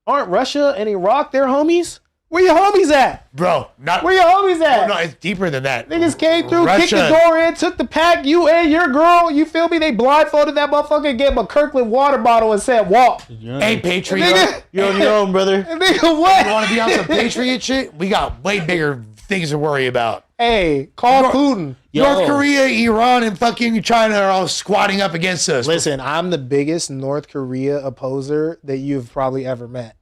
Aren't Russia and Iraq their homies? Where your homies at? Bro, not Where your homies at? no, it's deeper than that. Niggas came through, kicked the Russia- door in, took the pack, you and your girl, you feel me? They blindfolded that motherfucker, gave him a Kirkland water bottle and said, walk. Hey, Patriot. Nigga, You're on your own, brother. nigga, what? You want to be on some Patriot shit? We got way bigger things to worry about. Hey, call Putin. North Korea, Iran, and fucking China are all squatting up against us. Listen, I'm the biggest North Korea opposer that you've probably ever met.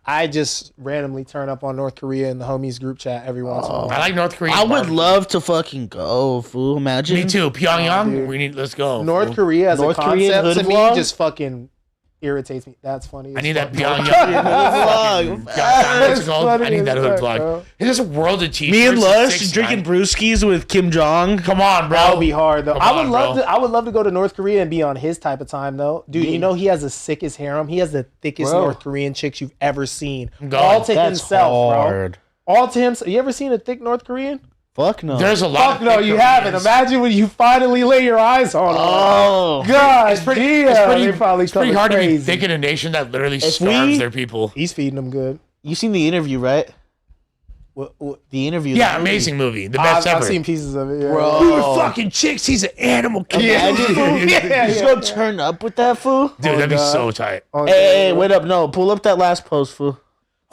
I just randomly turn up on North Korea in the homies group chat every once in a I while. like North Korea. I would love to fucking go, fool. Imagine. Me too. Pyongyang. dude. Let's go. North fool. Korea as North a Korean concept to hood me vlog? just fucking irritates me. That's funny. I as need that fuck. Pyongyang. That's What's it called? funny I need that as hood fuck, vlog. bro. It's just a world of t-shirts. Me and Lush 6ix9ine. drinking brewskis with Kim Jong. Come on, bro. That would be hard though. Come I would on, love bro. to. I would love to go to North Korea and be on his type of time though, dude. You know he has the sickest harem. He has the thickest Bro. North Korean chicks you've ever seen. God, All to That's himself, hard. bro. All to himself. You ever seen a thick North Korean? Fuck no. There's a lot. Fuck no, you haven't. Imagine when you finally lay your eyes on them. Oh. God, It's pretty, damn, it's pretty, they probably it's pretty coming hard to be crazy. thick in a nation that literally If starves we- their people. He's feeding them good. You seen the interview, right? What, The interview. Yeah, the movie. amazing movie. The best I've ever. seen pieces of it, yeah. Bro. Dude, fucking chicks. He's an animal kid. Imagine, fool. Yeah, He's yeah, gonna turn up with that fool. Dude, that'd be God. so tight. Oh, Hey, wait up. No, pull up that last post, fool.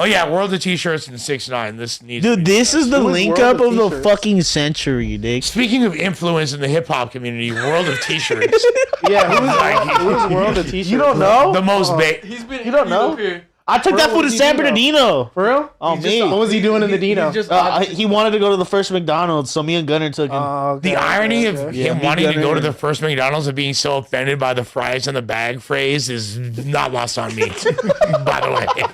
Oh yeah, World of T-shirts and 6ix9ine. This needs. Dude, this is the Who is link World up of of the T-shirts? fucking century, Dick. Speaking of influence in the hip hop community, World of T-shirts. Yeah, who's World of T-shirts? You don't know? the most He's been. You don't know? Up here. I took that Bro, fool what to did San he do, Bernardino. For real? Oh, He's me. just- What was he doing in the Dino? He's just He wanted to go to the first McDonald's, so me and Gunner took him. Okay, The irony of okay. him me wanting to gunner. go to the first McDonald's and being so offended by the fries in the bag phrase is not lost on me. By the way,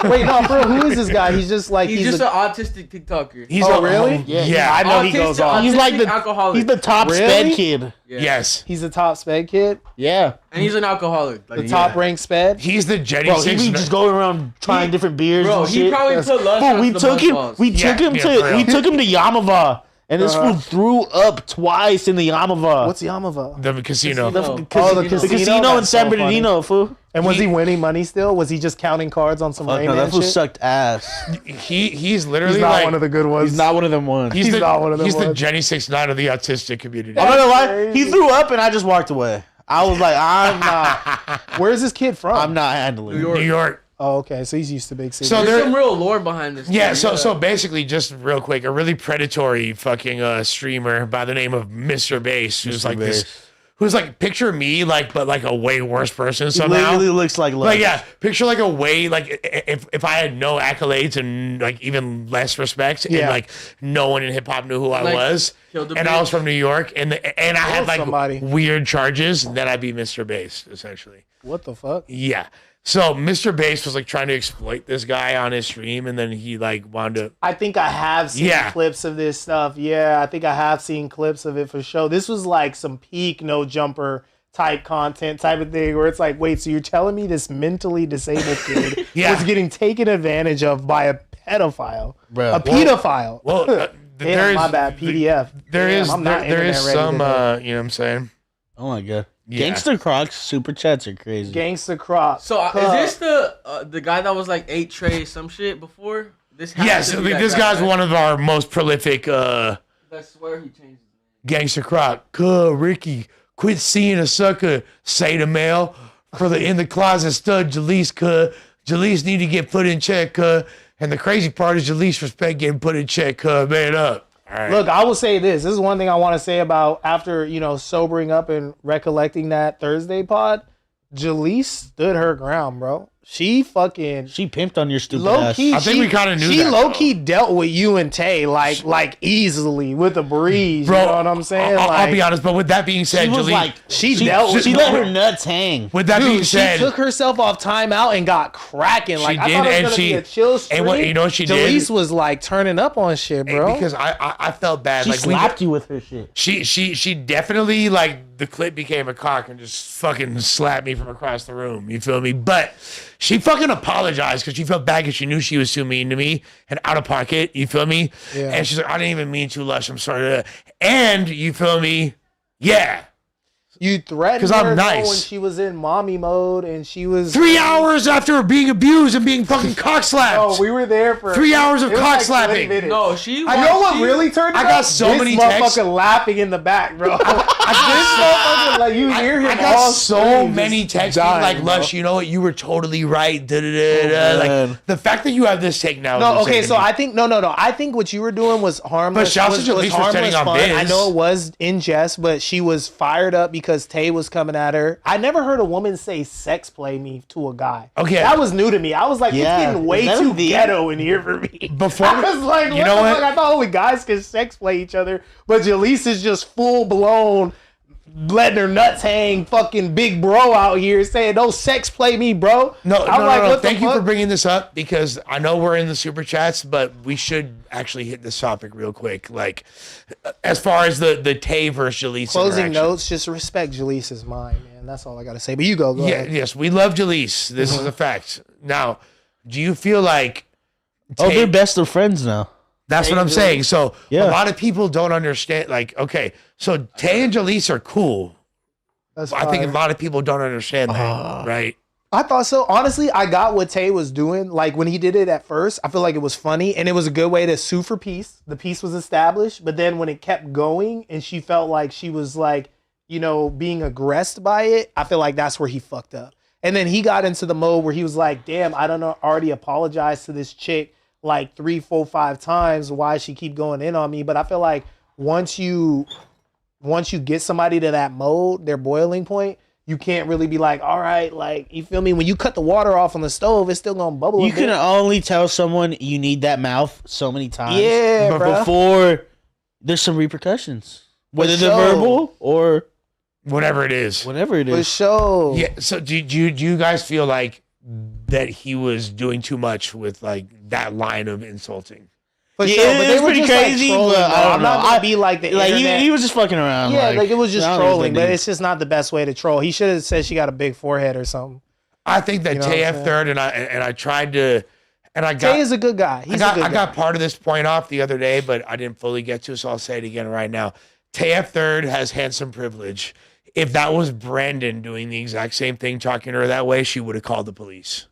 Wait, no, bro, who is this guy? He's just like He's just an autistic TikToker. he's Oh, really? Yeah, I know he goes on. He's like the alcoholic. he's the top Really? sped kid. Yeah. Yes, He's a top sped kid, Yeah. And he's an alcoholic. Like, the top ranked sped. he's the Jenny Bro, he be 6ix9ine. just going around trying different beers Bro, and he shit. probably put Lush Fool, on we the took him. Buzzballs. We Yeah, took him yeah, for to. We real. took him to Yamava, and this fool threw up twice in the Yamava. What's Yamava? The casino. Casino. Oh, the The casino? casino in That's San so funny. Bernardino, fool. And was he winning money still? Was he just counting cards on some Fuck Rain no, Man that fool shit? sucked ass. He's literally He's not like one of the good ones. He's not one of them ones. he's he's the, not one of them He's the ones. Jenny 6ix9ine of the autistic community. I'm not gonna lie. crazy. He threw up, and I just walked away. I was like, I'm not. Where's this kid from? I'm not handling. New it. New York. Oh, okay. So he's used to big cities. So There's there- some real lore behind this. Yeah, thing. so basically, just real quick, a really predatory fucking streamer by the name of Mr. Bass, who's like this, who's like picture me but like a way worse person He somehow. literally looks like Like Lush. yeah, picture like a way like if I had no accolades and like even less respect and Yeah. like no one in hip hop knew who I Like, was, killed a and I was bitch. from New York and I had Killed like somebody. weird charges, then I'd be Mr. Bass essentially. What the fuck? Yeah. So Mr. Bass was like trying to exploit this guy on his stream, and then he like wound up. I think I have seen Yeah. clips of this stuff. Yeah, I think I have seen clips of it for sure. This was like some peak no jumper type content type of thing where it's like, wait, so you're telling me this mentally disabled kid Yeah. was getting taken advantage of by a pedophile, Bro. a pedophile? Well, Damn, my bad. PDF. There Damn, is I'm not there is internet ready some today. you know what I'm saying. Oh my god. Yeah. Gangster Crocs super chats are crazy. Gangsta Crop. So is this the guy that was like 8 Trey some shit before? This has Yes, to be that this guy, guy's right? one of our most prolific I swear he changed his name. gangster croc. Ricky, quit seeing a sucker, say the male. For the in the closet stud, Jalise, Jalise need to get put in check, and the crazy part is Jalise respect getting put in check, man up. All right. Look, I will say this. This is one thing I want to say about after, sobering up and recollecting that Thursday pod. Jalise stood her ground, bro. She fucking She pimped on your stupid low ass. key. I think we kinda knew She that, low though. key dealt with you and Tay like easily with a breeze. Bro, you know what I'm saying? I'll be honest, but with that being said, She was Jalise, like, she dealt with- she let her nuts hang. with that being Dude, she said, took herself off timeout and got cracking. Like I did, thought it was and gonna she- be a chill stream. and what- you know what she did? Jalise was like turning up on shit, bro. because I felt bad. She like slapped you with her shit. She definitely like the clip became a cock and just fucking slapped me from across the room. You feel me? But she fucking apologized because she felt bad because she knew she was too mean to me and out of pocket. You feel me? Yeah. And she's like, I didn't even mean to, Lush. I'm sorry. And you feel me? Yeah. You threatened 'Cause her I'm though, nice. when she was in mommy mode and she was 3 hours after being abused and being fucking cock slapped. Oh, we were there for 3 hours of it was cock like 20 slapping. minutes. No, she. You know what she- really turned it I got up? so This many motherfucker texts. laughing in the back, bro. This motherfucker, like you hear him I got all so scream, many just texts dying, like, bro. Lush, you know what? You were totally right. Da, da, da, da. man. Like, the fact that you have this take now. No, is okay, insane so to me. I think no. I think what you were doing was harmless. But shouts to Jalise for setting on fun. Biz. I know it was in jest, but she was fired up because Tay was coming at her. I never heard a woman say "sex play me" to a guy. Okay. that was new to me. I was like, Yeah. it's getting way Is that too a V? ghetto in here for me. Before- I was like, you what know the what? fuck? I thought only guys could sex play each other, but Jalise is just full blown. Letting her nuts hang, fucking big bro out here saying, "Don't sex play me, bro." No, I'm no, like, no. what the Thank you for fuck? bringing this up because I know we're in the super chats, but we should actually hit this topic real quick. Like, as far as the Tay versus Jalise Closing interaction. notes, just respect Jaleese's mind, man. That's all I gotta say. But you go Yeah, ahead. yes, we love Jalise. This is a fact. Now, do you feel like Oh, Tay- they're best of friends now. That's what I'm saying. So Yeah. a lot of people don't understand. Like, okay, so Tay and Jalise are cool. That's I think a fire. lot of people don't understand that, right? I thought so. Honestly, I got what Tay was doing. Like when he did it at first, I feel like it was funny and it was a good way to sue for peace. The peace was established, but then when it kept going and she felt like she was like, you know, being aggressed by it, I feel like that's where he fucked up. And then he got into the mode where he was like, damn, I don't know, already apologized to this chick like 3, 4, 5 times. Why she keep going in on me? But I feel like once you get somebody to that mode, their boiling point, you can't really be like, all right, like, you feel me? When you cut the water off on the stove, it's still gonna bubble. You a bit. can only tell someone you need that mouth so many times. Yeah, But bro. Before there's some repercussions, whether they're sure. verbal or Whatever it is. whatever it For is. sure. Yeah. So do you guys feel like that he was doing too much with like that line of insulting? For Yeah, sure. But it they was were pretty just crazy, like trolling, but I though. don't I'm not know. gonna be like the Like internet. he was just fucking around. Yeah, like it was just I don't think trolling, they but need- it's just not the best way to troll. He should have said she got a big forehead or something. I think that You know what I'm Tay saying? third and I tried to and I got Tay is a good guy. He's a good I guy. got part of this point off the other day, but I didn't fully get to, so I'll say it again right now. Tay third has handsome privilege. If that was Brandon doing the exact same thing, talking to her that way, she would have called the police.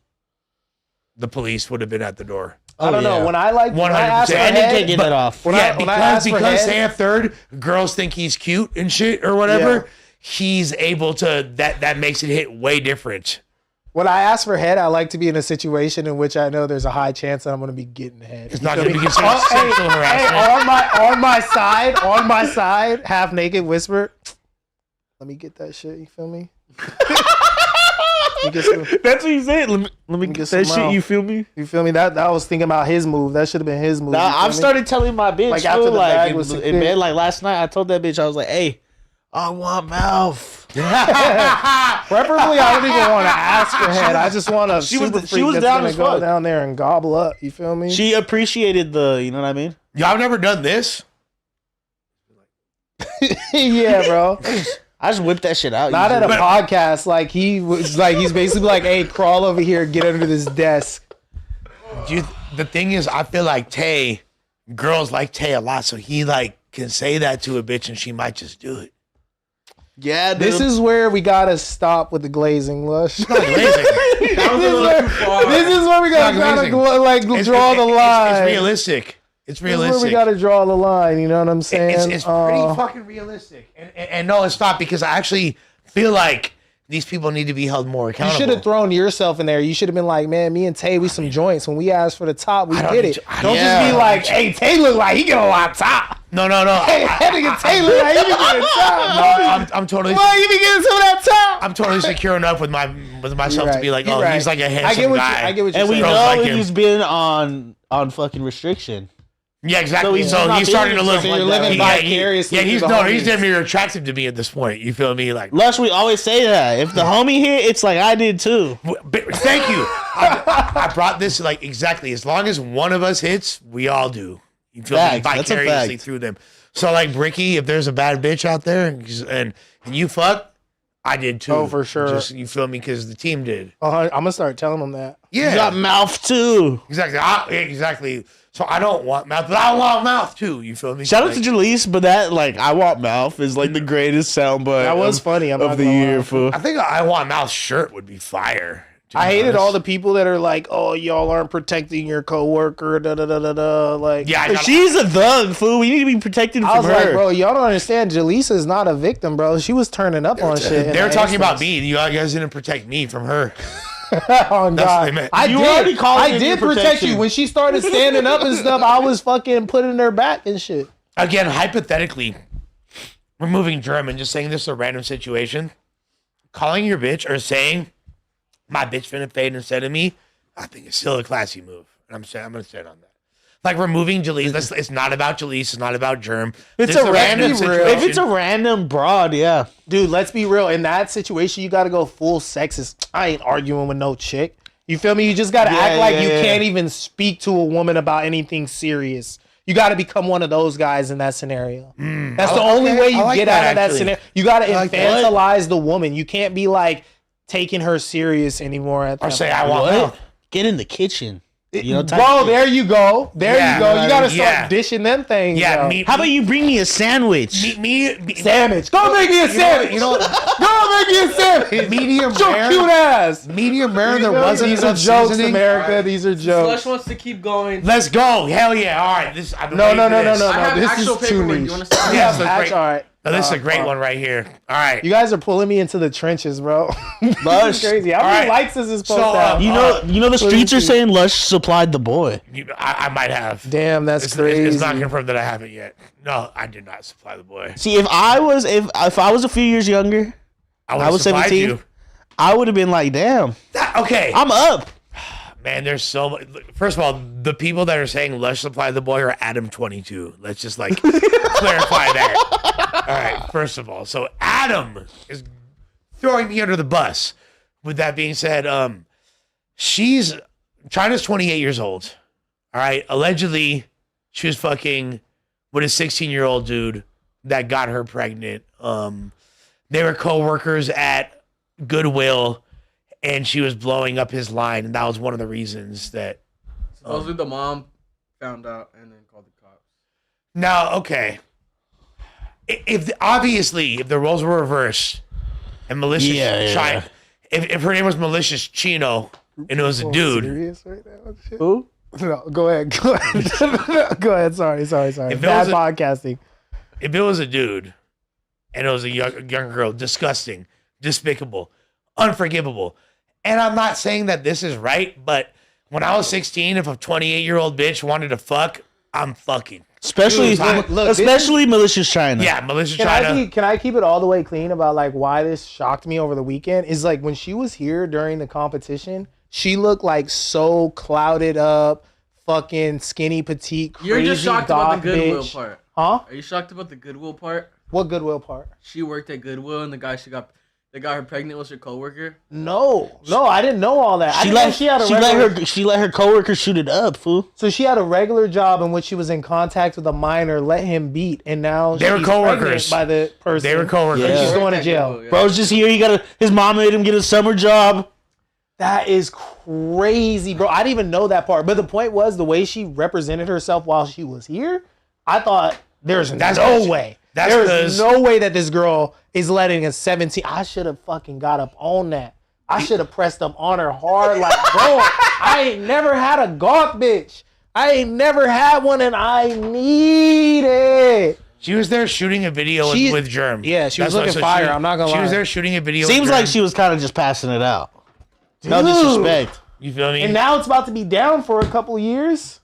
The police would have been at the door. I don't know. yeah. When I asked for 100%. Brandon head, can't get that off. when Yeah, I asked for because head- Tay third, girls think he's cute and shit or whatever. Yeah. He's able to that makes it hit way different. when I ask for head, I like to be in a situation in which I know there's a high chance that I'm going to be getting head. It's You not feel going to me? be considered sexual harassment. Hey, on my side, half naked, whisper. Let me get that shit. You feel me? Let me get some- That's what you said. Let me get get some that shit. mouth. You feel me? You feel me? That I was thinking about his move. That should have been his move. Nah, you feel I've me? started telling my bitch, Like, after too, the like bag in, was in secured. bed, like last night, I told that bitch, I was like, "Hey, I want mouth." Preferably, I don't even want to ask for head. I just want to. She was- super she freak was that's down gonna as go fuck. down there and gobble up. You feel me? She appreciated the, you know what I mean? Y'all never done this? Yeah, bro. I just whipped that shit out. Not at a usually. podcast. Like he was like he's basically like, hey, crawl over here, get under this desk. The thing is, I feel like Tay, girls like Tay a lot, so he like can say that to a bitch and she might just do it. Yeah, dude. This is where we gotta stop with the glazing, Lush. Not glazing. That was a little too far. This is where we gotta Not kinda glazing. like draw the line. It's realistic. It's This is where realistic. we gotta draw the line. You know what I'm saying? It's pretty fucking realistic. And no, it's not, because I actually feel like these people need to be held more You accountable. should have thrown yourself in there. You should have been like, man, me and Tay, we some joints. When we asked for the top, we I don't get need it. to- I Don't don't- just be yeah. like, hey, Tay look like he get a lot of top. No. Hey, that nigga Tay look like he be getting top. No, I'm totally. Well, you be getting some of that top. I'm totally secure enough with myself to be like, You're oh, right. he's like a handsome I get what guy. I get what you're and we saying. Girls know like him. he's been on fucking restriction. Yeah, exactly. So So he's he's not starting to feeling look himself like you're living that. vicariously Yeah, he's through the he's homies. damn near attractive to me at this point. You feel me? Like, Lush, we always say that. If the homie hit, it's like I did too. but thank you. I brought this like exactly. As long as one of us hits, we all do. You feel me? Facts. That's a Vicariously fact. through them. So like Bricky, if there's a bad bitch out there and you fuck, I did too. Oh, for sure. Just, you feel me? Because the team did. I'm gonna start telling them that. Yeah. You got mouth too. Exactly. Exactly. So I don't want mouth, but I want mouth too. You feel me? Shout out to Jaleese, but that like I want mouth is like the greatest soundbite. That was funny. I'm of not the gonna year, lie. fool. I think I want mouth shirt would be fire. I hated all the people that are like, "Oh, y'all aren't protecting your coworker." Da da da da da. Like, Yeah, She's a thug, fool. We need to be protected I from was her. like, bro, y'all don't understand. Jaleesa is not a victim, bro. She was turning up on shit. They're talking about me. You guys didn't protect me from her. Oh That's what God, they meant. I You did. already called I it did your protect protection. you when she started standing up and stuff. I was fucking putting her back and shit. Again, hypothetically, removing German, just saying this is a random situation, calling your bitch or saying my bitch finna fade instead of me, I think it's still a classy move. And I'm gonna stand on that. Like removing Jaleese, it's not about Jaleese, it's not about Germ. It's This is a random situation. situation. if it's a random broad, yeah. Dude, let's be real. In that situation, you got to go full sexist. I ain't arguing with no chick. You feel me? You just got to act like you can't even speak to a woman about anything serious. You got to become one of those guys in that scenario. That's the only way you like get that, out of that actually. scenario. You got to I like that. infantilize the woman. You can't be like taking her serious anymore. At Or that say point. I want milk. Get in the kitchen. You know, type Bro, shit. there you go. There Yeah, you go. You got to start yeah. dishing them things. Yeah, out. me. How about you bring me a sandwich? me Sandwich. Go make me a sandwich. You know what? Go make me a sandwich. Medium Your rare. cute ass. Medium rare. There wasn't These are enough jokes, seasoning. America. These are jokes. Slush wants to keep going. Let's go. Hell yeah. All right. This. I've been No, waiting no, for no, no, this. no, I have This actual is too paperwork. niche. You want to see? Yeah, Yeah, so that's great. all right. No, this is a great one right here. All right. You guys are pulling me into the trenches, bro. This Lush. is crazy. How All many right. likes does this post So, have? You know the streets are saying Lush supplied the boy. I might have. Damn, that's It's, crazy. it's not confirmed that I haven't yet. No, I did not supply the boy. See, if I was a few years younger, I would've was supplied 17. you. I would have been like, damn, Okay. I'm up. Man, there's so much. First of all, the people that are saying Lush supply the boy are Adam 22. Let's just like clarify that. All right. First of all, so Adam is throwing me under the bus. With that being said, China's 28 years old. All right. Allegedly, she was fucking with a 16-year-old dude that got her pregnant. They were co-workers at Goodwill. And she was blowing up his line, and that was one of the reasons that. Supposedly the mom found out and then called the cops. Now, okay, if the roles were reversed, and malicious China, if her name was malicious Chino, and it was a dude, Serious right now? Shit. Who? No, go ahead. Go ahead. Go ahead. Sorry. If Bad it was a- podcasting. if it was a dude, and it was a young girl, disgusting, despicable, unforgivable. And I'm not saying that this is right, but when I was 16, if a 28-year-old bitch wanted to fuck, I'm fucking. Especially, Look, this especially malicious China. Yeah, malicious Can China. can I keep it all the way clean about like why this shocked me over the weekend? Is like when she was here during the competition, she looked like so clouded up, fucking skinny, petite, crazy You're just shocked about the goth Goodwill bitch. part. Huh? Are you shocked about the Goodwill part? What Goodwill part? She worked at Goodwill and the guy that got her pregnant was her coworker. No, I didn't know all that. I didn't know she had a regular, she let her coworker shoot it up, fool. So she had a regular job in which she was in contact with a minor, let him beat, and now They were she's coworkers. pregnant by the person. They were coworkers. And she's Yeah. going to Worked at jail. Goodwill, yeah. Bro's just here. His mom made him get a summer job. That is crazy, bro. I didn't even know that part. But the point was the way she represented herself while she was here. I thought there's no way. There's no way that this girl is letting a 17. I should have fucking got up on that. I should have pressed up on her hard. Like, bro, I ain't never had a goth bitch. I ain't never had one, and I need it. She was there shooting a video with Germ. Yeah, she was looking fire. I'm not gonna lie. She was there shooting a video. Seems with like Germ. she was kind of just passing it out. No Dude. disrespect. You feel me? And now it's about to be down for a couple years.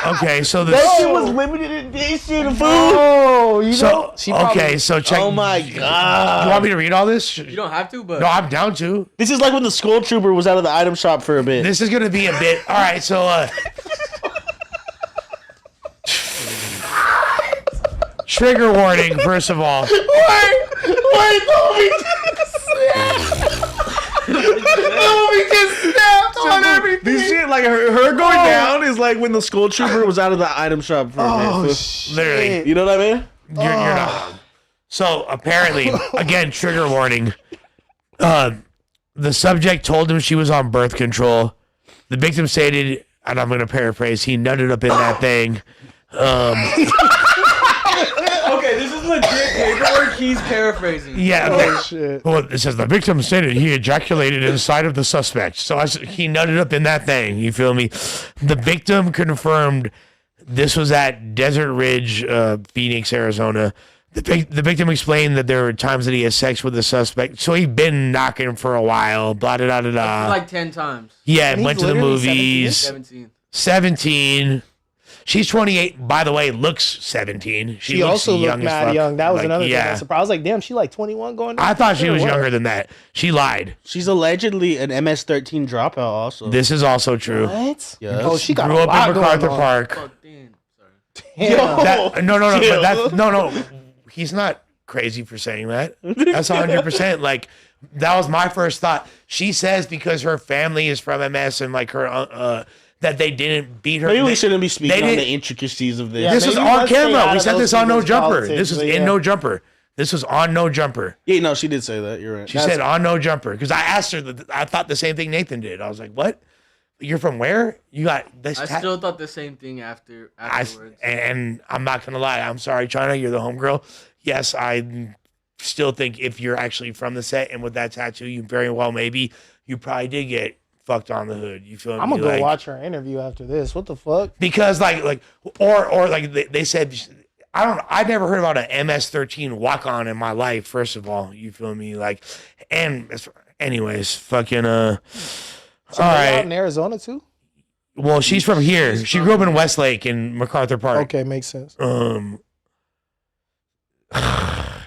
Okay, so That shit the was limited edition, fool. Oh, you so know. She probably- okay, so check. Oh my You god. want me to read all this? You don't have to, but No, I'm down to. This is like when the school trooper was out of the item shop for a bit. This is gonna be a bit. All right, so trigger warning. First of all, This shit like her going down is like when the school trooper was out of the item shop for a bit. Literally. You know what I mean? You're not wrong. So apparently, again, trigger warning. The subject told him she was on birth control. The victim stated, and I'm going to paraphrase, he nutted up in that thing. Okay, this is legit paperwork. He's paraphrasing. Yeah. Shit. Well, it says the victim stated he ejaculated inside of the suspect. So he nutted up in that thing. You feel me? The victim confirmed this was at Desert Ridge, Phoenix, Arizona. The victim explained that there were times that he had sex with the suspect. So he'd been knocking for a while. Blah, da, da, da, da. Like 10 times. Yeah, And he's went to the literally movies. 17. 17. She's 28. By the way, looks 17. She looks also looked young as mad fuck. young. That was Like, another thing. yeah. I was surprised. I was like, damn, she like 21 going. I thought she was What? younger than that. She lied. She's allegedly an MS-13 dropout also. This is also true. What? Yes. Oh, she got Grew a up lot in MacArthur going on. Park. Oh, damn. Sorry. Damn. No. He's not crazy for saying that. That's 100%. Like, that was my first thought. She says because her family is from MS and like her, that they didn't beat her. Maybe we They- shouldn't be speaking on didn't- the intricacies of this. Yeah, This was maybe on let's stay out camera. We of said those this on No people's Jumper. politics, This was but in yeah. No Jumper. This was on No Jumper. Yeah, no, she did say that. You're right. She said on No Jumper because I asked her. I thought the same thing Nathan did. I was like, "What? You're from where? You got this?" I still thought the same thing afterwards. And I'm not gonna lie. I'm sorry, China. You're the homegirl. Yes, I still think if you're actually from the set and with that tattoo, you very well maybe you probably did get fucked on the hood. You feel me? I'm gonna go Like, watch her interview after this. What the fuck? because or they said I never heard about an MS-13 walk on in my life. First of all, you feel me? Like, and anyways, fucking So all they out right. in Arizona too. Well, she's from here. She grew up in Westlake in MacArthur Park. Okay, makes sense.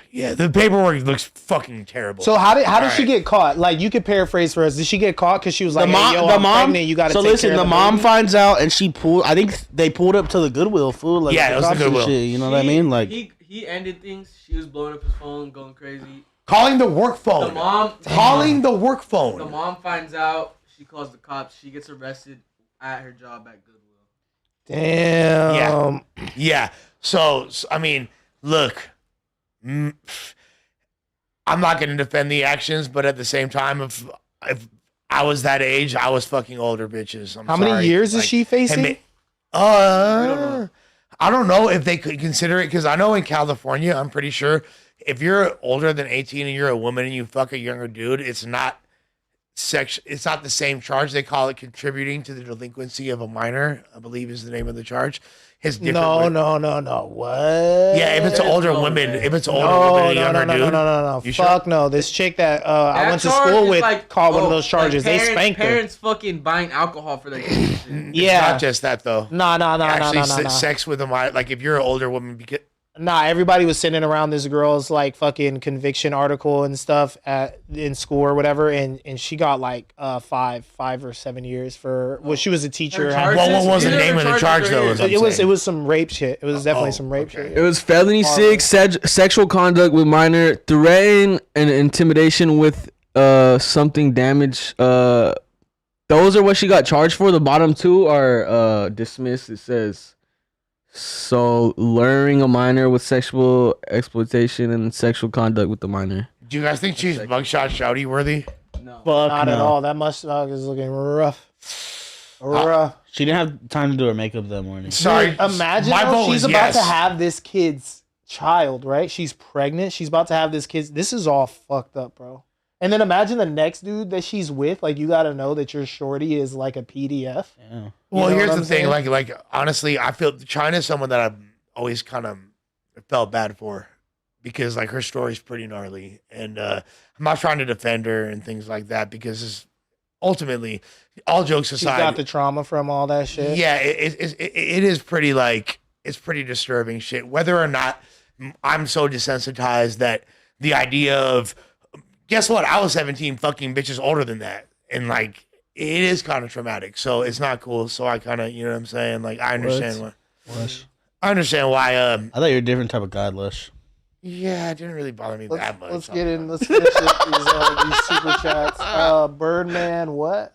Yeah, the paperwork looks fucking terrible. So how did she right. get caught? Like, you could paraphrase for us. Did she get caught because she was like, hey, yo, I'm pregnant, you gotta so take listen, care of the mom baby? finds out and she pulled. I think they pulled up to the Goodwill food. Like, Yeah, it was the cops and Goodwill. shit, you know what I mean? Like, he ended things. She was blowing up his phone, going crazy. Calling the work phone. The mom Calling the work phone. The mom finds out. She calls the cops. She gets arrested at her job at Goodwill. Damn. Yeah. So I mean, look, I'm not going to defend the actions, but at the same time, if I was that age, I was fucking older bitches. How many years is she facing? I don't know if they could consider it because I know in California, I'm pretty sure if you're older than 18 and you're a woman and you fuck a younger dude, it's not it's not the same charge. They call it contributing to the delinquency of a minor, I believe is the name of the charge. It's different. No. What? Yeah, if it's an older woman, if it's an older woman and a younger dude. No. You Fuck sure? no. This chick that I That went to charge school is with like, caught one of those charges. like They spanked her. Parents fucking buying alcohol for their kids. Yeah. It's not just that though. No. Actually, sex with a minor. Like if you're an older woman, because Nah, everybody was sitting around this girl's like fucking conviction article and stuff in school or whatever, and she got like 5 or 7 years for she was a teacher. what was the name of the charge though? It was some rape shit. It was definitely some rape shit. It was felony 6, sexual conduct with minor, threatening and intimidation with something damage. Those are what she got charged for. The bottom two are dismissed. It says so luring a minor with sexual exploitation and sexual conduct with the minor. Do you guys think she's mugshot shouty worthy? No, Not at all. That mustard is looking rough. she didn't have time to do her makeup that morning. Sorry, Dude, imagine my though, vote she's was about yes. to have this kid's child, right? She's pregnant. She's about to have this kid. This is all fucked up, bro. And then imagine the next dude that she's with. Like, you got to know that your shorty is like a PDF. Yeah. Well, know here's what the I'm thing. saying? Like honestly, I feel China's someone that I've always kind of felt bad for because like her story's pretty gnarly, and I'm not trying to defend her and things like that because it's ultimately, all jokes She's aside, got the trauma from all that shit. yeah, it is pretty like it's pretty disturbing shit. Whether or not I'm so desensitized that the idea of guess what, I was 17, fucking bitches older than that, and like it is kind of traumatic. So it's not cool. So I kind of, you know what I'm saying? Like I understand why. I understand why. I thought you were a different type of god, Lush. Yeah, it didn't really bother me that much. Let's get in. Let's finish these super chats. Birdman, what?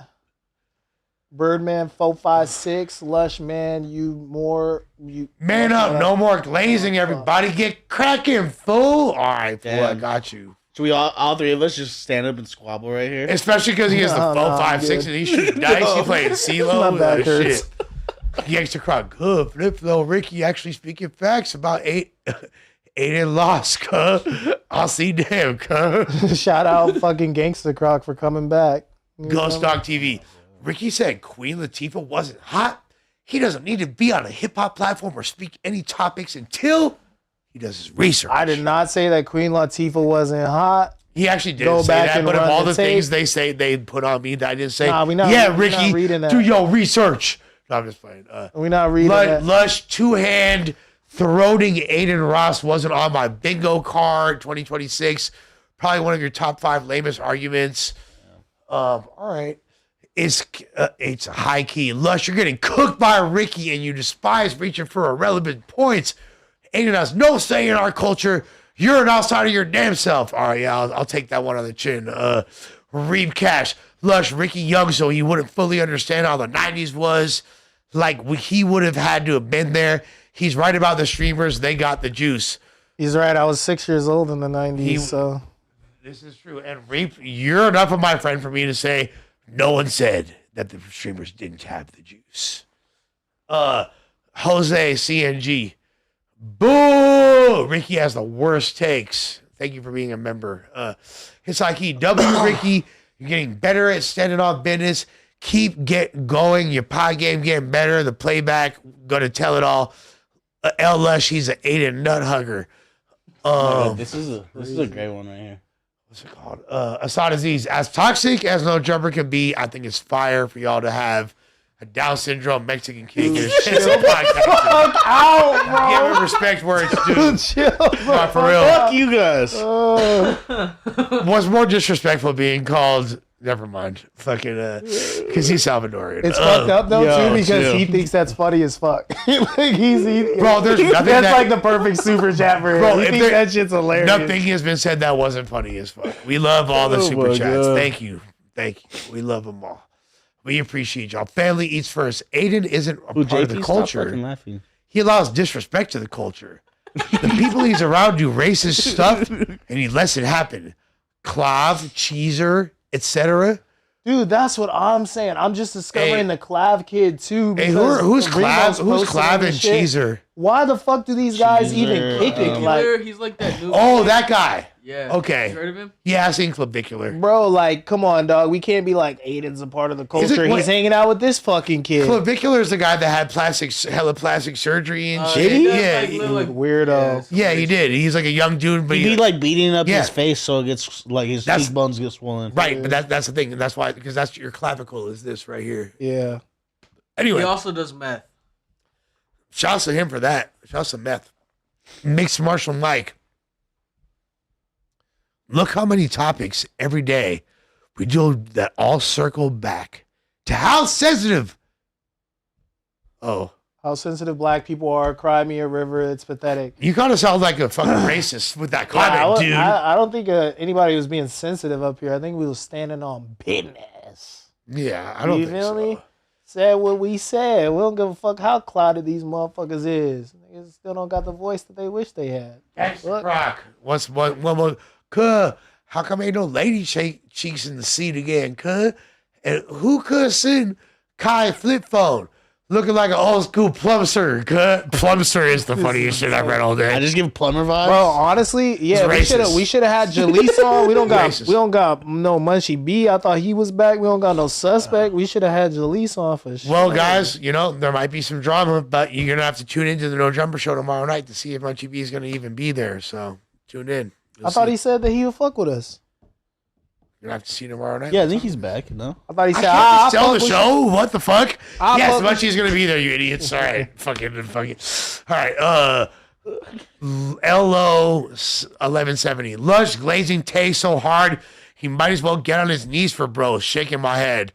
Birdman 456, Lush man, Man up, no more glazing. Everybody get cracking, fool. All right, fool, I Damn. got you. Should we all three of us just stand up and squabble right here? Especially because he has the No, 456 and he's shooting dice. He playing CeeLo. My back hurts. Shit. He extra crowd. Good flip though. Ricky actually speaking facts about eight and lost, cuh. I'll see damn, cuh. Shout out fucking Gangsta Croc for coming back. Ghost Dog TV. Ricky said Queen Latifah wasn't hot. He doesn't need to be on a hip hop platform or speak any topics until he does his research. I did not say that Queen Latifah wasn't hot. He actually did Go say back that, and but of run all the the things tape. they say they put on me that I didn't say, Nah, we not Ricky, reading that. do your research. No, I'm just playing. We're not reading that. Lush two-hand throating Adin Ross wasn't on my bingo card 2026. Probably one of your top 5 lamest arguments. All right. It's high key. Lush, you're getting cooked by Ricky and you despise reaching for irrelevant points. Adin has no say in our culture. You're an outsider of your damn self. All right, yeah, I'll take that one on the chin. Reeb Cash. Lush, Ricky Young, so he wouldn't fully understand how the 90s was. Like, he would have had to have been there. He's right about the streamers. They got the juice. He's right. I was 6 years old in the 90s, so. This is true. And Reep, you're enough of my friend for me to say no one said that the streamers didn't have the juice. Jose CNG. Boo! Ricky has the worst takes. Thank you for being a member. Hisaki W. Ricky, you're getting better at standing off business. Keep going. Your pod game getting better. The playback, gonna tell it all. L. Lush, he's an Adin nut hugger. This is a great one right here. What's it called? Assad Aziz. As toxic as No Jumper can be, I think it's fire for y'all to have a Down syndrome Mexican king in his podcast. Fuck out, Give him respect where it's due. bro. Chill. Not for real. Fuck you guys. What's more disrespectful being called? Never mind. Fucking, because he's Salvadorian. It's fucked up though yo, too because chill. he thinks that's funny as fuck. Like Bro, there's nothing that's that- like the perfect super chat for him. Bro, He if thinks there- that shit's hilarious. Nothing has been said that wasn't funny as fuck. We love all the Oh super my chats. God. Thank you. We love them all. We appreciate y'all. Family eats first. Adin isn't a Ooh, part of JP, the stop culture. fucking laughing. He allows disrespect to the culture. The people he's around do racist stuff, and he lets it happen. Clav, Cheezer, etc. Dude, that's what I'm saying. I'm just discovering Hey. the Clav kid too. Hey, because who's Remo's Clav? Who's posting Clav this and shit. Cheezer? Why the fuck do these guys even Cheezer, kick it? Like, Clavicular, he's like that new. Oh, that guy. Yeah. Okay. You heard of him? Yeah, I seen Clavicular. bro, like, come on, dog. We can't be like Aiden's a part of the culture. what- He's hanging out with this fucking kid. Clavicular is the guy that had hella plastic surgery and shit. he does, Yeah, like, little, like, Weirdo. yeah, he did. He's like a young dude, but He'd be like beating up Yeah. his face so it gets like his That's- cheekbones get swollen. right. But that's the thing. That's why, because that's your clavicle is this right here. Yeah. Anyway, He also does meth. shouts to him for that. Shouts to Meth. Mixed Martial Mike. Look how many topics every day we do that all circle back to how sensitive. Oh, How sensitive black people are. Cry me a river. It's pathetic. you kind of sound like a fucking racist with that comment, dude. I don't think anybody was being sensitive up here. I think we was standing on business. Yeah, I don't You think feel so. me? Said what we said. We don't give a fuck how clouded these motherfuckers is. Niggas still don't got the voice that they wish they had. Extra What? Croc. What's one more? Cuh, how come ain't no lady cheeks in the seat again? Cuh, and who could send Kai flip phone looking like an old school plumster? Cuh, plumster is the funniest shit I've read all I day. just give plumber vibes. Bro, honestly, yeah, It's racist. we should have had Jaleesa on. We don't Racist. got no Munchie B. I thought he was back. We don't got no suspect. We should have had Jaleesa on for sure. Well, guys, you know there might be some drama, but you're gonna have to tune into the No Jumper show tomorrow night to see if Munchie B is gonna even be there. So tune in. You'll I thought see. he said that he would fuck with us. You're gonna have to see tomorrow night. yeah, I think he's back. No, I thought he I said, can't I'll sell fuck the with you. show. What the fuck? I'll Yes, fuck with Munchie's gonna be there, you idiots. All right, fucking. All right, LO 1170. Lush glazing Tay so hard he might as well get on his knees for bro. Shaking my head.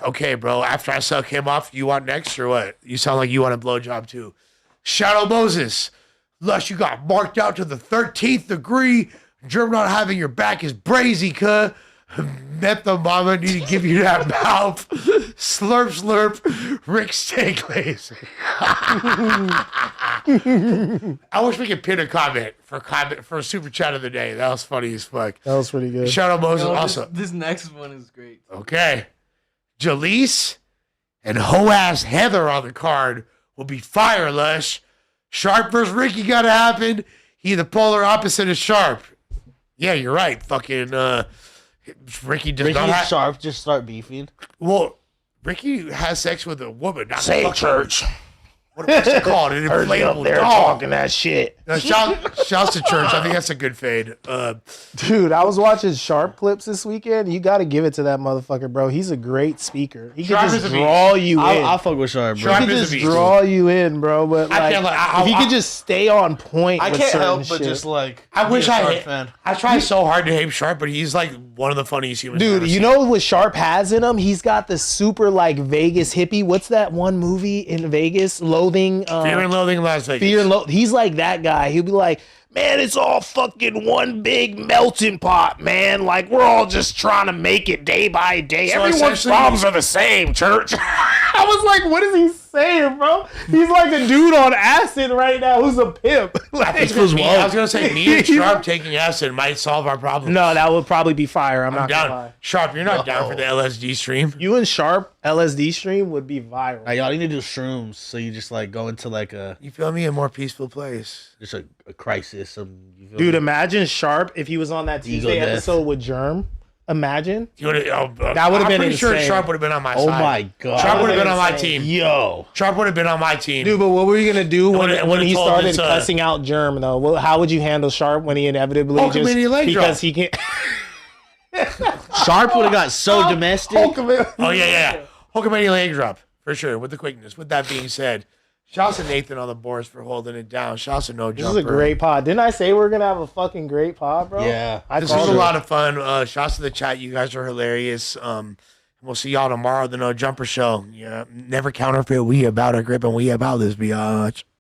Okay, bro. After I suck him off, you want next or what? You sound like you want a blowjob too. Shadow Moses. Lush, you got marked out to the 13th degree. Germ not having your back is brazy, cuh. Met the mama, need to give you that mouth. Slurp, slurp, Rick Steak Laser. I wish we could pin a comment for a super chat of the day. That was funny as fuck. That was pretty good. Shout out Moses. Yo, Also, this next one is great. okay. Jaleese and hoe-ass Heather on the card will be fire, Lush. Sharp versus Ricky got to happen. He the polar opposite of Sharp. Yeah, you're right. Fucking Ricky does Ricky not and have... Sharp just start beefing. Well, Ricky has sex with a woman. Not Say fucking- church. What's it called? An Heard you up inflatable there dog. talking that shit. Shouts to church. I think that's a good fade. Dude, I was watching Sharp clips this weekend. You got to give it to that motherfucker, bro. He's a great speaker. He Sharp can is just a beast. draw you in. I'll fuck with Sharp, bro. Sharp He is can a just beast. draw you in, bro. But I like, can't lie. if he could just stay on point, I with can't certain help but shit. just like. I be wish a I Sharp had- fan. I try so hard to hate Sharp, but he's like one of the funniest humans. I've Dude, ever you seen. know what Sharp has in him? He's got the super like Vegas hippie. What's that one movie in Vegas? Loathing. Fear and Loathing in Las Vegas. Fear and Loathing. He's like that guy. He'll be like, man, it's all fucking one big melting pot, man. Like, we're all just trying to make it day by day. So Everyone's essentially- problems are the same, church. I was like, what is he saying, bro? He's like a dude on acid right now who's a pimp. Like, I was gonna say me and Sharp taking acid might solve our problem. no, that would probably be fire. I'm I'm not gonna down. lie. Sharp, you're not down for the LSD stream. You and Sharp LSD stream would be viral. Like, y'all need to do shrooms, so you just like go into like a You feel me? A more peaceful place. just a crisis. You feel Dude, me? imagine Sharp if he was on that Ego Tuesday death. episode with Germ. Imagine. That would would've been pretty sure insane. Sharp would have been on my Oh side. my god! Sharp would have been on my insane. team. Yo, Sharp would have been on my team. Dude, but what were you gonna do when would've he told started this, cussing out Germ though? Well, how would you handle Sharp when he inevitably Hulkamania leg because drop. he can Sharp would have got so domestic. Hulkamania. Oh yeah. Hulkamania leg drop for sure with the quickness. With that being said, shouts to Nathan on the boards for holding it down. Shouts to No This Jumper. is a great pod. Didn't I say we're gonna have a fucking great pod, bro? Yeah. I This called was a it. lot of fun. Shouts to the chat. You guys are hilarious. We'll see y'all tomorrow. The No Jumper Show. Yeah, never counterfeit. We about our grip and we about this biatch.